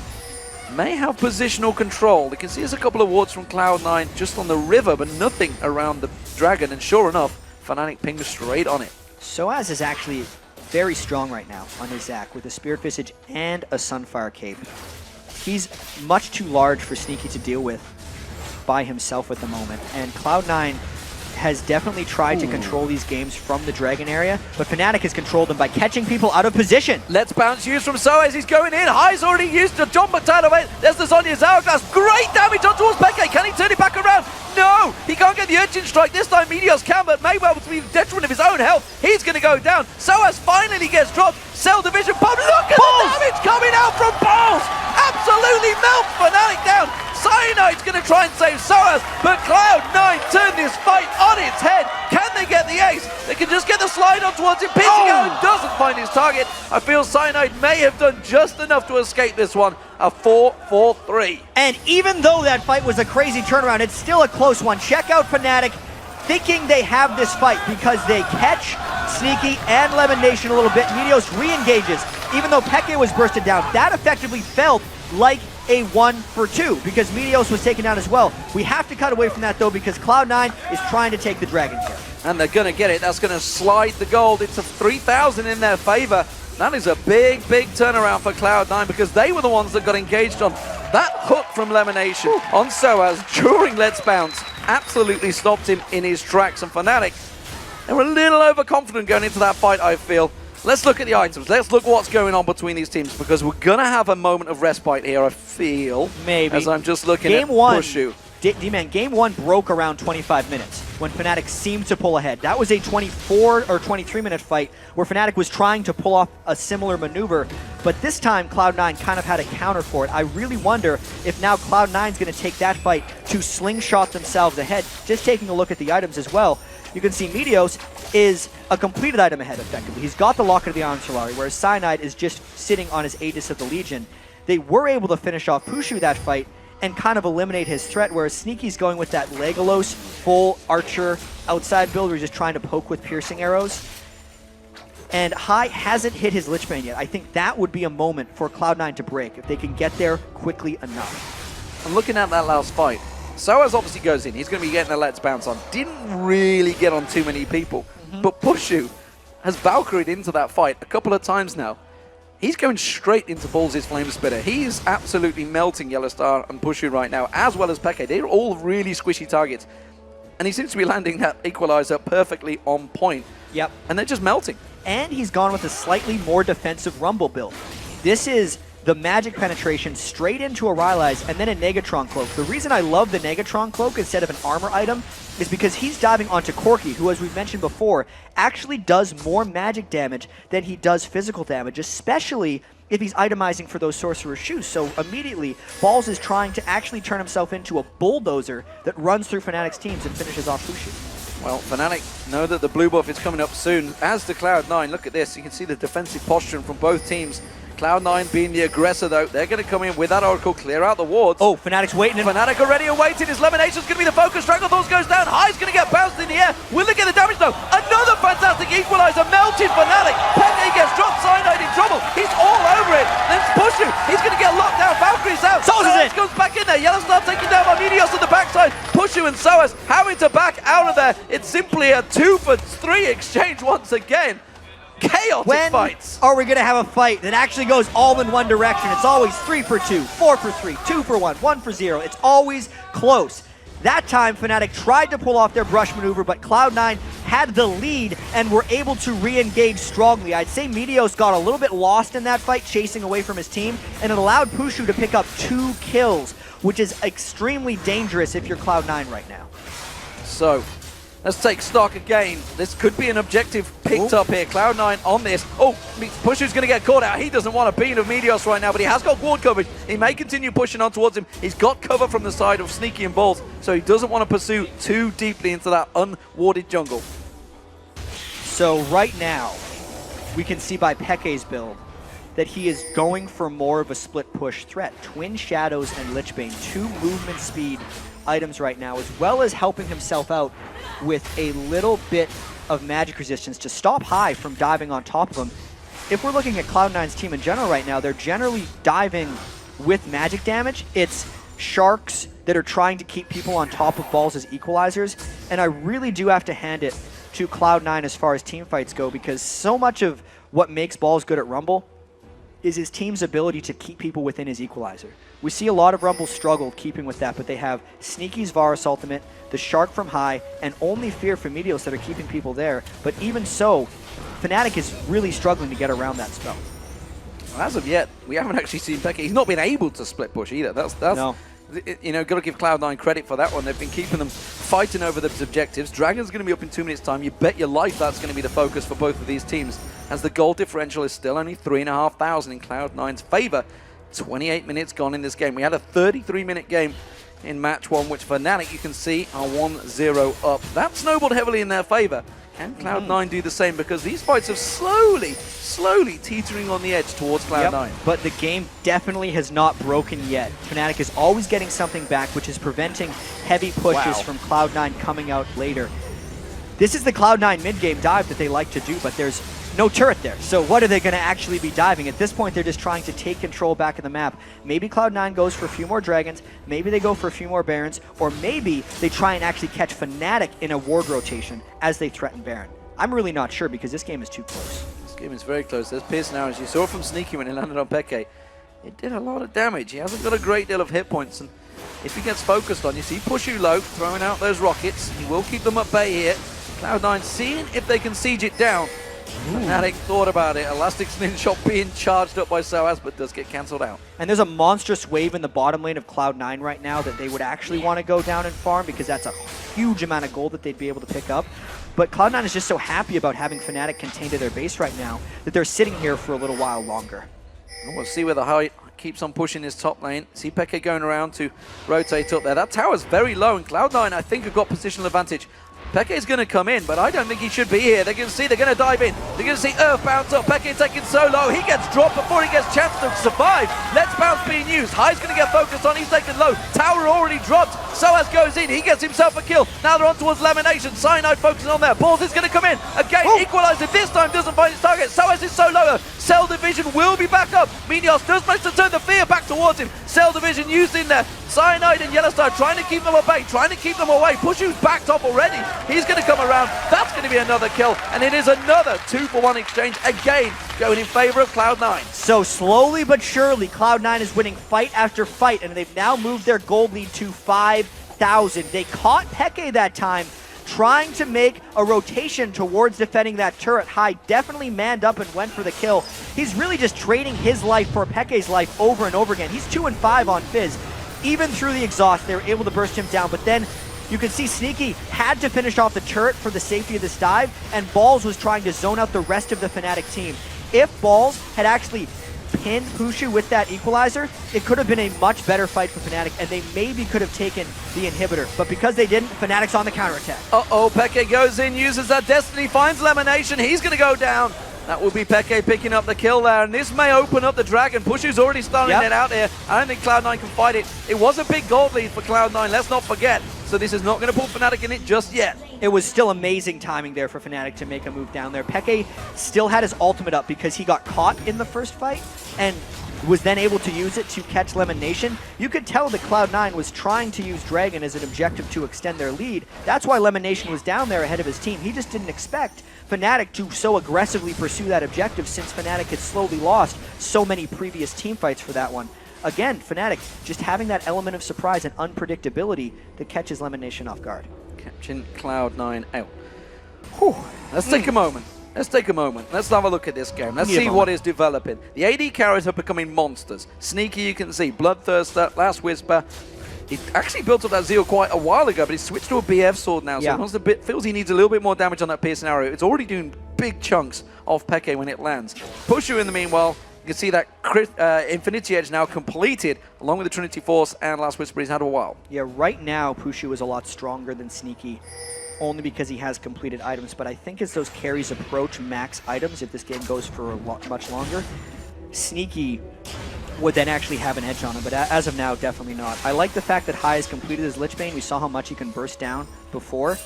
may have positional control. You can see there's a couple of wards from Cloud9 just on the river, but nothing around the dragon. And sure enough, Fnatic pinged straight on it. sOAZ is actually very strong right now on his Zac with a Spirit Visage and a Sunfire Cape. He's much too large for Sneaky to deal with by himself at the moment, and Cloud9 has definitely tried to control these games from the Dragon area, but Fnatic has controlled them by catching people out of position. Let's bounce used from sOAZ. He's going in. High's already used to jump McTide away. There's the Zhonya's Hourglass. Great damage on towards xPeke. Can he turn it back around? No! He can't get the Urchin Strike. This time Meteos can, but may well be the detriment of his own health. He's going to go down. sOAZ finally gets dropped. Cell Division Pump. Look at the damage coming out from Balls! Absolutely melts Fnatic down. Cyanide's going to try and save sOAZ, but Cloud9 turned this fight on its head. Can they get the ace? They can just get the slide on towards him. Pitching out and doesn't find his target. I feel Cyanide may have done just enough to escape this one. A 4-4-3. And even though that fight was a crazy turnaround, it's still a close one. Check out Fnatic thinking they have this fight because they catch Sneaky and LemonNation a little bit. Meteos re-engages. Even though Peke was bursted down, that effectively felt like a 1-for-2 because Meteos was taken down as well. We have to cut away from that though because Cloud9 is trying to take the Dragon care. And they're going to get it. That's going to slide the gold into 3,000 in their favor. That is a big, big turnaround for Cloud9 because they were the ones that got engaged on that hook from LemonNation on sOAZ during Let's Bounce. Absolutely stopped him in his tracks. And Fnatic, they were a little overconfident going into that fight, I feel. Let's look at the items. Let's look what's going on between these teams because we're going to have a moment of respite here, I feel. Maybe. As I'm just looking at Puszu. D-Man, game 1 broke around 25 minutes when Fnatic seemed to pull ahead. That was a 24 or 23-minute fight where Fnatic was trying to pull off a similar maneuver, but this time Cloud9 kind of had a counter for it. I really wonder if now Cloud9's going to take that fight to slingshot themselves ahead. Just taking a look at the items as well, you can see Meteos is a completed item ahead effectively. He's got the Locket of the Iron Solari, whereas Cyanide is just sitting on his Aegis of the Legion. They were able to finish off Puszu that fight and kind of eliminate his threat, whereas Sneaky's going with that Legolas full Archer outside build where he's just trying to poke with piercing arrows. And High hasn't hit his Lichbane yet. I think that would be a moment for Cloud9 to break if they can get there quickly enough. I'm looking at that last fight. sOAZ obviously goes in. He's going to be getting the Let's Bounce on. Didn't really get on too many people. But Puszu has Valkyried into that fight a couple of times now. He's going straight into Balls' Flame Spitter. He is absolutely melting YellOwStAR and Puszu right now, as well as Peke. They're all really squishy targets. And he seems to be landing that Equalizer perfectly on point. Yep. And they're just melting. And he's gone with a slightly more defensive Rumble build. This is the magic penetration straight into a Rylai's and then a Negatron Cloak. The reason I love the Negatron Cloak instead of an armor item is because he's diving onto Corki, who, as we've mentioned before, actually does more magic damage than he does physical damage, especially if he's itemizing for those Sorcerer's Shoes. So immediately, Balls is trying to actually turn himself into a bulldozer that runs through Fnatic's teams and finishes off Puszu. Well, Fnatic know that the blue buff is coming up soon, as to Cloud9. Look at this. You can see the defensive posturing from both teams. Cloud9 being the aggressor, though. They're going to come in with that Oracle, clear out the wards. Oh, Fnatic's waiting. Fnatic already awaiting. His LemonNation's going to be the focus. Stranglethorns goes down. High's going to get bounced in the air. Will they get the damage, though? Another fantastic equalizer. Melted Fnatic. Peke gets dropped. Cyanide in trouble. He's all over it. Then Puszu. He's going to get locked down. Valkyrie's out. sOAZ goes back in there. YellOwStAR taken down by Meteos on the backside. Puszu and sOAZ having to back out of there. It's simply a 2-for-3 exchange once again. Chaotic fights. Are we going to have a fight that actually goes all in one direction? It's always 3-for-2, 4-for-3, 2-for-1, 1-for-0. It's always close. That time, Fnatic tried to pull off their brush maneuver, but Cloud9 had the lead and were able to re-engage strongly. I'd say Meteos got a little bit lost in that fight, chasing away from his team, and it allowed Puszu to pick up 2 kills, which is extremely dangerous if you're Cloud9 right now. So, Let's take stock again. This could be an objective picked up here. Cloud9 on this. Oh, Pushu's going to get caught out. He doesn't want a bean of Meteos right now, but he has got ward coverage. He may continue pushing on towards him. He's got cover from the side of Sneaky and Balls, so he doesn't want to pursue too deeply into that unwarded jungle. So right now, we can see by Peke's build that he is going for more of a split push threat. Twin Shadows and Lichbane, 2 movement speed items right now, as well as helping himself out with a little bit of magic resistance to stop High from diving on top of him. If we're looking at Cloud9's team in general right now, they're generally diving with magic damage. It's Sharks that are trying to keep people on top of Balls as equalizers, and I really do have to hand it to Cloud9 as far as team fights go, because so much of what makes Balls good at Rumble is his team's ability to keep people within his equalizer. We see a lot of Rumble struggle keeping with that, but they have Sneaky's Varus ultimate, the Shark from High, and only Fear from Meteos that are keeping people there. But even so, Fnatic is really struggling to get around that spell. Well, as of yet, we haven't actually seen Peke. He's not been able to split push either. That's no. You know, got to give Cloud9 credit for that one. They've been keeping them fighting over those objectives. Dragon's going to be up in 2 minutes' time. You bet your life that's going to be the focus for both of these teams, as the goal differential is still only 3,500 in Cloud9's favor. 28 minutes gone in this game. We had a 33-minute game in match 1, which Fnatic, you can see, are 1-0 up. That snowballed heavily in their favor. Can Cloud9 do the same? Because these fights are slowly teetering on the edge towards Cloud9. Yep, but the game definitely has not broken yet. Fnatic is always getting something back, which is preventing heavy pushes from Cloud9 coming out later. This is the Cloud9 mid-game dive that they like to do, but there's no turret there. So what are they going to actually be diving? At this point, they're just trying to take control back of the map. Maybe Cloud9 goes for a few more Dragons, maybe they go for a few more Barons, or maybe they try and actually catch Fnatic in a ward rotation as they threaten Baron. I'm really not sure, because this game is too close. This game is very close. There's Pierce now, as you saw from Sneaky when he landed on Peke. It did a lot of damage. He hasn't got a great deal of hit points, and if he gets focused on, you see Pushu low, throwing out those rockets. He will keep them at bay here. Cloud9 seeing if they can siege it down. Fnatic thought about it. Elastic Slingshot being charged up by sOAZ, but does get cancelled out. And there's a monstrous wave in the bottom lane of Cloud9 right now that they would actually want to go down and farm, because that's a huge amount of gold that they'd be able to pick up. But Cloud9 is just so happy about having Fnatic contained to their base right now that they're sitting here for a little while longer. And we'll see where the High keeps on pushing his top lane. See Peke going around to rotate up there. That tower's very low, and Cloud9, I think, have got positional advantage. Peke's going to come in, but I don't think he should be here. They're going to see, they're going to dive in. They're going to see Earth bounce up. Peke taking so low. He gets dropped before he gets a chance to survive. Let's bounce being used. High's going to get focused on. He's taken low. Tower already dropped. sOAZ goes in. He gets himself a kill. Now they're on towards LemonNation. Cyanide focusing on there. Balls is going to come in. Again, equalizer. This time doesn't find his target. sOAZ is so low. Cell Division will be back up. Meteos does manage to turn the fear back towards him. Cell Division used in there. Cyanide and YellOwStAR trying to keep them at bay, trying to keep them away. Pushu's backed up already. He's going to come around. That's going to be another kill. And it is another 2-for-1 exchange, again going in favor of Cloud9. So slowly but surely, Cloud9 is winning fight after fight, and they've now moved their gold lead to 5,000. They caught Peke that time, trying to make a rotation towards defending that turret. High definitely manned up and went for the kill. He's really just trading his life for Peke's life over and over again. He's 2-5 on Fizz. Even through the exhaust, they were able to burst him down, but then you can see Sneaky had to finish off the turret for the safety of this dive, and Balls was trying to zone out the rest of the Fnatic team. If Balls had actually pinned Puszu with that equalizer, it could have been a much better fight for Fnatic, and they maybe could have taken the inhibitor. But because they didn't, Fnatic's on the counterattack. Uh-oh, Peke goes in, uses that Destiny, finds LemonNation. He's going to go down. That will be Peke picking up the kill there, and this may open up the Dragon. Pushu's already starting it out there. I don't think Cloud9 can fight it. It was a big gold lead for Cloud9, let's not forget. So this is not going to pull Fnatic in it just yet. It was still amazing timing there for Fnatic to make a move down there. Peke still had his ultimate up because he got caught in the first fight and was then able to use it to catch LemonNation. You could tell that Cloud9 was trying to use Dragon as an objective to extend their lead. That's why LemonNation was down there ahead of his team. He just didn't expect Fnatic to so aggressively pursue that objective, since Fnatic had slowly lost so many previous team fights for that one. Again, Fnatic just having that element of surprise and unpredictability that catches LemonNation off guard. Catching Cloud9 out. Whew. Let's take a moment. Let's take a moment. Let's have a look at this game. Let's see what is developing. The AD carries are becoming monsters. Sneaky, you can see. Bloodthirster, Last Whisper. He actually built up that Zeal quite a while ago, but he switched to a BF sword now, so he wants feels he needs a little bit more damage on that piercing arrow. It's already doing big chunks of Peke when it lands. Puszu, in the meanwhile, you can see that Infinity Edge now completed, along with the Trinity Force and Last Whisper he's had a while. Yeah, right now, Puszu is a lot stronger than Sneaky, only because he has completed items, but I think as those carries approach max items, if this game goes for much longer, Sneaky would then actually have an edge on him, but as of now, definitely not. I like the fact that Hai has completed his Lich Bane. We saw how much he can burst down before,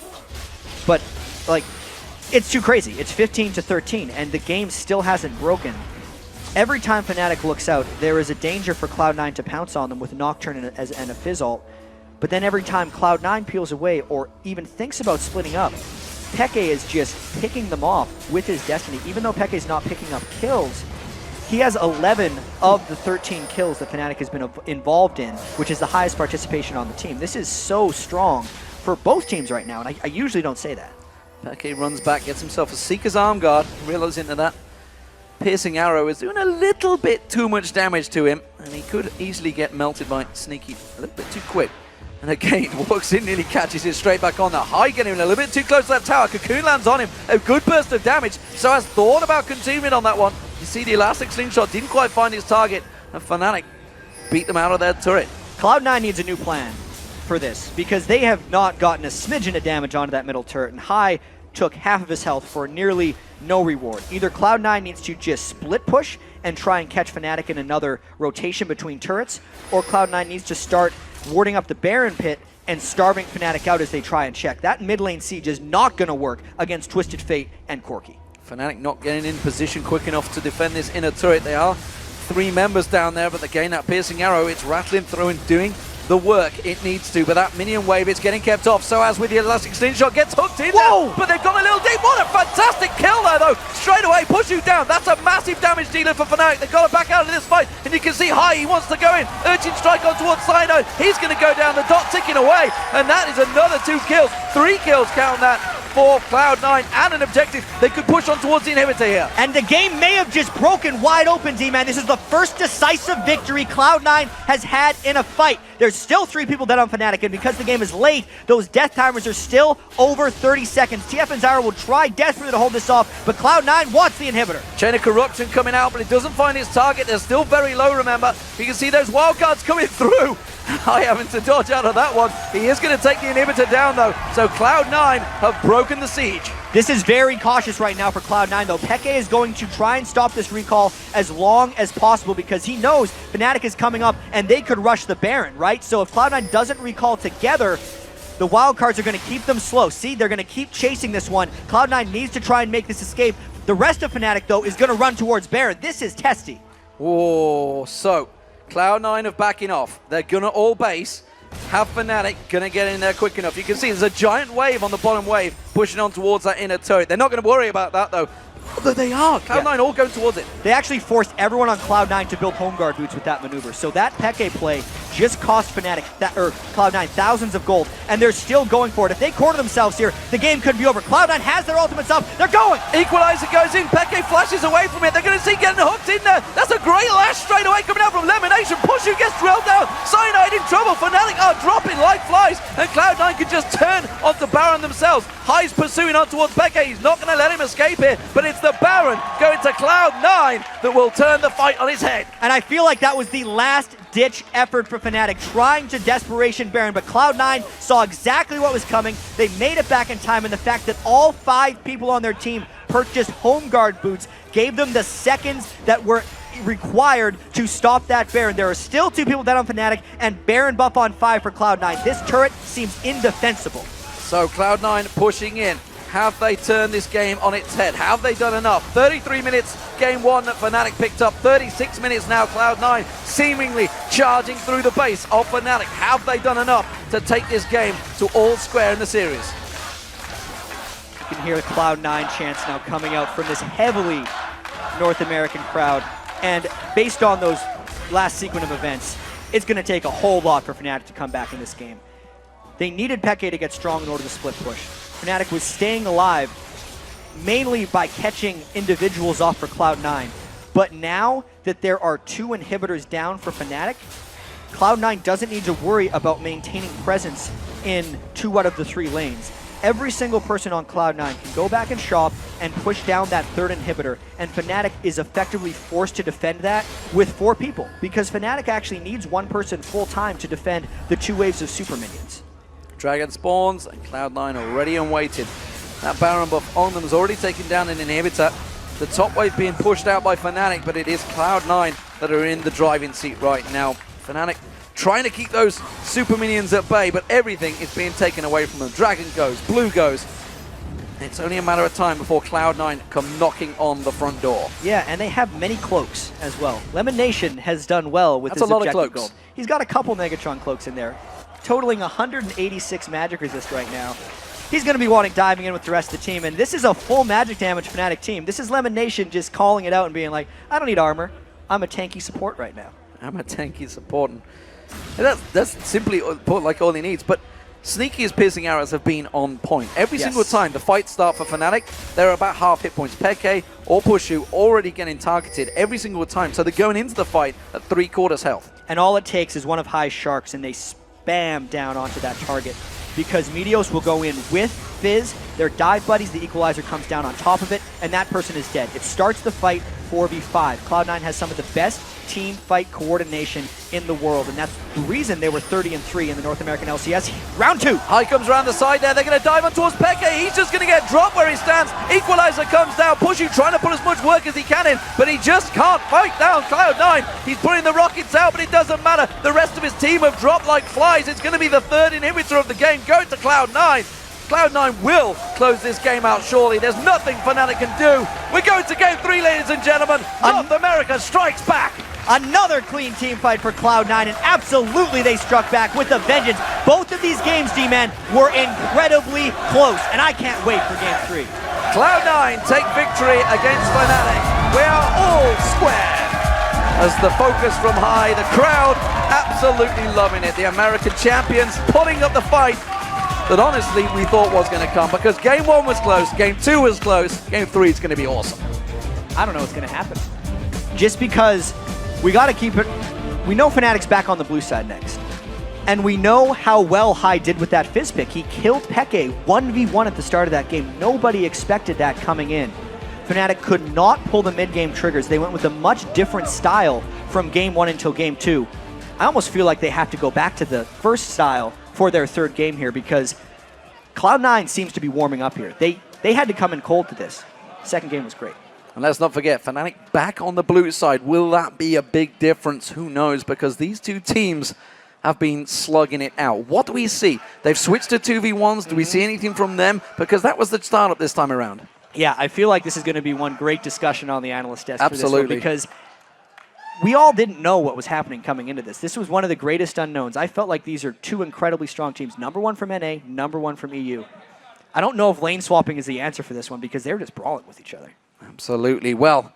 but like, it's too crazy. It's 15-13, and the game still hasn't broken. Every time Fnatic looks out, there is a danger for Cloud9 to pounce on them with Nocturne and a Fizz ult, but then every time Cloud9 peels away or even thinks about splitting up, Peke is just picking them off with his Destiny. Even though Peke is not picking up kills, he has 11 of the 13 kills that Fnatic has been involved in, which is the highest participation on the team. This is so strong for both teams right now, and I usually don't say that. Peke runs back, gets himself a Seeker's Arm Guard, realizing that piercing arrow is doing a little bit too much damage to him, and he could easily get melted by Sneaky a little bit too quick. And again, walks in, nearly catches it straight back on. That High getting a little bit too close to that tower. Cocoon lands on him, a good burst of damage. So has thought about continuing on that one. You see the Elastic Slingshot didn't quite find his target, and Fnatic beat them out of their turret. Cloud9 needs a new plan for this, because they have not gotten a smidgen of damage onto that middle turret, and High took half of his health for nearly no reward. Either Cloud9 needs to just split push and try and catch Fnatic in another rotation between turrets, or Cloud9 needs to start warding up the Baron pit and starving Fnatic out as they try and check. That mid lane siege is not going to work against Twisted Fate and Corki. Fnatic not getting in position quick enough to defend this inner turret. They are 3 members down there, but again, that piercing arrow, it's rattling through and doing the work it needs to. But that minion wave, it's getting kept off. sOAZ with the Elastic Slingshot gets hooked in there, but they've gone a little deep. What a fantastic kill there, though. Straight away, Puszu down. That's a massive damage dealer for Fnatic. They've got to back out of this fight, and you can see High, he wants to go in. Urchin strike on towards Cyanide. He's going to go down, the dot ticking away, and that is another 2 kills. 3 kills, count that, for Cloud9 and an objective. They could push on towards the inhibitor here. And the game may have just broken wide open, D-Man. This is the first decisive victory Cloud9 has had in a fight. There's still 3 people dead on Fnatic, and because the game is late, those death timers are still over 30 seconds. TF and Zyra will try desperately to hold this off, but Cloud9 wants the inhibitor. Chain of Corruption coming out, but it doesn't find its target. They're still very low, remember. You can see those wildcards coming through. I having to dodge out of that one. He is going to take the inhibitor down, though. So Cloud9 have broken the siege. This is very cautious right now for Cloud9, though. Peke is going to try and stop this recall as long as possible because he knows Fnatic is coming up and they could rush the Baron, right? So if Cloud9 doesn't recall together, the wildcards are going to keep them slow. See, they're going to keep chasing this one. Cloud9 needs to try and make this escape. The rest of Fnatic, though, is going to run towards Baron. This is testy. Oh, so Cloud9 are backing off. They're going to all base. Have Fnatic going to get in there quick enough? You can see there's a giant wave on the bottom wave pushing on towards that inner turret. They're not going to worry about that, though. Although they are. Cloud9 all going towards it. They actually forced everyone on Cloud9 to build home guard boots with that maneuver. So that Peke play just cost Fnatic, or Cloud9, thousands of gold, and they're still going for it. If they corner themselves here, the game could be over. Cloud9 has their ultimates up. They're going. Equalizer goes in. Peke flashes away from it. They're going to see getting hooked in there. That's a great lash straight away coming out from LemonNation. Puszu gets drilled down. Cyanide in trouble. Fnatic are dropping like flies, and Cloud9 can just turn onto Baron themselves. High's pursuing on towards Peke. He's not going to let him escape here, but it's the Baron going to Cloud9 that will turn the fight on his head. And I feel like that was the last-ditch effort for Fnatic, trying to desperation Baron, but Cloud9 saw exactly what was coming. They made it back in time, and the fact that all 5 people on their team purchased home guard boots gave them the seconds that were required to stop that Baron. There are still 2 people dead on Fnatic, and Baron buff on 5 for Cloud9. This turret seems indefensible. So Cloud9 pushing in. Have they turned this game on its head? Have they done enough? 33 minutes, game 1 that Fnatic picked up. 36 minutes now, Cloud9 seemingly charging through the base of Fnatic. Have they done enough to take this game to all square in the series? You can hear the Cloud9 chants now coming out from this heavily North American crowd. And based on those last sequence of events, it's going to take a whole lot for Fnatic to come back in this game. They needed Peke to get strong in order to split push. Fnatic was staying alive mainly by catching individuals off for Cloud9. But now that there are 2 inhibitors down for Fnatic, Cloud9 doesn't need to worry about maintaining presence in 2 out of the 3 lanes. Every single person on Cloud9 can go back and shop and push down that 3rd inhibitor, and Fnatic is effectively forced to defend that with 4 people, because Fnatic actually needs 1 person full-time to defend the 2 waves of super minions. Dragon spawns, and Cloud9 already unweighted. That Baron buff on them has already taken down an inhibitor. The top wave being pushed out by Fnatic, but it is Cloud9 that are in the driving seat right now. Fnatic trying to keep those super minions at bay, but everything is being taken away from them. Dragon goes, Blue goes. It's only a matter of time before Cloud9 come knocking on the front door. Yeah, and they have many cloaks as well. LemonNation has done well with That's his a lot of objective cloaks. gold. He's got a couple Megatron cloaks in there, totaling 186 magic resist right now. He's going to be wanting diving in with the rest of the team, and this is a full magic damage Fnatic team. This is LemonNation just calling it out and being like, I don't need armor. I'm a tanky support right now. I'm a tanky support. And that's simply like all he needs. But Sneaky's piercing arrows have been on point. Every single time the fights start for Fnatic, they're about half hit points. xPeke or Puszu already getting targeted every single time. So they're going into the fight at 3/4 health. And all it takes is one of High's Sharks, and they spam down onto that target, because Meteos will go in with Fizz, their dive buddies, the equalizer comes down on top of it, and that person is dead. It starts the fight 4v5. Cloud9 has some of the best team fight coordination in the world, and that's the reason they were 30-3 in the North American LCS. Round 2. High comes around the side there. They're going to dive on towards xPeke. He's just going to get dropped where he stands. Equalizer comes down. Puszu trying to put as much work as he can in, but he just can't fight down Cloud9. He's putting the rockets out, but it doesn't matter. The rest of his team have dropped like flies. It's going to be the 3rd inhibitor of the game going to Cloud9. Cloud9 will close this game out surely. There's nothing Fnatic can do. We're going to game 3, ladies and gentlemen. North America strikes back. Another clean team fight for Cloud9, and absolutely they struck back with a vengeance. Both of these games, D-Man, were incredibly close, and I can't wait for game 3. Cloud9 take victory against Fnatic. We are all square. As the focus from High, the crowd absolutely loving it. The American champions putting up the fight that honestly we thought was going to come, because game 1 was close, game 2 was close, game 3 is going to be awesome. I don't know what's going to happen. Just because we got to keep it. We know Fnatic's back on the blue side next. And we know how well High did with that Fizz pick. He killed xPeke 1v1 at the start of that game. Nobody expected that coming in. Fnatic could not pull the mid-game triggers. They went with a much different style from game 1 until game 2. I almost feel like they have to go back to the first style for their 3rd game here, because Cloud9 seems to be warming up here. They had to come in cold to this. 2nd game was great. And let's not forget, Fnatic back on the blue side. Will that be a big difference? Who knows? Because these 2 teams have been slugging it out. What do we see? They've switched to 2v1s. Do we see anything from them? Because that was the startup this time around. Yeah, I feel like this is going to be one great discussion on the analyst desk Absolutely. for this one, because we all didn't know what was happening coming into this. This was one of the greatest unknowns. I felt like these are 2 incredibly strong teams. Number 1 from NA, number 1 from EU. I don't know if lane swapping is the answer for this one, because they're just brawling with each other. Absolutely. Well,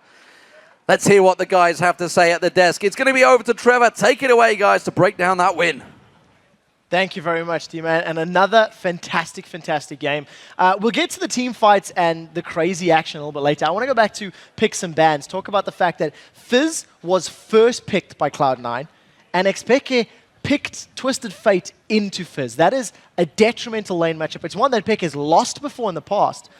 let's hear what the guys have to say at the desk. It's going to be over to Trevor. Take it away, guys, to break down that win. Thank you very much, D-Man, and another fantastic, fantastic game. We'll get to the team fights and the crazy action a little bit later. I want to go back to picks and bans, talk about the fact that Fizz was first picked by Cloud9, and xPeke picked Twisted Fate into Fizz. That is a detrimental lane matchup. It's one that xPeke has lost before in the past.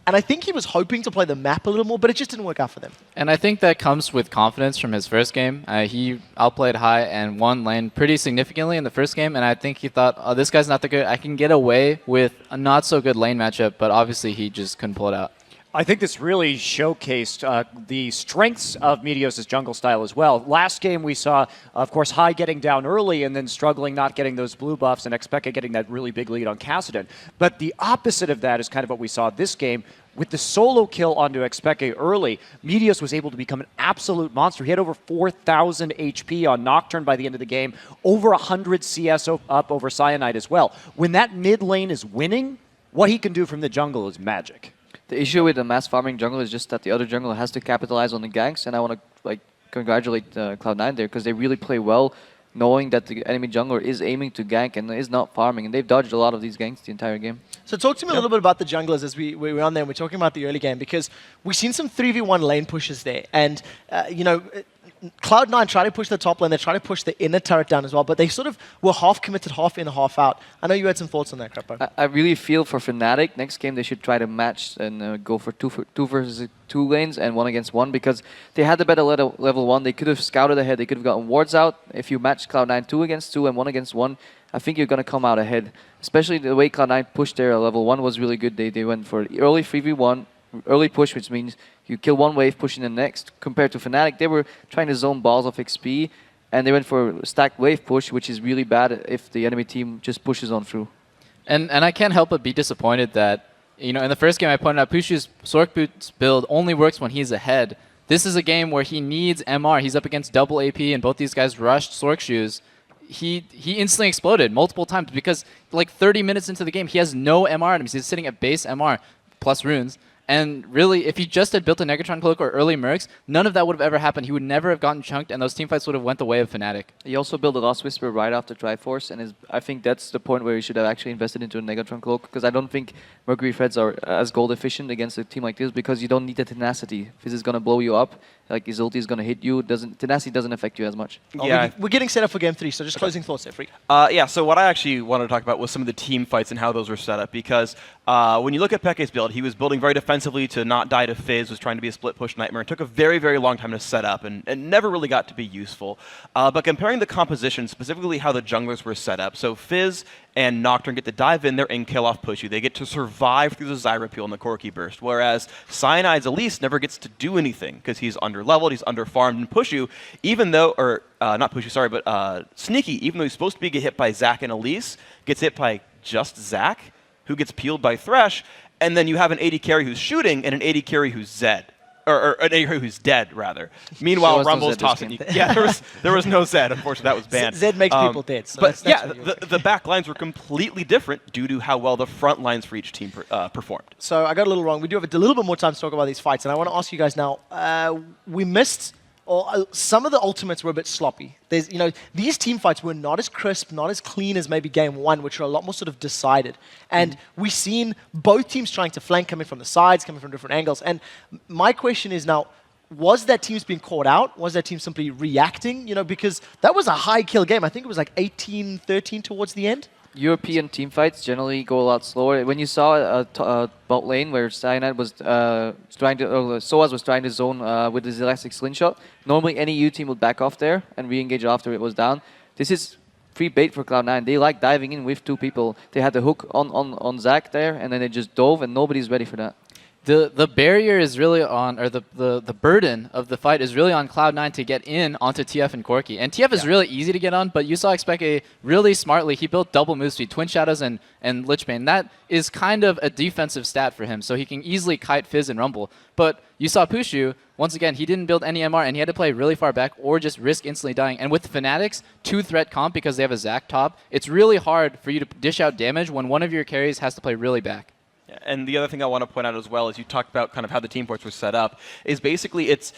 And I think he was hoping to play the map a little more, but it just didn't work out for them. And I think that comes with confidence from his first game. He outplayed High and won lane pretty significantly in the first game, and I think he thought, oh, this guy's not that good. I can get away with a not-so-good lane matchup, but obviously he just couldn't pull it out. I think this really showcased the strengths of Meteos' jungle style as well. Last game we saw, of course, High getting down early and then struggling not getting those blue buffs, and xPeke getting that really big lead on Kassadin. But the opposite of that is kind of what we saw this game. With the solo kill onto xPeke early, Meteos was able to become an absolute monster. He had over 4,000 HP on Nocturne by the end of the game, over 100 CS up over Cyanide as well. When that mid lane is winning, what he can do from the jungle is magic. The issue with the mass farming jungle is just that the other jungler has to capitalize on the ganks, and I want to congratulate Cloud9 there, because they really play well, knowing that the enemy jungler is aiming to gank and is not farming, and they've dodged a lot of these ganks the entire game. So talk to me a little bit about the junglers as we were on there. We're talking about the early game, because we've seen some 3v1 lane pushes there, and you know, Cloud9 try to push the top lane, they try to push the inner turret down as well, but they sort of were half committed, half in, half out. I know you had some thoughts on that, Crepo. I really feel for Fnatic, next game they should try to match and go for two versus two lanes and 1 against 1, because they had the better level 1. They could have scouted ahead, they could have gotten wards out. If you match Cloud9 2 against 2 and 1 against 1, I think you're going to come out ahead. Especially the way Cloud9 pushed their level 1 was really good. They went for early 3v1, early push, which means you kill one wave, pushing the next. Compared to Fnatic, they were trying to zone balls of XP, and they went for stacked wave push, which is really bad if the enemy team just pushes on through. And I can't help but be disappointed that, in the first game I pointed out, Puszu's Sork Boots build only works when he's ahead. This is a game where he needs MR. He's up against double AP, and both these guys rushed Sork Shoes. He instantly exploded multiple times because like 30 minutes into the game, he has no MR items. He's sitting at base MR plus runes. And really, if he just had built a Negatron Cloak or early Mercs, none of that would have ever happened. He would never have gotten chunked, and those teamfights would have went the way of Fnatic. He also built a Lost Whisper right after Triforce, and I think that's the point where he should have actually invested into a Negatron Cloak, because I don't think Mercury Threads are as gold efficient against a team like this, because you don't need the tenacity. Fizz is going to blow you up, like his ulti is going to hit you. Tenacity doesn't affect you as much. Yeah. We're getting set up for game 3, so just closing thoughts there, Freak. Yeah, so what I actually wanted to talk about was some of the team fights and how those were set up, because when you look at Peke's build, he was building very defensively to not die to Fizz, was trying to be a split push nightmare. It took a very, very long time to set up and never really got to be useful. But comparing the composition, specifically how the junglers were set up, so Fizz and Nocturne get to dive in there and kill off Puszu. They get to survive through the Zyra Peel and the Corki Burst, whereas Cyanide's Elise never gets to do anything because he's under-leveled, he's under-farmed, and Puszu, even though, or not Puszu, sorry, but Sneaky, even though he's supposed to be get hit by Zac and Elise, gets hit by just Zac, who gets peeled by Thresh, and then you have an AD carry who's shooting and an AD carry who's Zed. Or an AD carry who's dead, rather. Meanwhile, Rumble's tossing you. Yeah, there was no Zed. Unfortunately, that was banned. Zed makes people dead. So but yeah, the back lines were completely different due to how well the front lines for each team performed. So I got a little wrong. We do have a little bit more time to talk about these fights, and I want to ask you guys now. We missed, or some of the ultimates were a bit sloppy. There's, these team fights were not as crisp, not as clean as maybe game 1, which are a lot more sort of decided. And we've seen both teams trying to flank, coming from the sides, coming from different angles. And my question is now, was that team's being caught out? Was that team simply reacting? Because that was a high kill game. I think it was like 18-13 towards the end. European teamfights generally go a lot slower. When you saw a bot lane where Cyanide was sOAZ was trying to zone with his elastic slingshot, normally any EU team would back off there and re-engage after it was down. This is free bait for Cloud9. They like diving in with 2 people. They had the hook on Zac there, and then they just dove, and nobody's ready for that. The barrier is really on, or the burden of the fight is really on Cloud9 to get in onto TF and Corki. And TF is really easy to get on, but you saw xPeke really smartly. He built double move speed, Twin Shadows and Lich Bane. That is kind of a defensive stat for him, so he can easily kite Fizz and Rumble. But you saw Puszu, once again, he didn't build any MR, and he had to play really far back or just risk instantly dying. And with Fnatic's 2-threat comp, because they have a Zac top, it's really hard for you to dish out damage when one of your carries has to play really back. And the other thing I want to point out as well is you talked about kind of how the team fights were set up, is basically it's,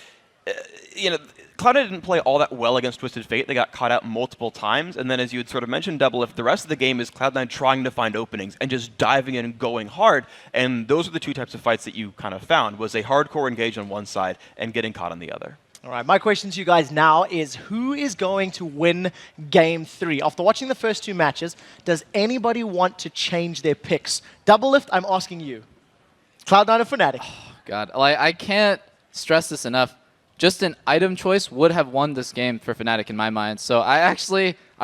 Cloud9 didn't play all that well against Twisted Fate. They got caught out multiple times, and then as you had sort of mentioned, Double, if the rest of the game is Cloud9 trying to find openings and just diving in and going hard, and those are the 2 types of fights that you kind of found, was a hardcore engage on one side and getting caught on the other. All right, my question to you guys now is, who is going to win Game 3? After watching the first 2 matches, does anybody want to change their picks? Double Lift, I'm asking you. Cloud9 or Fnatic? Oh, God, I can't stress this enough. Just an item choice would have won this game for Fnatic in my mind. So I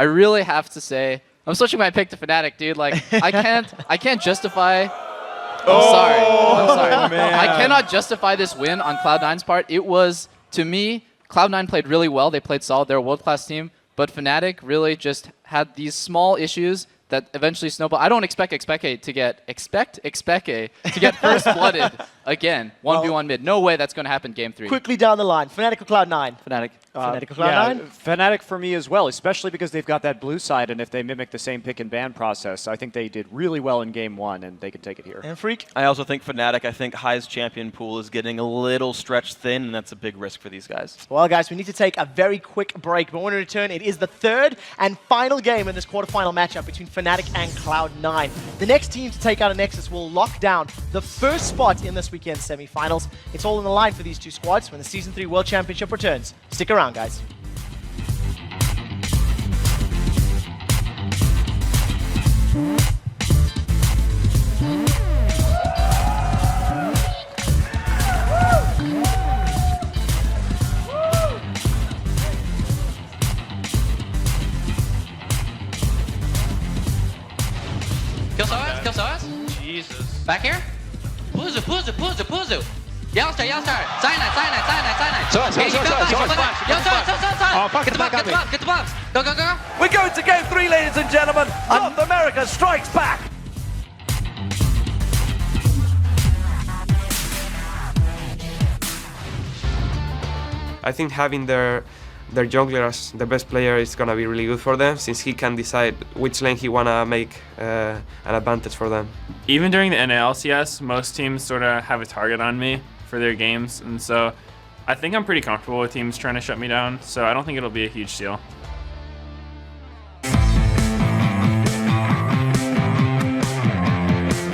really have to say, I'm switching my pick to Fnatic, dude. Like, I can't justify... I'm sorry. Man. I cannot justify this win on Cloud9's part. It was... To me, Cloud9 played really well. They played solid. They're a world-class team. But Fnatic really just had these small issues that eventually snowballed. I don't expect xPeke to get first blooded again, 1v1 mid. No way that's going to happen Game 3. Quickly down the line, Fnatic or Cloud9? Fnatic. Fnatic or Cloud9? Yeah, Fnatic for me as well, especially because they've got that blue side, and if they mimic the same pick and ban process, I think they did really well in Game 1, and they can take it here. And Freak? I also think Fnatic, I think High's champion pool is getting a little stretched thin, and that's a big risk for these guys. Well, guys, we need to take a very quick break, but when we return, it is the 3rd and final game in this quarterfinal matchup between Fnatic Fnatic and Cloud9. The next team to take out a Nexus will lock down the first spot in this weekend's semi-finals. It's all in the line for these two squads when the Season 3 World Championship returns. Stick around, guys. Kill sOAZ. Jesus. Back here. Puszu. YellOwStAR. Cyanide. sOAZ. Oh, fuck, get the bombs. Go. We're going to game 3, ladies and gentlemen. North America strikes back. I think having their jungler as the best player is gonna be really good for them, since he can decide which lane he wanna make an advantage for them. Even during the NA LCS, most teams sort of have a target on me for their games, and so I think I'm pretty comfortable with teams trying to shut me down, so I don't think it'll be a huge deal.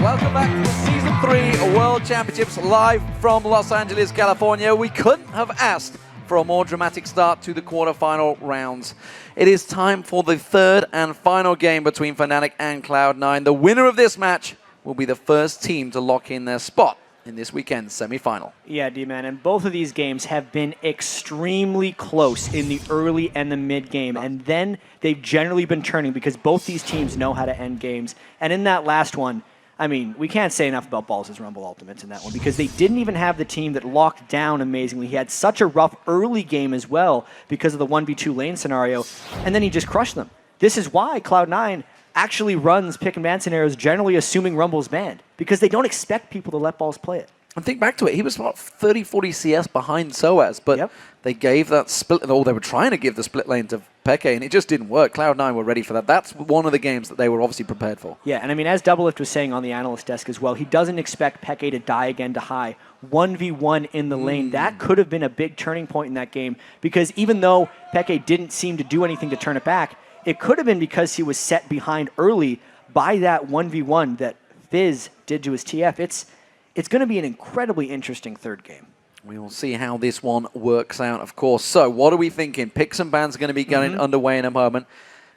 Welcome back to the Season 3 World Championships live from Los Angeles, California. We couldn't have asked for a more dramatic start to the quarterfinal rounds. It is time for the third and final game between Fnatic and Cloud9. The winner of this match will be the first team to lock in their spot in this weekend's semi-final. Yeah, D-Man, and both of these games have been extremely close in the early and the mid game, and then they've generally been turning because both these teams know how to end games. And in that last one, I mean, we can't say enough about Balls' Rumble Ultimates in that one because they didn't even have the team that locked down amazingly. He had such a rough early game as well because of the 1v2 lane scenario, and then he just crushed them. This is why Cloud9 actually runs pick and ban scenarios generally assuming Rumble's banned because they don't expect people to let Balls play it. And think back to it, he was about 30-40 CS behind sOAZ, but they gave that split, or they were trying to give the split lane to Peke, and it just didn't work. Cloud9 were ready for that. That's one of the games that they were obviously prepared for. Yeah, and I mean, as Doublelift was saying on the analyst desk as well, he doesn't expect Peke to die again to high. 1v1 in the lane, that could have been a big turning point in that game, because even though Peke didn't seem to do anything to turn it back, it could have been because he was set behind early by that 1v1 that Fizz did to his TF. It's going to be an incredibly interesting third game. We will see how this one works out, of course. So, what are we thinking? Picks and bans are going to be getting underway in a moment.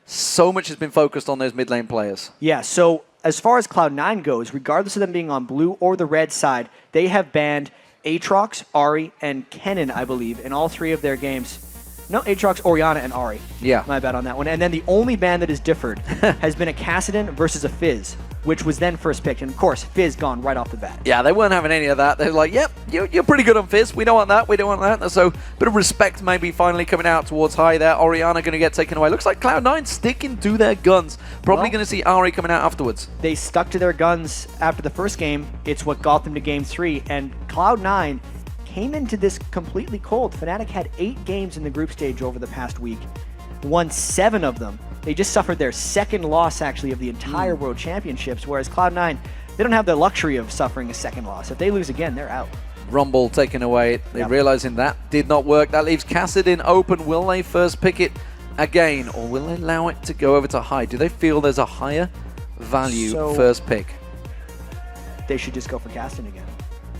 So much has been focused on those mid lane players. Yeah, so as far as Cloud9 goes, regardless of them being on blue or the red side, they have banned Aatrox, Ahri, and Kennen, I believe, in all three of their games. No, Aatrox, Orianna, and Ahri. Yeah. My bad on that one. And then the only ban that has differed has been a Kassadin versus a Fizz, which was then first picked. And of course, Fizz gone right off the bat. Yeah, they weren't having any of that. They were like, yep, you're pretty good on Fizz. We don't want that. We don't want that. So, a bit of respect maybe finally coming out towards high there. Orianna going to get taken away. Looks like Cloud9 sticking to their guns. Probably going to see Ahri coming out afterwards. They stuck to their guns after the first game. It's what got them to game 3. And Cloud9 came into this completely cold. Fnatic had 8 games in the group stage over the past week, won 7 of them. They just suffered their second loss, actually, of the entire World Championships, whereas Cloud9, they don't have the luxury of suffering a second loss. If they lose again, they're out. Rumble taken away. They realizing that did not work. That leaves Kassadin open. Will they first pick it again, or will they allow it to go over to high? Do they feel there's a higher value first pick? They should just go for Kassadin again.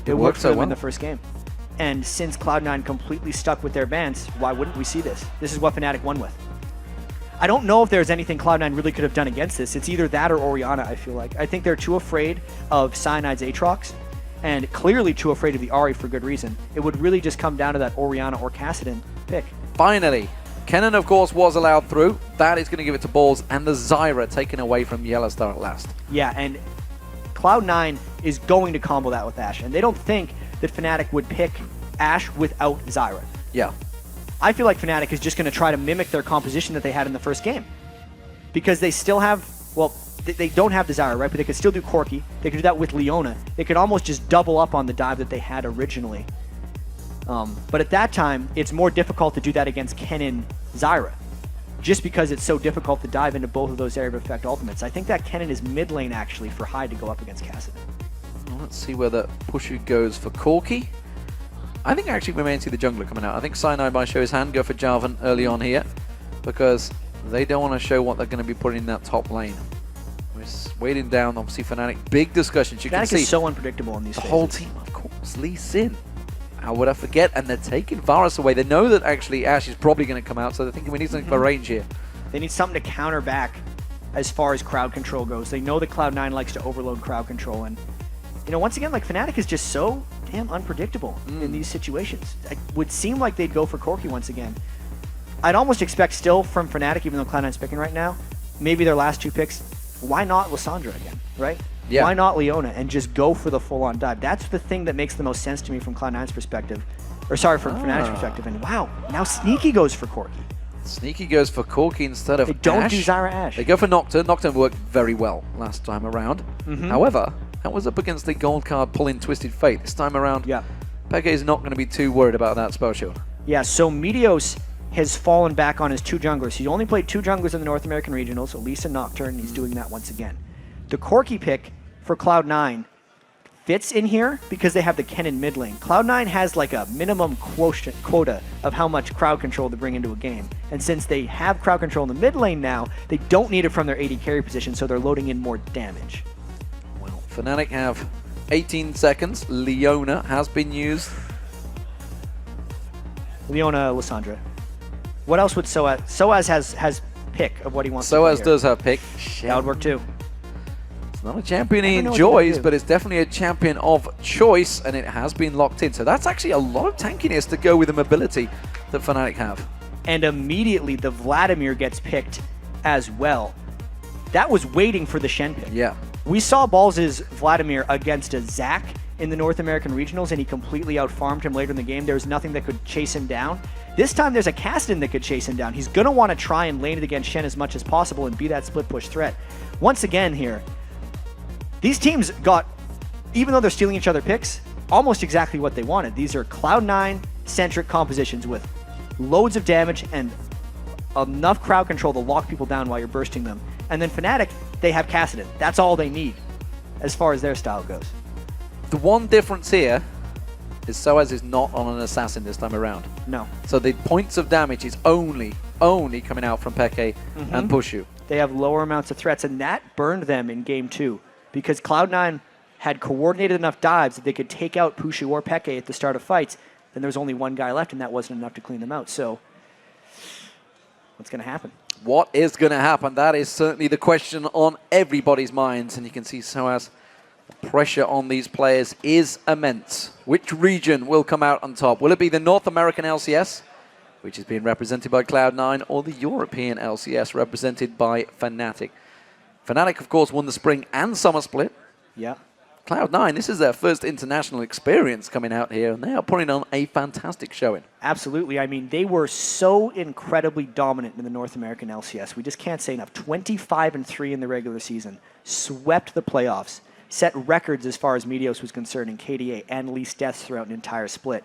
It worked for so them well in the first game. And since Cloud9 completely stuck with their bans, why wouldn't we see this? This is what Fnatic won with. I don't know if there's anything Cloud9 really could have done against this. It's either that or Orianna, I feel like. I think they're too afraid of Cyanide's Aatrox, and clearly too afraid of the Ahri for good reason. It would really just come down to that Orianna or Kassadin pick. Finally, Kennen, of course, was allowed through. That is going to give it to Balls, and the Zyra taken away from YellOwStAR at last. Yeah, and Cloud9 is going to combo that with Ashe, and they don't think that Fnatic would pick Ashe without Zyra. Yeah. I feel like Fnatic is just going to try to mimic their composition that they had in the first game. Because they still have, well, they don't have the Zyra, right? But they could still do Corki. They could do that with Leona. They could almost just double up on the dive that they had originally. But at that time, it's more difficult to do that against Kennen Zyra. Just because it's so difficult to dive into both of those area of effect ultimates. I think that Kennen is mid lane, actually, for high to go up against Kassadin. Well, let's see where the Puszu goes for Corki. I think actually we may see the jungler coming out. I think Cyanide might show his hand, go for Jarvan early on here, because they don't want to show what they're going to be putting in that top lane. We're waiting down, obviously, Fnatic. Big discussions. You can Fnatic see is so unpredictable in these the phases. whole team, of course, Lee Sin. How would I forget? And they're taking Varus away. They know that actually Ashe is probably going to come out, so they're thinking we need something for range here. They need something to counter back as far as crowd control goes. They know that Cloud9 likes to overload crowd control, and you know, once again, like Fnatic is just so damn unpredictable in these situations. It would seem like they'd go for Corki once again. I'd almost expect still from Fnatic, even though Cloud9's picking right now, maybe their last 2 picks, why not Lissandra again, right? Yeah. Why not Leona and just go for the full-on dive? That's the thing that makes the most sense to me from Cloud9's perspective. Or sorry, from Fnatic's perspective. And wow, now Sneaky goes for Corki. Sneaky goes for Corki instead of They don't Ashe. do Zyra Ashe. They go for Nocturne. Nocturne worked very well last time around. Mhm. However, that was up against the gold card pulling Twisted Fate. This time around, Peke is not going to be too worried about that spell shield. Yeah, so Meteos has fallen back on his 2 junglers. He only played 2 junglers in the North American Regionals, Elise and Nocturne, and he's doing that once again. The Corki pick for Cloud9 fits in here because they have the Kennen mid lane. Cloud9 has like a minimum quota of how much crowd control to bring into a game. And since they have crowd control in the mid lane now, they don't need it from their AD carry position, so they're loading in more damage. Well, Fnatic have 18 seconds. Leona has been used. Leona, Lissandra. What else would sOAZ? sOAZ has pick of what he wants to sOAZ play does have pick. That would work too. It's not a champion he Never know what they're gonna enjoys, do. but it's definitely a champion of choice, and it has been locked in. So that's actually a lot of tankiness to go with the mobility that Fnatic have. And immediately the Vladimir gets picked as well. That was waiting for the Shen pick. Yeah. We saw Balls' Vladimir against a Zac in the North American Regionals, and he completely outfarmed him later in the game. There was nothing that could chase him down. This time there's a Kassadin that could chase him down. He's going to want to try and lane it against Shen as much as possible and be that split push threat. Once again here, these teams got, even though they're stealing each other picks, almost exactly what they wanted. These are Cloud9-centric compositions with loads of damage and enough crowd control to lock people down while you're bursting them. And then Fnatic, they have Kassadin. That's all they need as far as their style goes. The one difference here is sOAZ is not on an assassin this time around. No. So the points of damage is only coming out from Peke and Puszu. They have lower amounts of threats, and that burned them in Game 2 because Cloud9 had coordinated enough dives that they could take out Puszu or Peke at the start of fights. Then there's only one guy left, and that wasn't enough to clean them out. So what's going to happen? What is going to happen? That is certainly the question on everybody's minds, and you can see sOAZ. Pressure on these players is immense. Which region will come out on top? Will it be the North American LCS, which is being represented by Cloud9, or the European LCS represented by Fnatic? Fnatic, of course, won the spring and summer split. Yeah. Cloud9, this is their first international experience coming out here, and they are putting on a fantastic showing. Absolutely. I mean, they were so incredibly dominant in the North American LCS. We just can't say enough. 25-3 in the regular season. Swept the playoffs. Set records as far as Meteos was concerned in KDA and least deaths throughout an entire split.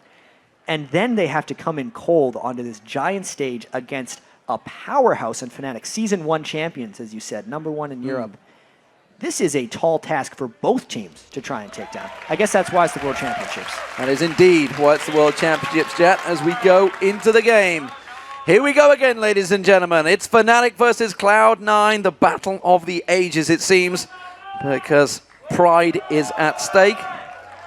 And then they have to come in cold onto this giant stage against a powerhouse in Fnatic. Season 1 champions, as you said, #1 in Europe. This is a tall task for both teams to try and take down. I guess that's why it's the World Championships. That is indeed why it's the World Championships, Jet, as we go into the game. Here we go again, ladies and gentlemen. It's Fnatic versus Cloud9, the battle of the ages, it seems, because pride is at stake,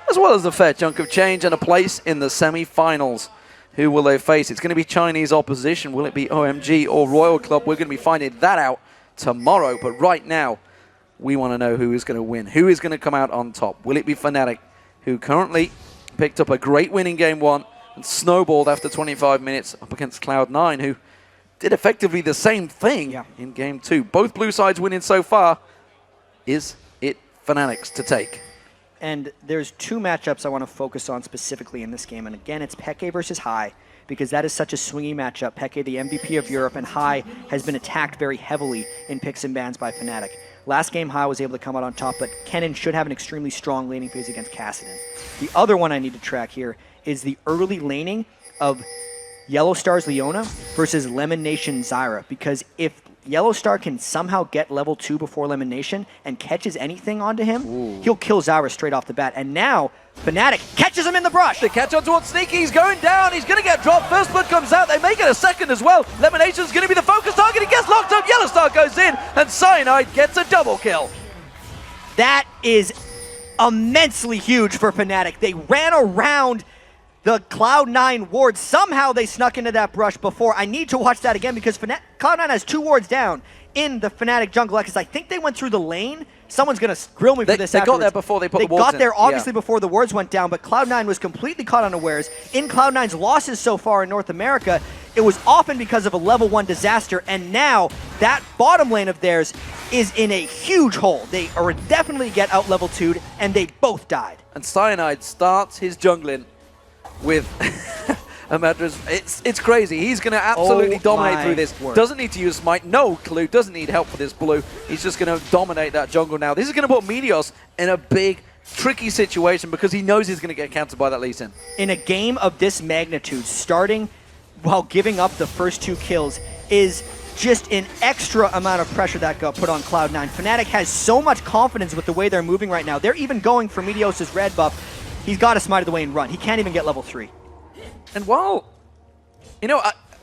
as well as a fair chunk of change and a place in the semi-finals. Who will they face? It's going to be Chinese opposition. Will it be OMG or Royal Club? We're going to be finding that out tomorrow. But right now, we want to know who is going to win. Who is going to come out on top? Will it be Fnatic, who currently picked up a great win in Game 1 and snowballed after 25 minutes up against Cloud9, who did effectively the same thing in Game 2. Both blue sides winning so far. Is it Fnatic's to take? And there's 2 matchups I want to focus on specifically in this game. And again, it's Peke versus Hai, because that is such a swingy matchup. Peke, the MVP of Europe, and Hai has been attacked very heavily in picks and bans by Fnatic. Last game, Hai was able to come out on top, but Kennen should have an extremely strong laning phase against Kassadin. The other one I need to track here is the early laning of YellOwStAR's Leona versus LemonNation Zyra, because if YellOwStAR can somehow get level 2 before LemonNation and catches anything onto him, he'll kill Zyra straight off the bat. And now, Fnatic catches him in the brush. The catch on towards Sneaky. He's going down. He's going to get dropped. First blood comes out. They make it a second as well. LemonNation's going to be the focus target. He gets locked up. YellOwStAR YellOwStAR goes in, and Cyanide gets a double kill. That is immensely huge for Fnatic. They ran around the Cloud9 ward. Somehow they snuck into that brush before. I need to watch that again because Cloud9 has 2 wards down in the Fnatic jungle because I think they went through the lane. Someone's going to grill me for this They afterwards. got there before they put the wards got in. there obviously Yeah. before the wards went down, but Cloud9 was completely caught unawares. In Cloud9's losses so far in North America, it was often because of a level 1 disaster, and now that bottom lane of theirs is in a huge hole. They are definitely get out level 2'd, and they both died. And Cyanide starts his jungling with a mattress. It's crazy. He's going to absolutely dominate through this. word. Doesn't need to use smite. No clue. Doesn't need help for this blue. He's just going to dominate that jungle now. This is going to put Meteos in a big, tricky situation because he knows he's going to get countered by that Lee Sin. In a game of this magnitude, starting while giving up the first 2 kills is just an extra amount of pressure that got put on Cloud9. Fnatic has so much confidence with the way they're moving right now. They're even going for Meteos' red buff. He's got to smite of the way and run. He can't even get level 3. And while,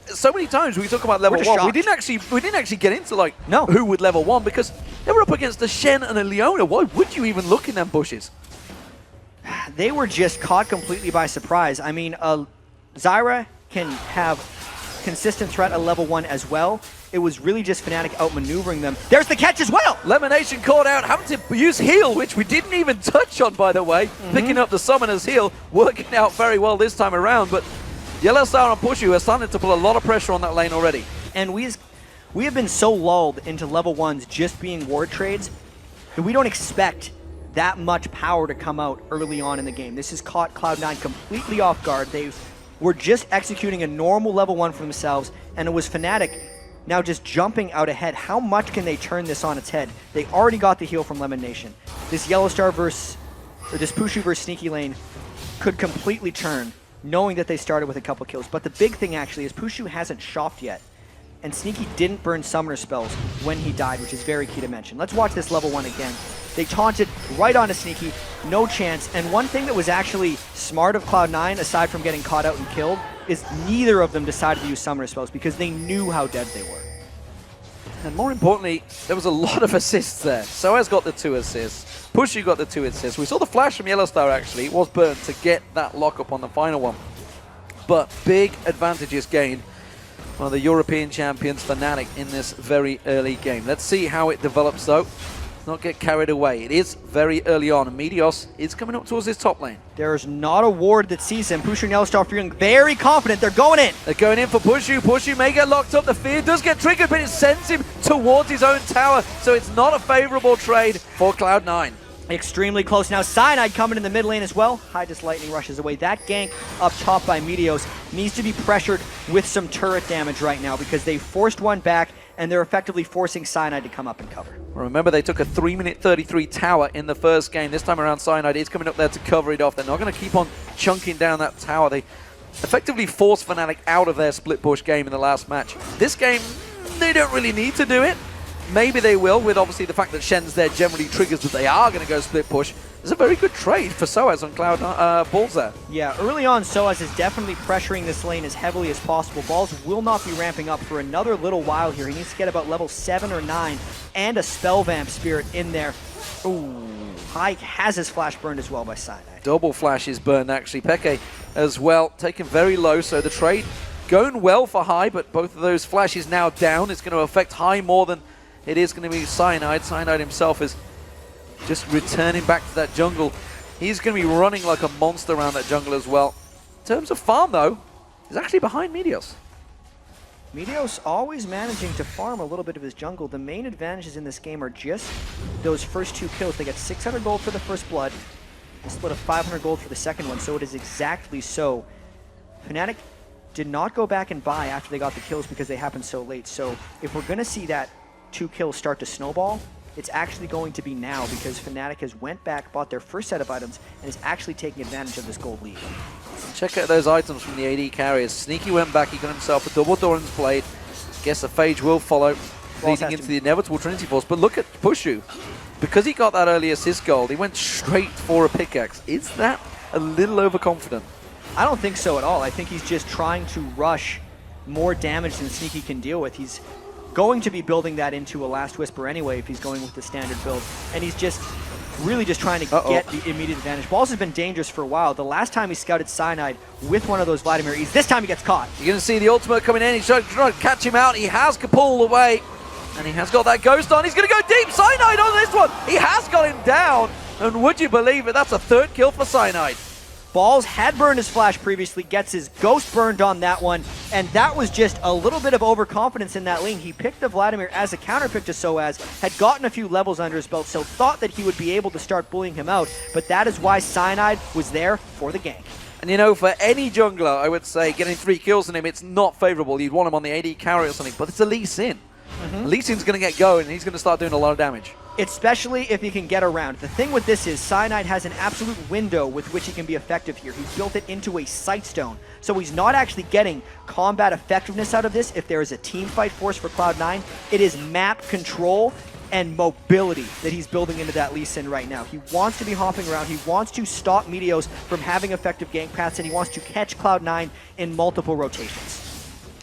so many times we talk about level 1, we didn't actually get into like who would level 1 because they were up against a Shen and a Leona. Why would you even look in them bushes? They were just caught completely by surprise. I mean, Zyra can have consistent threat at level 1 as well. It was really just Fnatic outmaneuvering them. There's the catch as well! LemonNation caught out, having to use heal, which we didn't even touch on, by the way. Picking up the Summoner's heal, working out very well this time around, but YellOwStAR and Puszu are starting to put a lot of pressure on that lane already. And we have been so lulled into level 1s just being ward trades that we don't expect that much power to come out early on in the game. This has caught Cloud9 completely off guard. They were just executing a normal level 1 for themselves, and it was Fnatic now just jumping out ahead. How much can they turn this on its head? They already got the heal from LemonNation. This YellOwStAR this Puszu versus Sneaky lane could completely turn, knowing that they started with a couple kills. But the big thing actually is Puszu hasn't shopped yet, and Sneaky didn't burn summoner spells when he died, which is very key to mention. Let's watch this level 1 again. They taunted right onto Sneaky, no chance. And one thing that was actually smart of Cloud9, aside from getting caught out and killed, is neither of them decided to use summoner spells because they knew how dead they were. And more importantly, there was a lot of assists there. sOAZ got the 2 assists. Puszu got the 2 assists. We saw the flash from YellOwStAR actually. It was burned to get that lockup on the final one. But big advantages gained by the European champions Fnatic in this very early game. Let's see how it develops though. Not get carried away. It is very early on, and Meteos is coming up towards his top lane. There's not a ward that sees him. Puszu and YellOwStAR feeling very confident. They're going in. They're going in for Puszu. Puszu may get locked up. The fear does get triggered, but it sends him towards his own tower, so it's not a favorable trade for Cloud9. Extremely close now. Cyanide coming in the mid lane as well. Hydus Lightning rushes away. That gank up top by Meteos needs to be pressured with some turret damage right now because they forced one back and they're effectively forcing Cyanide to come up and cover. Remember, they took a 3-minute 33 tower in the first game. This time around, Cyanide is coming up there to cover it off. They're not going to keep on chunking down that tower. They effectively forced Fnatic out of their split push game in the last match. This game, they don't really need to do it. Maybe they will, with obviously the fact that Shen's there generally triggers that they are going to go split push. It's a very good trade for sOAZ on Cloud Balls there. Yeah, early on, sOAZ is definitely pressuring this lane as heavily as possible. Balls will not be ramping up for another little while here. He needs to get about level 7 or 9 and a Spell Vamp Spirit in there. Ooh, Hike has his flash burned as well by Cyanide. Double flash is burned actually. Peke as well, taken very low, so the trade going well for High, but both of those flashes now down. It's going to affect High more than it is going to be Cyanide. Cyanide himself is just returning back to that jungle. He's going to be running like a monster around that jungle as well. In terms of farm, though, he's actually behind Meteos. Meteos always managing to farm a little bit of his jungle. The main advantages in this game are just those first 2 kills. They get 600 gold for the first blood, a split of 500 gold for the second one, so it is exactly so. Fnatic did not go back and buy after they got the kills because they happened so late. So if we're going to see that 2 kills start to snowball, it's actually going to be now because Fnatic has went back, bought their first set of items, and is actually taking advantage of this gold lead. Check out those items from the AD carriers. Sneaky went back, he got himself a double Doran's Blade. Guess a Phage will follow, leading into the inevitable Trinity Force. But look at Puszu. Because he got that early assist gold, he went straight for a pickaxe. Is that a little overconfident? I don't think so at all. I think he's just trying to rush more damage than Sneaky can deal with. He's going to be building that into a Last Whisper anyway if he's going with the standard build. And he's just really just trying to get the immediate advantage. Balls has been dangerous for a while. The last time he scouted Cyanide with one of those Vladimir E's, this time he gets caught. You're going to see the ultimate coming in. He's trying to catch him out. He has Kapul away. And he has got that ghost on. He's going to go deep. Cyanide on this one. He has got him down. And would you believe it? That's a third kill for Cyanide. Balls had burned his flash previously, gets his ghost burned on that one, and that was just a little bit of overconfidence in that lane. He picked the Vladimir as a counterpick to sOAZ, had gotten a few levels under his belt, so thought that he would be able to start bullying him out, but that is why Cyanide was there for the gank. And you know, for any jungler, I would say getting 3 kills on him, it's not favorable. You'd want him on the AD carry or something, but it's a Lee Sin. Lee Sin's going to get going, and he's going to start doing a lot of damage. Especially if he can get around. The thing with this is Cyanide has an absolute window with which he can be effective here. He's built it into a Sightstone, so he's not actually getting combat effectiveness out of this. If there is a team fight force for Cloud9, it is map control and mobility that he's building into that Lee Sin right now. He wants to be hopping around, he wants to stop Meteos from having effective gank paths, and he wants to catch Cloud9 in multiple rotations.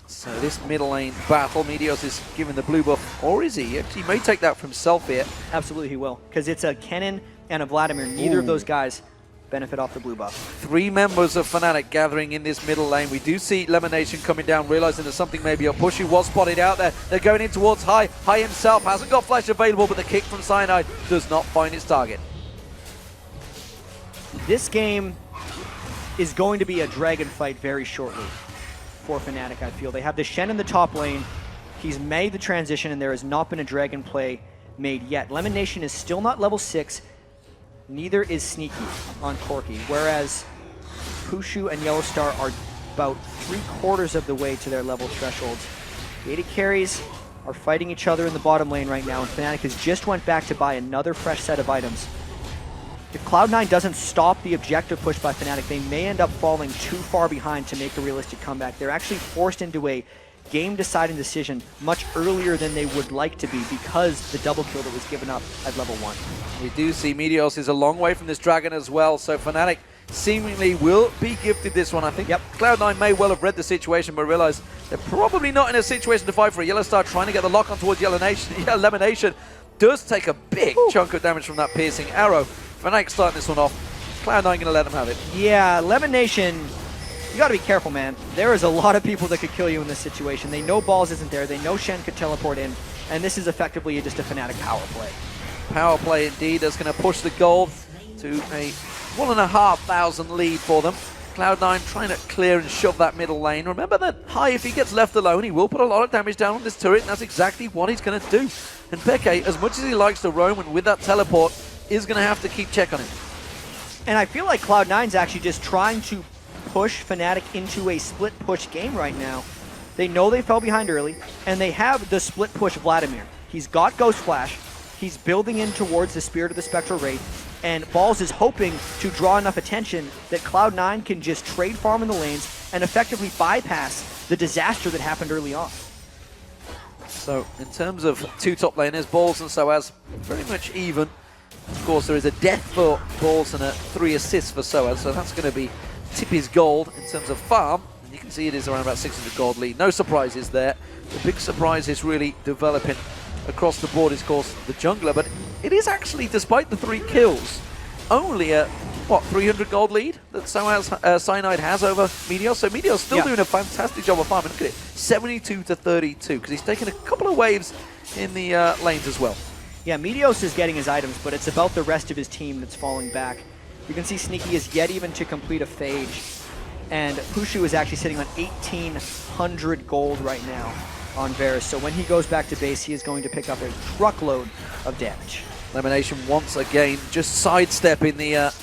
So this middle lane battle, Meteos is given the blue buff, or is he? He may take that for himself here. Absolutely he will, because it's a Kennen and a Vladimir. Neither of those guys benefit off the blue buff. 3 members of Fnatic gathering in this middle lane. We do see LemonNation coming down, realizing that something may be up. Puszu was spotted out there. They're going in towards High. High himself hasn't got flash available, but the kick from Cyanide does not find its target. This game is going to be a dragon fight very shortly for Fnatic, I feel. They have the Shen in the top lane. He's made the transition, and there has not been a dragon play made yet. LemonNation is still not level 6. Neither is Sneaky on Corki, whereas Puszu and YellOwStAR are about 3/4 of the way to their level thresholds. The AD carries are fighting each other in the bottom lane right now, and Fnatic has just went back to buy another fresh set of items. If Cloud9 doesn't stop the objective push by Fnatic, they may end up falling too far behind to make a realistic comeback. They're actually forced into a game-deciding decision much earlier than they would like to be because the double kill that was given up at level 1. We do see Meteos is a long way from this dragon as well, so Fnatic seemingly will be gifted this one. I think Cloud9 may well have read the situation, but realized they're probably not in a situation to fight for it. YellOwStAR trying to get the lock on towards LemonNation does take a big chunk of damage from that piercing arrow. Fnatic starting this one off. Cloud9 going to let them have it. Yeah, LemonNation, you got to be careful, man. There is a lot of people that could kill you in this situation. They know Balls isn't there. They know Shen could teleport in. And this is effectively just a Fnatic power play. Power play indeed. That's going to push the gold to a 1,500 lead for them. Cloud9 trying to clear and shove that middle lane. Remember that High, if he gets left alone, he will put a lot of damage down on this turret, and that's exactly what he's going to do. And Peke, as much as he likes to roam and with that teleport, is going to have to keep check on him. And I feel like Cloud9's actually just trying to push Fnatic into a split push game right now. They know they fell behind early, and they have the split push Vladimir. He's got Ghost Flash, he's building in towards the Spirit of the Spectral Wraith, and Balls is hoping to draw enough attention that Cloud9 can just trade farm in the lanes and effectively bypass the disaster that happened early on. So, in terms of 2 top laners, Balls and sOAZ very much even. Of course, there is a death for Balls and a 3 assists for sOAZ, so that's going to be Tippy's gold in terms of farm. And you can see it is around about 600 gold lead. No surprises there. The big surprise is really developing across the board is, of course, the jungler, but it is actually, despite the 3 kills, only a, 300 gold lead that Cyanide has over Meteos. So Meteos still doing a fantastic job of farming. Look at it, 72 to 32, because he's taken a couple of waves in the lanes as well. Yeah, Meteos is getting his items, but it's about the rest of his team that's falling back. You can see Sneaky is yet even to complete a phage, and Puszu is actually sitting on 1,800 gold right now on Varus. So when he goes back to base, he is going to pick up a truckload of damage. LemonNation once again just sidestepping the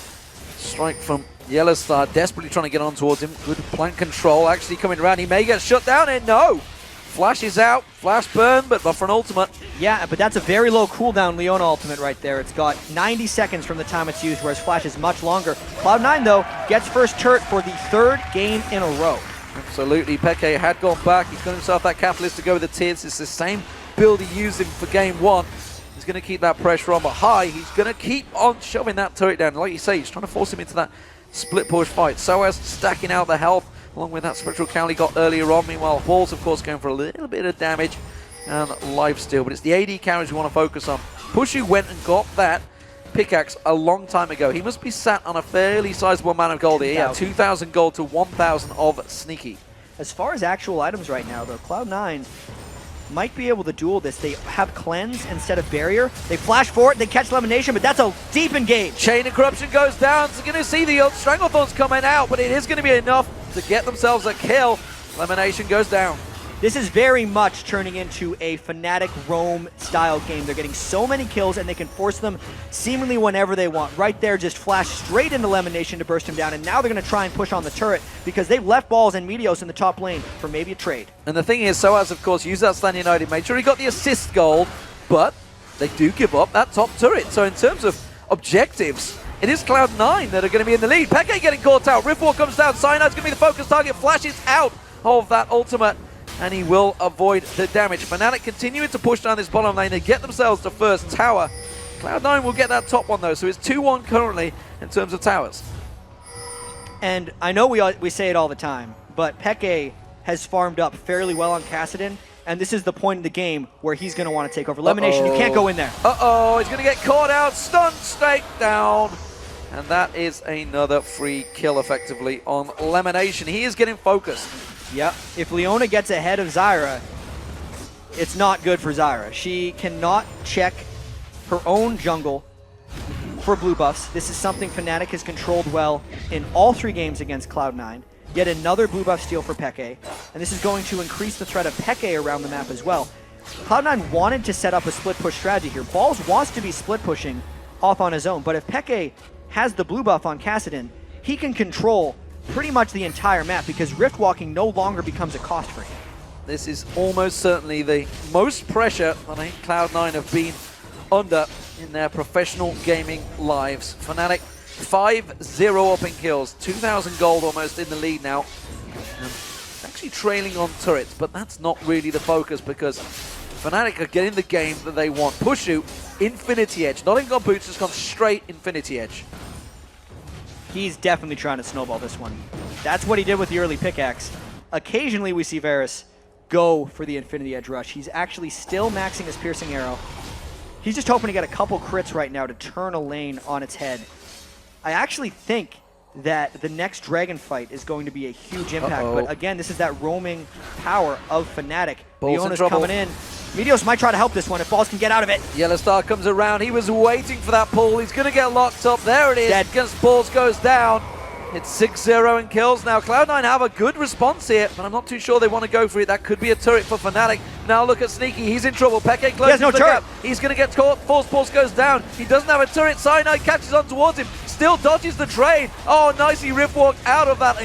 strike from YellOwStAR, desperately trying to get on towards him. Good plant control, actually coming around. He may get shut down, and no! Flash is out, flash burn, but for an ultimate. Yeah, but that's a very low cooldown Leona ultimate right there. It's got 90 seconds from the time it's used, whereas Flash is much longer. Cloud9, though, gets first turret for the 3rd game in a row. Absolutely, Peke had gone back. He's got himself that catalyst to go with the tiers. It's the same build he used him for game 1. He's going to keep that pressure on, but High, he's going to keep on shoving that turret down. Like you say, he's trying to force him into that split push fight. sOAZ stacking out the health, along with that Spectral Cowl he got earlier on. Meanwhile, Balls, of course, going for a little bit of damage. and lifesteal, but it's the AD carries we want to focus on. Puszu went and got that pickaxe a long time ago. He must be sat on a fairly sizable amount of gold here. Yeah, 2,000 gold to 1,000 of Sneaky. As far as actual items right now, though, Cloud9 might be able to duel this. They have Cleanse instead of Barrier. They flash for it, they catch LemonNation, but that's a deep engage. Chain of Corruption goes down. So you're going to see the Stranglethorns coming out, but it is going to be enough to get themselves a kill. LemonNation goes down. This is very much turning into a Fnatic roam style game. They're getting so many kills and they can force them seemingly whenever they want. Right there, just flash straight into LemonNation to burst him down, and now they're going to try and push on the turret because they've left Balls and Meteos in the top lane for maybe a trade. And the thing is, sOAZ, of course, used that Cyanide, made sure he got the assist gold, but they do give up that top turret. So in terms of objectives, it is Cloud9 that are going to be in the lead. Peke getting caught out. Riftwalk comes down. Cyanide's going to be the focus target. Flashes out of that ultimate, and he will avoid the damage. Fnatic continuing to push down this bottom lane. They get themselves the first tower. Cloud9 will get that top one, though, so it's 2-1 currently in terms of towers. And I know we say it all the time, but Peke has farmed up fairly well on Kassadin, and this is the point in the game where he's going to want to take over. LemonNation, you can't go in there. Uh-oh, he's going to get caught out. Stunned, stake down. And that is another free kill, effectively, on LemonNation. He is getting focused. Yep. If Leona gets ahead of Zyra, it's not good for Zyra. She cannot check her own jungle for blue buffs. This is something Fnatic has controlled well in all 3 games against Cloud9. Yet another blue buff steal for Peke, and this is going to increase the threat of Peke around the map as well. Cloud9 wanted to set up a split push strategy here. Balls wants to be split pushing off on his own, but if Peke has the blue buff on Kassadin, he can control pretty much the entire map because rift walking no longer becomes a cost for him. This is almost certainly the most pressure that I think Cloud9 have been under in their professional gaming lives. Fnatic 5-0 up in kills, 2,000 gold almost in the lead now. Actually trailing on turrets, but that's not really the focus because Fnatic are getting the game that they want. Puszu, Infinity Edge, not even got boots, just gone straight Infinity Edge. He's definitely trying to snowball this one. That's what he did with the early pickaxe. Occasionally we see Varus go for the Infinity Edge rush. He's actually still maxing his piercing arrow. He's just hoping to get a couple crits right now to turn a lane on its head. I actually think that the next dragon fight is going to be a huge impact, but again, this is that roaming power of Fnatic. Leona's coming in. Meteos might try to help this one if Balls can get out of it. YellOwStAR comes around. He was waiting for that pull. He's going to get locked up. There it is. Dead. Against Balls goes down. It's 6-0 in kills now. Cloud9 have a good response here, but I'm not too sure they want to go for it. That could be a turret for Fnatic. Now look at Sneaky. He's in trouble. Peke closes the gap. He's going to get caught. Force Pulse goes down. He doesn't have a turret. Cyanide catches on towards him. Still dodges the trade. Oh, nicely rift walk out of that.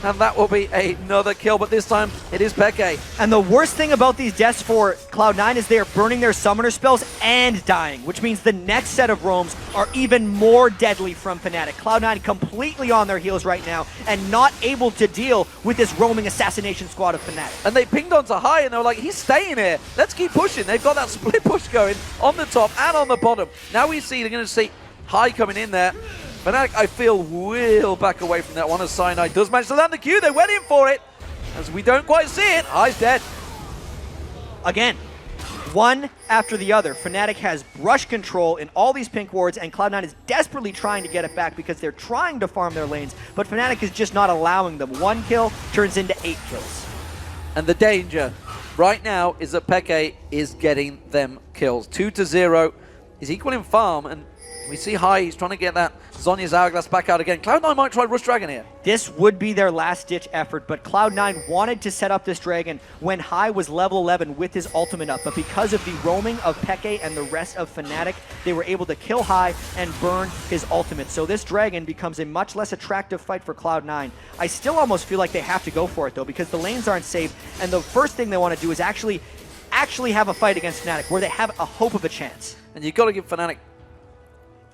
And that will be another kill, but this time it is Peke. And the worst thing about these deaths for Cloud9 is they are burning their summoner spells and dying, which means the next set of roams are even more deadly from Fnatic. Cloud9 completely on their heels right now and not able to deal with this roaming assassination squad of Fnatic. And they pinged onto high and they were like, he's staying here. Let's keep pushing. They've got that split push going on the top and on the bottom. Now we see they're going to see high coming in there. Fnatic, I feel, will back away from that one as Cyanide does manage to land the Q. They went in for it. As we don't quite see it, High's dead. Again, one after the other. Fnatic has brush control in all these pink wards, and Cloud9 is desperately trying to get it back because they're trying to farm their lanes, but Fnatic is just not allowing them. 1 kill turns into 8 kills. And the danger right now is that Peke is getting them kills. 2-0 is equal in farm, and we see High, he's trying to get that Zhonya's Hourglass back out again. Cloud9 might try Rush Dragon here. This would be their last-ditch effort, but Cloud9 wanted to set up this Dragon when High was level 11 with his ultimate up, but because of the roaming of Peke and the rest of Fnatic, they were able to kill High and burn his ultimate. So this Dragon becomes a much less attractive fight for Cloud9. I still almost feel like they have to go for it, though, because the lanes aren't safe, and the first thing they want to do is actually have a fight against Fnatic, where they have a hope of a chance. And you've got to give Fnatic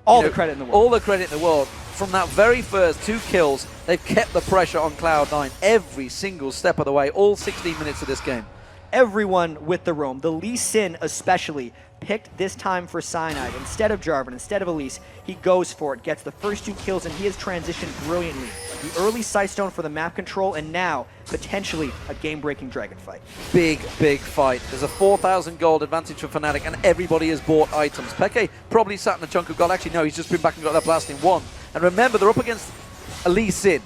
all the credit in the world. All the credit in the world. From that very first 2 kills, they've kept the pressure on Cloud9 every single step of the way, all 16 minutes of this game. everyone with the roam. The Lee Sin especially picked this time for Cyanide. Instead of Jarvan, instead of Elise, he goes for it, gets the first 2 kills, and he has transitioned brilliantly. The early Sightstone for the map control, and now, potentially, a game-breaking dragon fight. Big fight. There's a 4,000 gold advantage for Fnatic, and everybody has bought items. Peke probably sat in a chunk of gold. Actually, no, he's just been back and got that blasting 1. And remember, they're up against Lee Sin,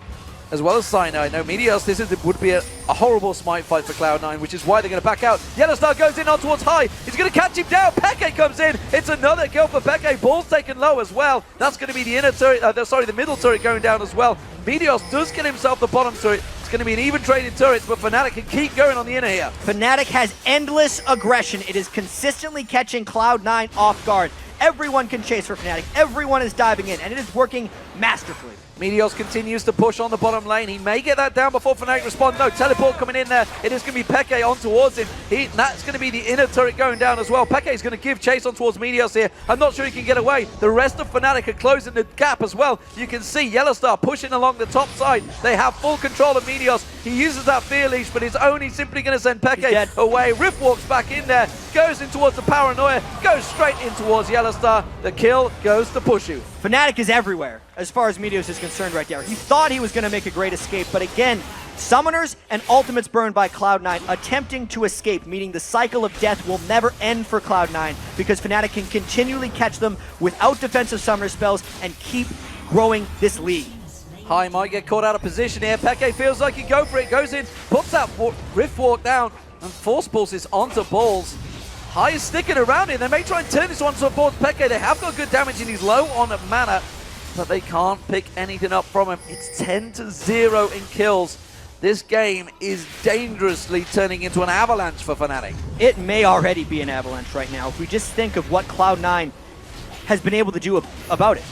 as well as Cyanide. No, Meteos, this would be a horrible smite fight for Cloud9, which is why they're going to back out. YellOwStAR goes in on towards High. He's going to catch him down. Peke comes in. It's another kill for Peke. Ball's taken low as well. That's going to be the inner turret, the middle turret going down as well. Meteos does get himself the bottom turret. It's going to be an even trading turret, but Fnatic can keep going on the inner here. Fnatic has endless aggression. It is consistently catching Cloud9 off guard. Everyone can chase for Fnatic. Everyone is diving in, and it is working masterfully. Meteos continues to push on the bottom lane. He may get that down before Fnatic respond. No, teleport coming in there. It is going to be Peke on towards him. That's going to be the inner turret going down as well. Peke is going to give chase on towards Meteos here. I'm not sure he can get away. The rest of Fnatic are closing the gap as well. You can see YellOwStAR pushing along the top side. They have full control of Meteos. He uses that fear leash, but he's only simply going to send Peke away. Rift walks back in there, goes in towards the Paranoia, goes straight in towards YellOwStAR. The kill goes to Puszu. Fnatic is everywhere as far as Meteos is concerned right there. He thought he was going to make a great escape, but again, summoners and ultimates burned by Cloud9 attempting to escape, meaning the cycle of death will never end for Cloud9 because Fnatic can continually catch them without defensive summoner spells and keep growing this lead. High might get caught out of position here. Peke feels like he go for it, goes in, puts that Rift Walk down, and Force Pulses onto Balls. High is sticking around it. They may try and turn this one towards Peke. They have got good damage and he's low on mana, but they can't pick anything up from him. It's 10-0 in kills. This game is dangerously turning into an avalanche for Fnatic. It may already be an avalanche right now if we just think of what Cloud9 has been able to do about it,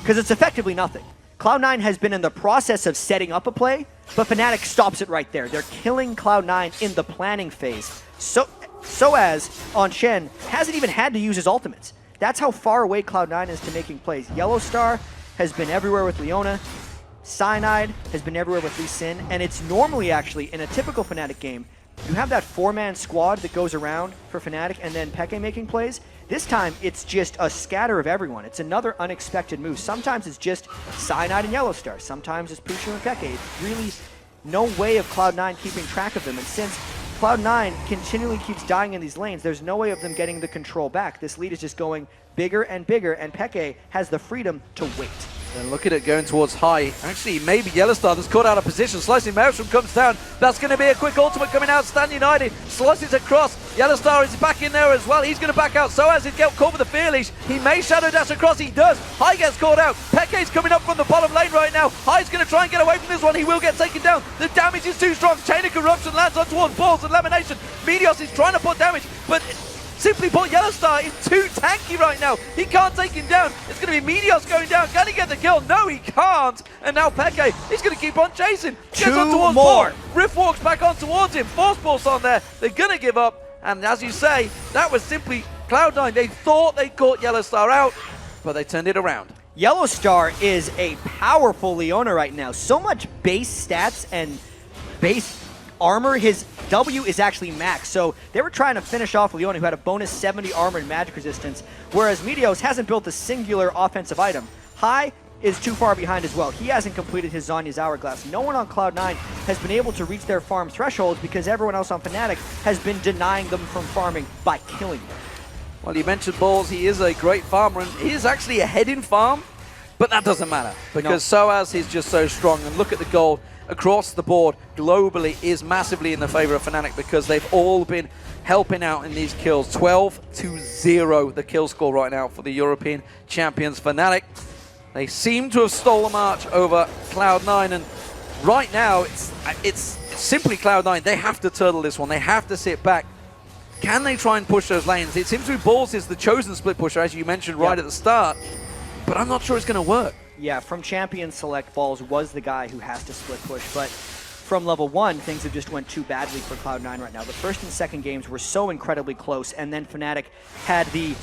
because it's effectively nothing. Cloud9 has been in the process of setting up a play, but Fnatic stops it right there. They're killing Cloud9 in the planning phase. sOAZ on Shen hasn't even had to use his ultimates. That's how far away Cloud9 is to making plays. YellOwStAR has been everywhere with Leona. Cyanide has been everywhere with Lee Sin. And it's normally actually, in a typical Fnatic game, you have that 4-man squad that goes around for Fnatic and then Peke making plays. This time, it's just a scatter of everyone. It's another unexpected move. Sometimes it's just Cyanide and YellOwStAR. Sometimes it's Puszu and Peke. It's really no way of Cloud9 keeping track of them. And since Cloud9 continually keeps dying in these lanes, there's no way of them getting the control back. This lead is just going bigger and bigger, and Peke has the freedom to wait. And look at it going towards High. Actually, maybe YellOwStAR that's caught out of position. Slicing Maelstrom comes down. That's going to be a quick ultimate coming out. Stand United slices across. YellOwStAR is back in there as well. He's going to back out. sOAZ is caught with the fear leash. He may shadow dash across. He does. High gets caught out. Peke's coming up from the bottom lane right now. High's going to try and get away from this one. He will get taken down. The damage is too strong. Chain of Corruption lands on towards Balls and LemonNation. Meteos is trying to put damage, but simply put, YellOwStAR is too tanky right now. He can't take him down. It's going to be Meteos going down. Can he get the kill? No, he can't. And now Peke, he's going to keep on chasing. Gets on towards Ball. Rift walks back on towards him. Force Pulse on there. They're going to give up. And as you say, that was simply Cloud9. They thought they caught YellOwStAR out, but they turned it around. YellOwStAR is a powerful Leona right now. So much base stats and base armor. His W is actually max, so they were trying to finish off Leona, who had a bonus 70 armor and magic resistance, whereas Meteos hasn't built a singular offensive item. High is too far behind as well. He hasn't completed his Zhonya's Hourglass. No one on Cloud9 has been able to reach their farm thresholds because everyone else on Fnatic has been denying them from farming by killing them. Well, you mentioned Balls. He is a great farmer, and he is actually ahead in farm, but that doesn't matter because sOAZ is just so strong. And look at the gold across the board globally is massively in the favor of Fnatic because they've all been helping out in these kills. 12-0 the kill score right now for the European champions Fnatic. They seem to have stolen a march over Cloud9, and right now it's simply Cloud9. They have to turtle this one. They have to sit back. Can they try and push those lanes? It seems to be Balls is the chosen split pusher, as you mentioned right at the start, but I'm not sure it's going to work. Yeah, from Champion Select, Balls was the guy who has to split push, but from level 1, things have just went too badly for Cloud9 right now. The first and second games were so incredibly close, and then Fnatic had the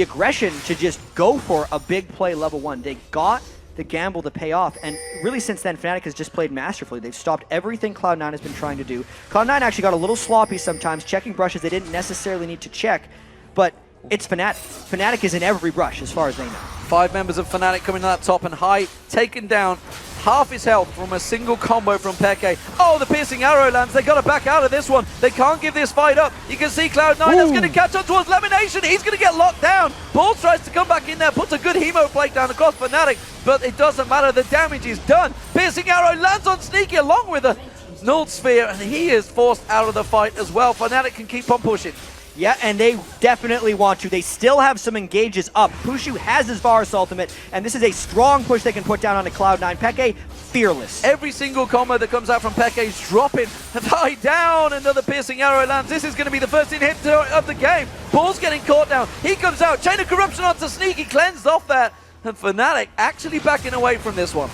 aggression to just go for a big play level 1. They got the gamble to pay off. And really since then, Fnatic has just played masterfully. They've stopped everything Cloud9 has been trying to do. Cloud9 actually got a little sloppy sometimes, checking brushes they didn't necessarily need to check, but it's Fnatic. Fnatic is in every brush as far as they know. 5 members of Fnatic coming to that top and high, taken down. Half his health from a single combo from Peke. Oh, the piercing arrow lands. They got to back out of this one. They can't give this fight up. You can see Cloud9 is going to catch on towards LemonNation. He's going to get locked down. Balls tries to come back in there, puts a good hemo plate down across Fnatic, but it doesn't matter. The damage is done. Piercing arrow lands on Sneaky along with a null sphere, and he is forced out of the fight as well. Fnatic can keep on pushing. Yeah, and they definitely want to. They still have some engages up. Puszu has his Varus ultimate, and this is a strong push they can put down onto Cloud9. Peke, fearless. Every single combo that comes out from Peke is dropping. High down, another piercing arrow lands. This is going to be the first inhibitor of the game. Ball's getting caught down. He comes out. Chain of Corruption onto Sneaky, cleansed off that. And Fnatic actually backing away from this one.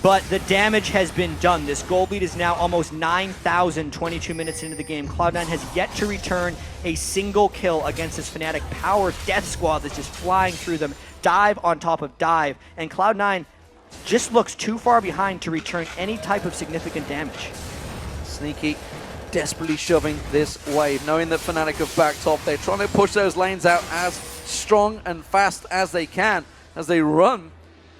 But the damage has been done. This gold lead is now almost 9,000, 22 minutes into the game. Cloud9 has yet to return a single kill against this Fnatic power death squad that's just flying through them. Dive on top of dive. And Cloud9 just looks too far behind to return any type of significant damage. Sneaky desperately shoving this wave, knowing that Fnatic have backed off. They're trying to push those lanes out as strong and fast as they can as they run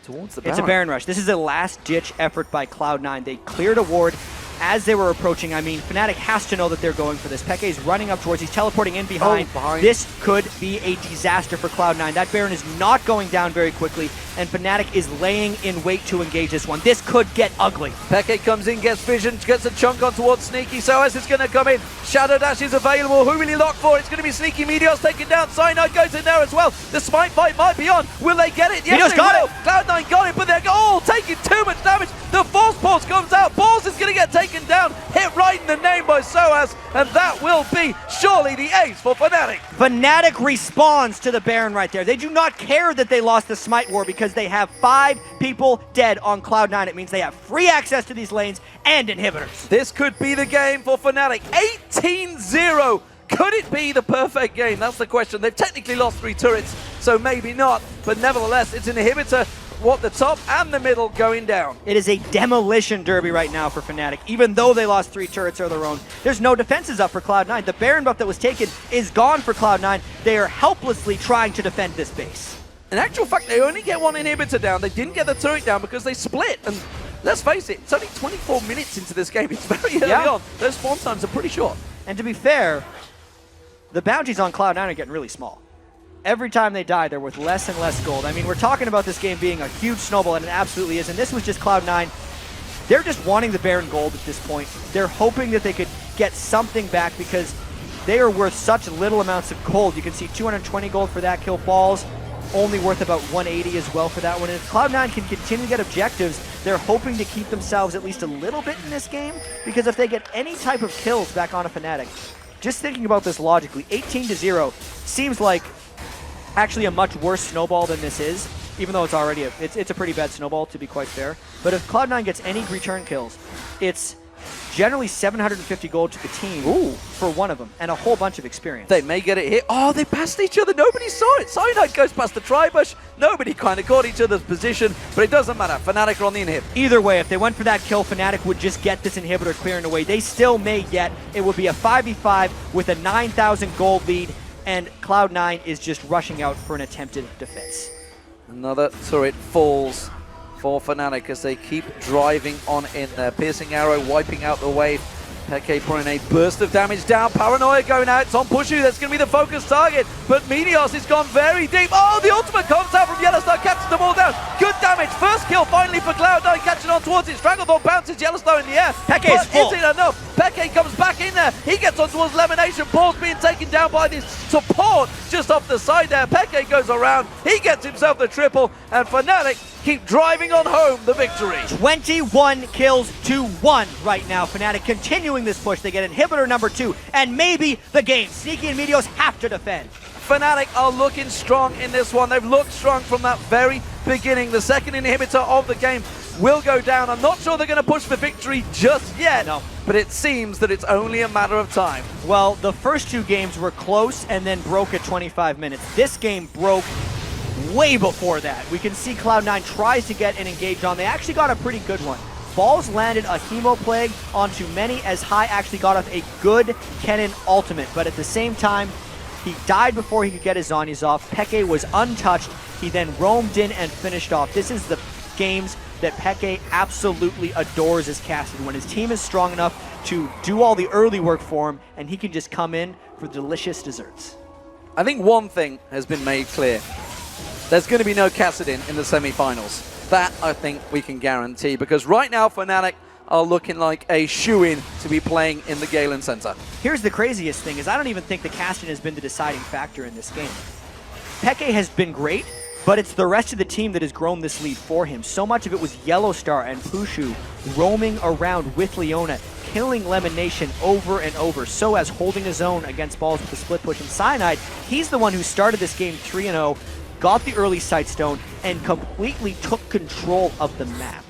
towards the Baron. It's a Baron rush. This is a last-ditch effort by Cloud9. They cleared a ward as they were approaching. I mean, Fnatic has to know that they're going for this. Peke is running up towards, he's teleporting in behind. This could be a disaster for Cloud9. That Baron is not going down very quickly, and Fnatic is laying in wait to engage this one. This could get ugly. Peke comes in, gets vision, gets a chunk on towards Sneaky. sOAZ is going to come in. Shadow Dash is available. Who will he lock for? It's going to be Sneaky. Meteos taken down. Cyanide goes in there as well. The smite fight might be on. Will they get it? Yes, Meteos they got will. it. Cloud9 got it, but they're all taking too much damage. The Force Pulse comes out. Balls is going to get taken down. Hit right in the name by sOAZ, and that will be surely the ace for Fnatic. Fnatic responds to the Baron right there. They do not care that they lost the Smite War because they have 5 people dead on Cloud9. It means they have free access to these lanes and inhibitors. This could be the game for Fnatic. 18-0. Could it be the perfect game? That's the question. They've technically lost 3 turrets, so maybe not. But nevertheless, it's an inhibitor. What, the top and the middle going down. It is a demolition derby right now for Fnatic. Even though they lost 3 turrets of their own, there's no defenses up for Cloud9. The Baron buff that was taken is gone for Cloud9. They are helplessly trying to defend this base. In actual fact, they only get 1 inhibitor down. They didn't get the turret down because they split. And let's face it, it's only 24 minutes into this game. It's very early on. Those spawn times are pretty short. And to be fair, the bounties on Cloud9 are getting really small. Every time they die, they're worth less and less gold. I mean, we're talking about this game being a huge snowball, and it absolutely is. And this was just Cloud9. They're just wanting the Baron gold at this point. They're hoping that they could get something back because they are worth such little amounts of gold. You can see 220 gold for that kill. Falls only worth about 180 as well for that one. And if Cloud9 can continue to get objectives, they're hoping to keep themselves at least a little bit in this game, because if they get any type of kills back on a Fnatic, just thinking about this logically, 18-0 seems like actually a much worse snowball than this is, even though it's already it's a pretty bad snowball, to be quite fair. But if Cloud9 gets any return kills, it's generally 750 gold to the team for one of them, and a whole bunch of experience. They may get it here. Oh, they passed each other. Nobody saw it. Cyanide goes past the tri-bush. Nobody kind of caught each other's position, but it doesn't matter. Fnatic are on the inhib. Either way, if they went for that kill, Fnatic would just get this inhibitor clearing away. They still may get. It would be a 5v5 with a 9,000 gold lead, and Cloud9 is just rushing out for an attempted defense. Another turret falls for Fnatic as they keep driving on in there. Piercing arrow wiping out the wave. Peke pouring a burst of damage down. Paranoia going out. It's on Puszu. That's going to be the focus target. But Meteos has gone very deep. Oh, the ultimate comes out from YellOwStAR, catches them all down. Good damage. First kill finally for Cloud9, catching on towards it. Stranglehold bounces YellOwStAR in the air. Peke is full. Is it enough? Peke comes back in there. He gets on towards LemonNation. Ball's being taken down by this support just off the side there. Peke goes around. He gets himself the triple. And Fnatic keep driving on home the victory. 21 kills to 1 right now. Fnatic continuing this push. They get inhibitor number 2 and maybe the game. Sneaky and Meteos have to defend. Fnatic are looking strong in this one. They've looked strong from that very beginning. The second inhibitor of the game will go down. I'm not sure they're going to push for victory just yet, but it seems that it's only a matter of time. Well, the first 2 games were close and then broke at 25 minutes. This game broke way before that, we can see Cloud9 tries to get an engage on. They actually got a pretty good one. Balls landed a Hemo Plague onto many as High actually got off a good Kennen ultimate, but at the same time, he died before he could get his Zhonya's off. Peke was untouched. He then roamed in and finished off. This is the games that Peke absolutely adores as Kassadin, when his team is strong enough to do all the early work for him, and he can just come in for delicious desserts. I think one thing has been made clear. There's going to be no Kassadin in the semi-finals. That, I think, we can guarantee, because right now Fnatic are looking like a shoo-in to be playing in the Galen Center. Here's the craziest thing, is I don't even think the Kassadin has been the deciding factor in this game. Peke has been great, but it's the rest of the team that has grown this lead for him. So much of it was YellOwStAR and Puszu roaming around with Leona, killing LemonNation over and over. sOAZ holding his own against balls with the split push. And Cyanide, he's the one who started this game 3-0, got the early Sightstone, and completely took control of the map.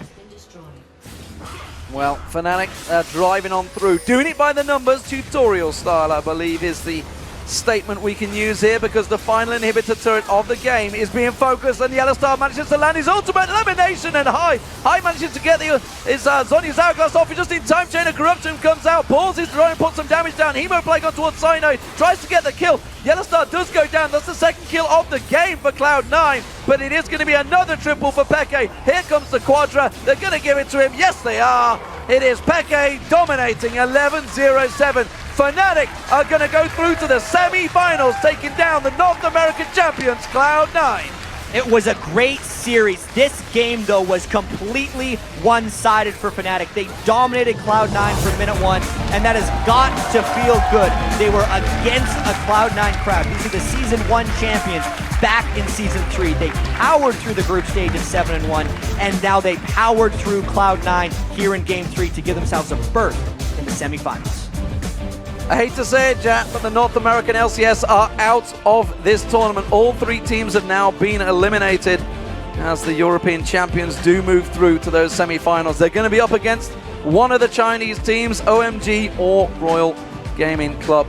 Well, Fnatic driving on through, doing it by the numbers, tutorial style, I believe, is the statement we can use here, because the final inhibitor turret of the game is being focused, and YellOwStAR manages to land his ultimate. LemonNation and High manages to get his Zhonya's Hourglass off just in time. Chain of Corruption comes out, pauses to try and put some damage down. Hemo Plague on towards Cyanide, tries to get the kill. YellOwStAR does go down. That's the second kill of the game for Cloud9, but it is going to be another triple for Peke. Here comes the Quadra. They're going to give it to him. Yes, they are. It is Peke dominating 11-0-7. Fnatic are going to go through to the semi-finals, taking down the North American champions, Cloud9. It was a great series. This game, though, was completely one-sided for Fnatic. They dominated Cloud9 for minute one, and that has got to feel good. They were against a Cloud9 crowd. These are the Season 1 champions back in Season 3. They powered through the group stage of 7-1, and now they powered through Cloud9 here in Game 3 to give themselves a berth in the semifinals. I hate to say it, Jack, but the North American LCS are out of this tournament. All three teams have now been eliminated as the European champions do move through to those semi-finals. They're going to be up against one of the Chinese teams, OMG or Royal Gaming Club.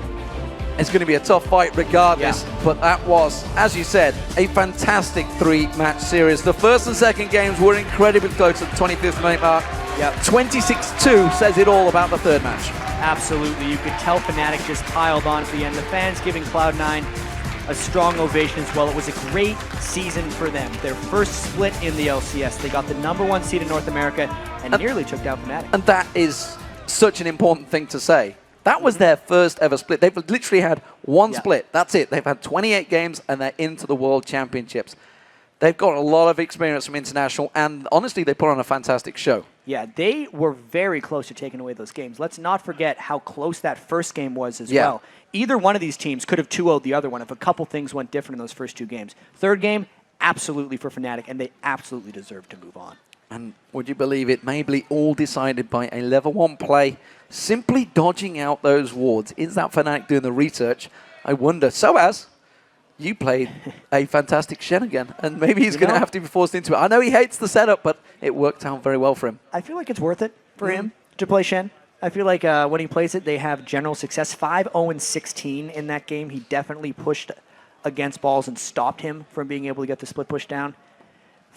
It's going to be a tough fight regardless, but that was, as you said, a fantastic three-match series. The first and second games were incredibly close at the 25th minute mark. 26-2 says it all about the third match. Absolutely. You could tell Fnatic just piled on at the end. The fans giving Cloud9 a strong ovation as well. It was a great season for them. Their first split in the LCS. They got the #1 seed in North America and nearly took down Fnatic. And that is such an important thing to say. That was their first ever split. They've literally had one split. That's it. They've had 28 games and they're into the World Championships. They've got a lot of experience from international, and honestly, they put on a fantastic show. Yeah, they were very close to taking away those games. Let's not forget how close that first game was as well. Either one of these teams could have 2-0'd the other one if a couple things went different in those first two games. Third game, absolutely for Fnatic, and they absolutely deserve to move on. And would you believe it, may be all decided by a level 1 play, simply dodging out those wards. Is that Fnatic doing the research? I wonder. sOAZ, you played a fantastic Shen again, and maybe he's going to have to be forced into it. I know he hates the setup, but it worked out very well for him. I feel like it's worth it for him to play Shen. I feel like when he plays it, they have general success. 5-0-16 in that game. He definitely pushed against balls and stopped him from being able to get the split push down.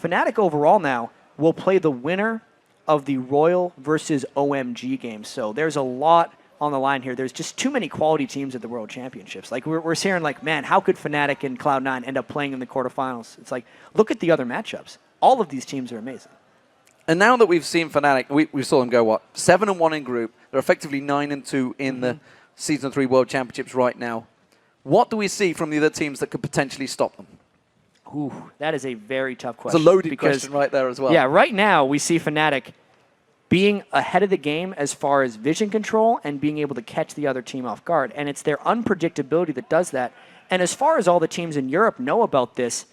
Fnatic overall now will play the winner of the Royal versus OMG game. So there's a lot on the line here. There's just too many quality teams at the World Championships. Like we're hearing like, man, how could Fnatic and Cloud9 end up playing in the quarterfinals? It's like, look at the other matchups. All of these teams are amazing. And now that we've seen Fnatic, we saw them go, what, 7-1 in group. They're effectively 9-2 in the Season 3 World Championships right now. What do we see from the other teams that could potentially stop them? Ooh, that is a very tough question. It's a loaded question right there as well. Yeah, right now we see Fnatic being ahead of the game as far as vision control and being able to catch the other team off guard. And it's their unpredictability that does that. And as far as all the teams in Europe know about this,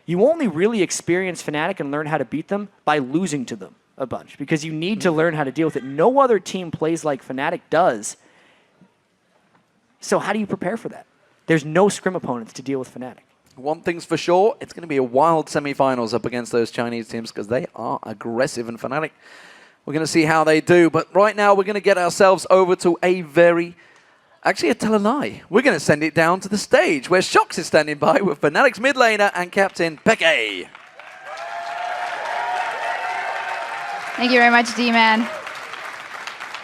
you only really experience Fnatic and learn how to beat them by losing to them a bunch, because you need to learn how to deal with it. No other team plays like Fnatic does. So how do you prepare for that? There's no scrim opponents to deal with Fnatic. One thing's for sure, it's going to be a wild semi-finals up against those Chinese teams because they are aggressive, and Fnatic, we're going to see how they do. But right now, we're going to get ourselves over to a very Actually, I tell a lie. We're going to send it down to the stage where Shox is standing by with Fnatic's mid laner and captain xPeke. Thank you very much, D-Man.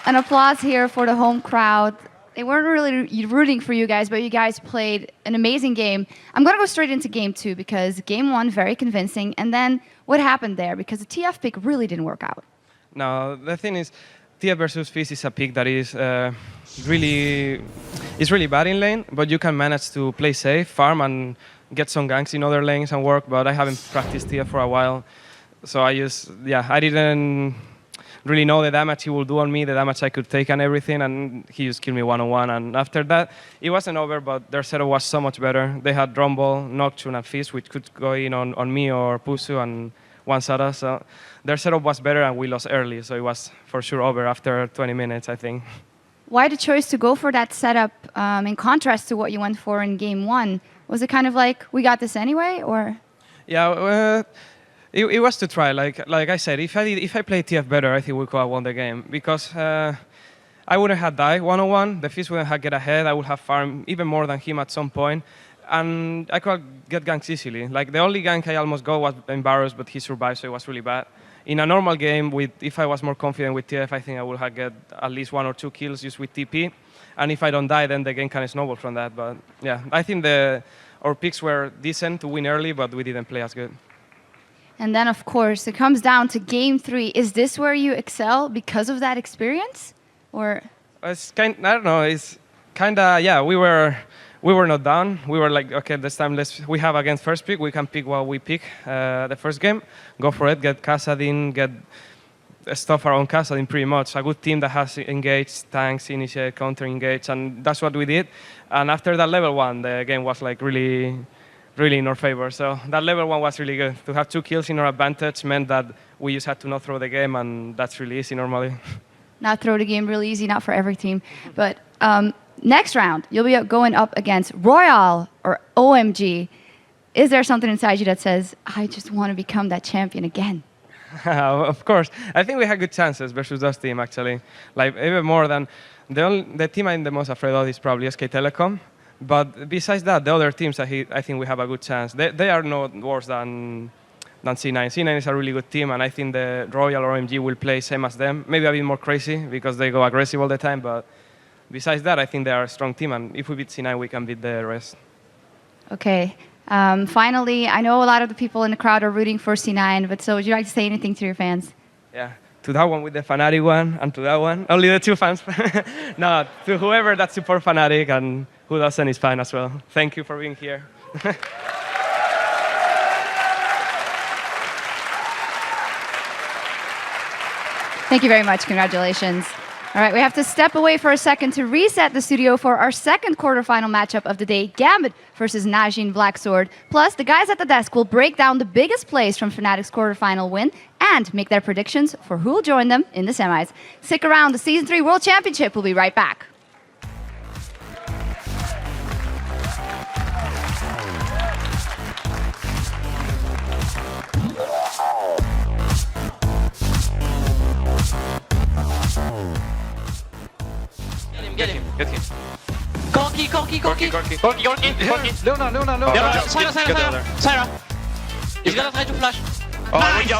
An applause here for the home crowd. They weren't really rooting for you guys, but you guys played an amazing game. I'm going to go straight into game 2 because game 1, very convincing. And then what happened there? Because the TF pick really didn't work out. No, the thing is, TF versus Fizz is a pick that is really bad in lane, but you can manage to play safe, farm, and get some ganks in other lanes and work, but I haven't practiced TF for a while. So I didn't really know the damage he would do on me, the damage I could take and everything, and he just killed me one-on-one. And after that, it wasn't over, but their setup was so much better. They had Rumble, Nocturne, and Fizz, which could go in on me or Puszu and one Sada. So their setup was better, and we lost early, so it was for sure over after 20 minutes, I think. Why the choice to go for that setup in contrast to what you went for in game 1? Was it kind of like, we got this anyway, or? Yeah, it was to try. Like I said, if I played TF better, I think we could have won the game, because I wouldn't have died one-on-one. The Fizz wouldn't have get ahead. I would have farmed even more than him at some point, and I could get ganks easily. Like the only gank I almost got was in Barrows, but he survived, so it was really bad. In a normal game, if I was more confident with TF, I think I would have get at least 1 or 2 kills just with TP. And if I don't die, then the game can snowball from that. But yeah, I think our picks were decent to win early, but we didn't play as good. And then, of course, it comes down to game 3. Is this where you excel because of that experience, or? It's I don't know. It's kind of, yeah. We were not down. We were like, okay, this time we have against first pick. We can pick what we pick the first game. Go for it. Get Kassadin. Get stuff around Kassadin pretty much. A good team that has engaged tanks, initiate, counter engage, and that's what we did. And after that level 1, the game was like really in our favor. So that level 1 was really good. To have 2 kills in our advantage meant that we just had to not throw the game, and that's really easy normally. Not throw the game really easy, not for every team. But next round, you'll be going up against Royale or OMG. Is there something inside you that says, I just want to become that champion again? Of course. I think we had good chances versus those team, actually. Like, even more than... The team I'm the most afraid of is probably SK Telecom. But besides that, the other teams, I think we have a good chance. They are not worse than C9. C9 is a really good team, and I think the Royal or OMG will play same as them. Maybe a bit more crazy, because they go aggressive all the time, but besides that, I think they are a strong team, and if we beat C9, we can beat the rest. Okay. Finally, I know a lot of the people in the crowd are rooting for C9, but so would you like to say anything to your fans? Yeah. To that one with the Fnatic one, and to that one, only the 2 fans. No, to whoever that support Fnatic, and who doesn't is fine as well. Thank you for being here. Thank you very much. Congratulations. All right, we have to step away for a second to reset the studio for our second quarterfinal matchup of the day, Gambit versus Najin Blacksword. Plus, the guys at the desk will break down the biggest plays from Fnatic's quarterfinal win and make their predictions for who will join them in the semis. Stick around, the Season 3 World Championship will be right back. Get him. Corky. Luna. Syra. He's gonna try to flash. Oh,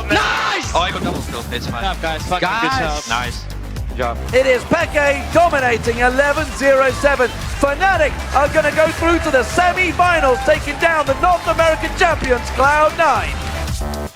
Nice! Oh, I got double kill. It's fine. Good job, guys. Fucking good job. Nice. Good job. It is xPeke dominating 11-0-7. Fnatic are going to go through to the semi-finals, taking down the North American champions, Cloud9.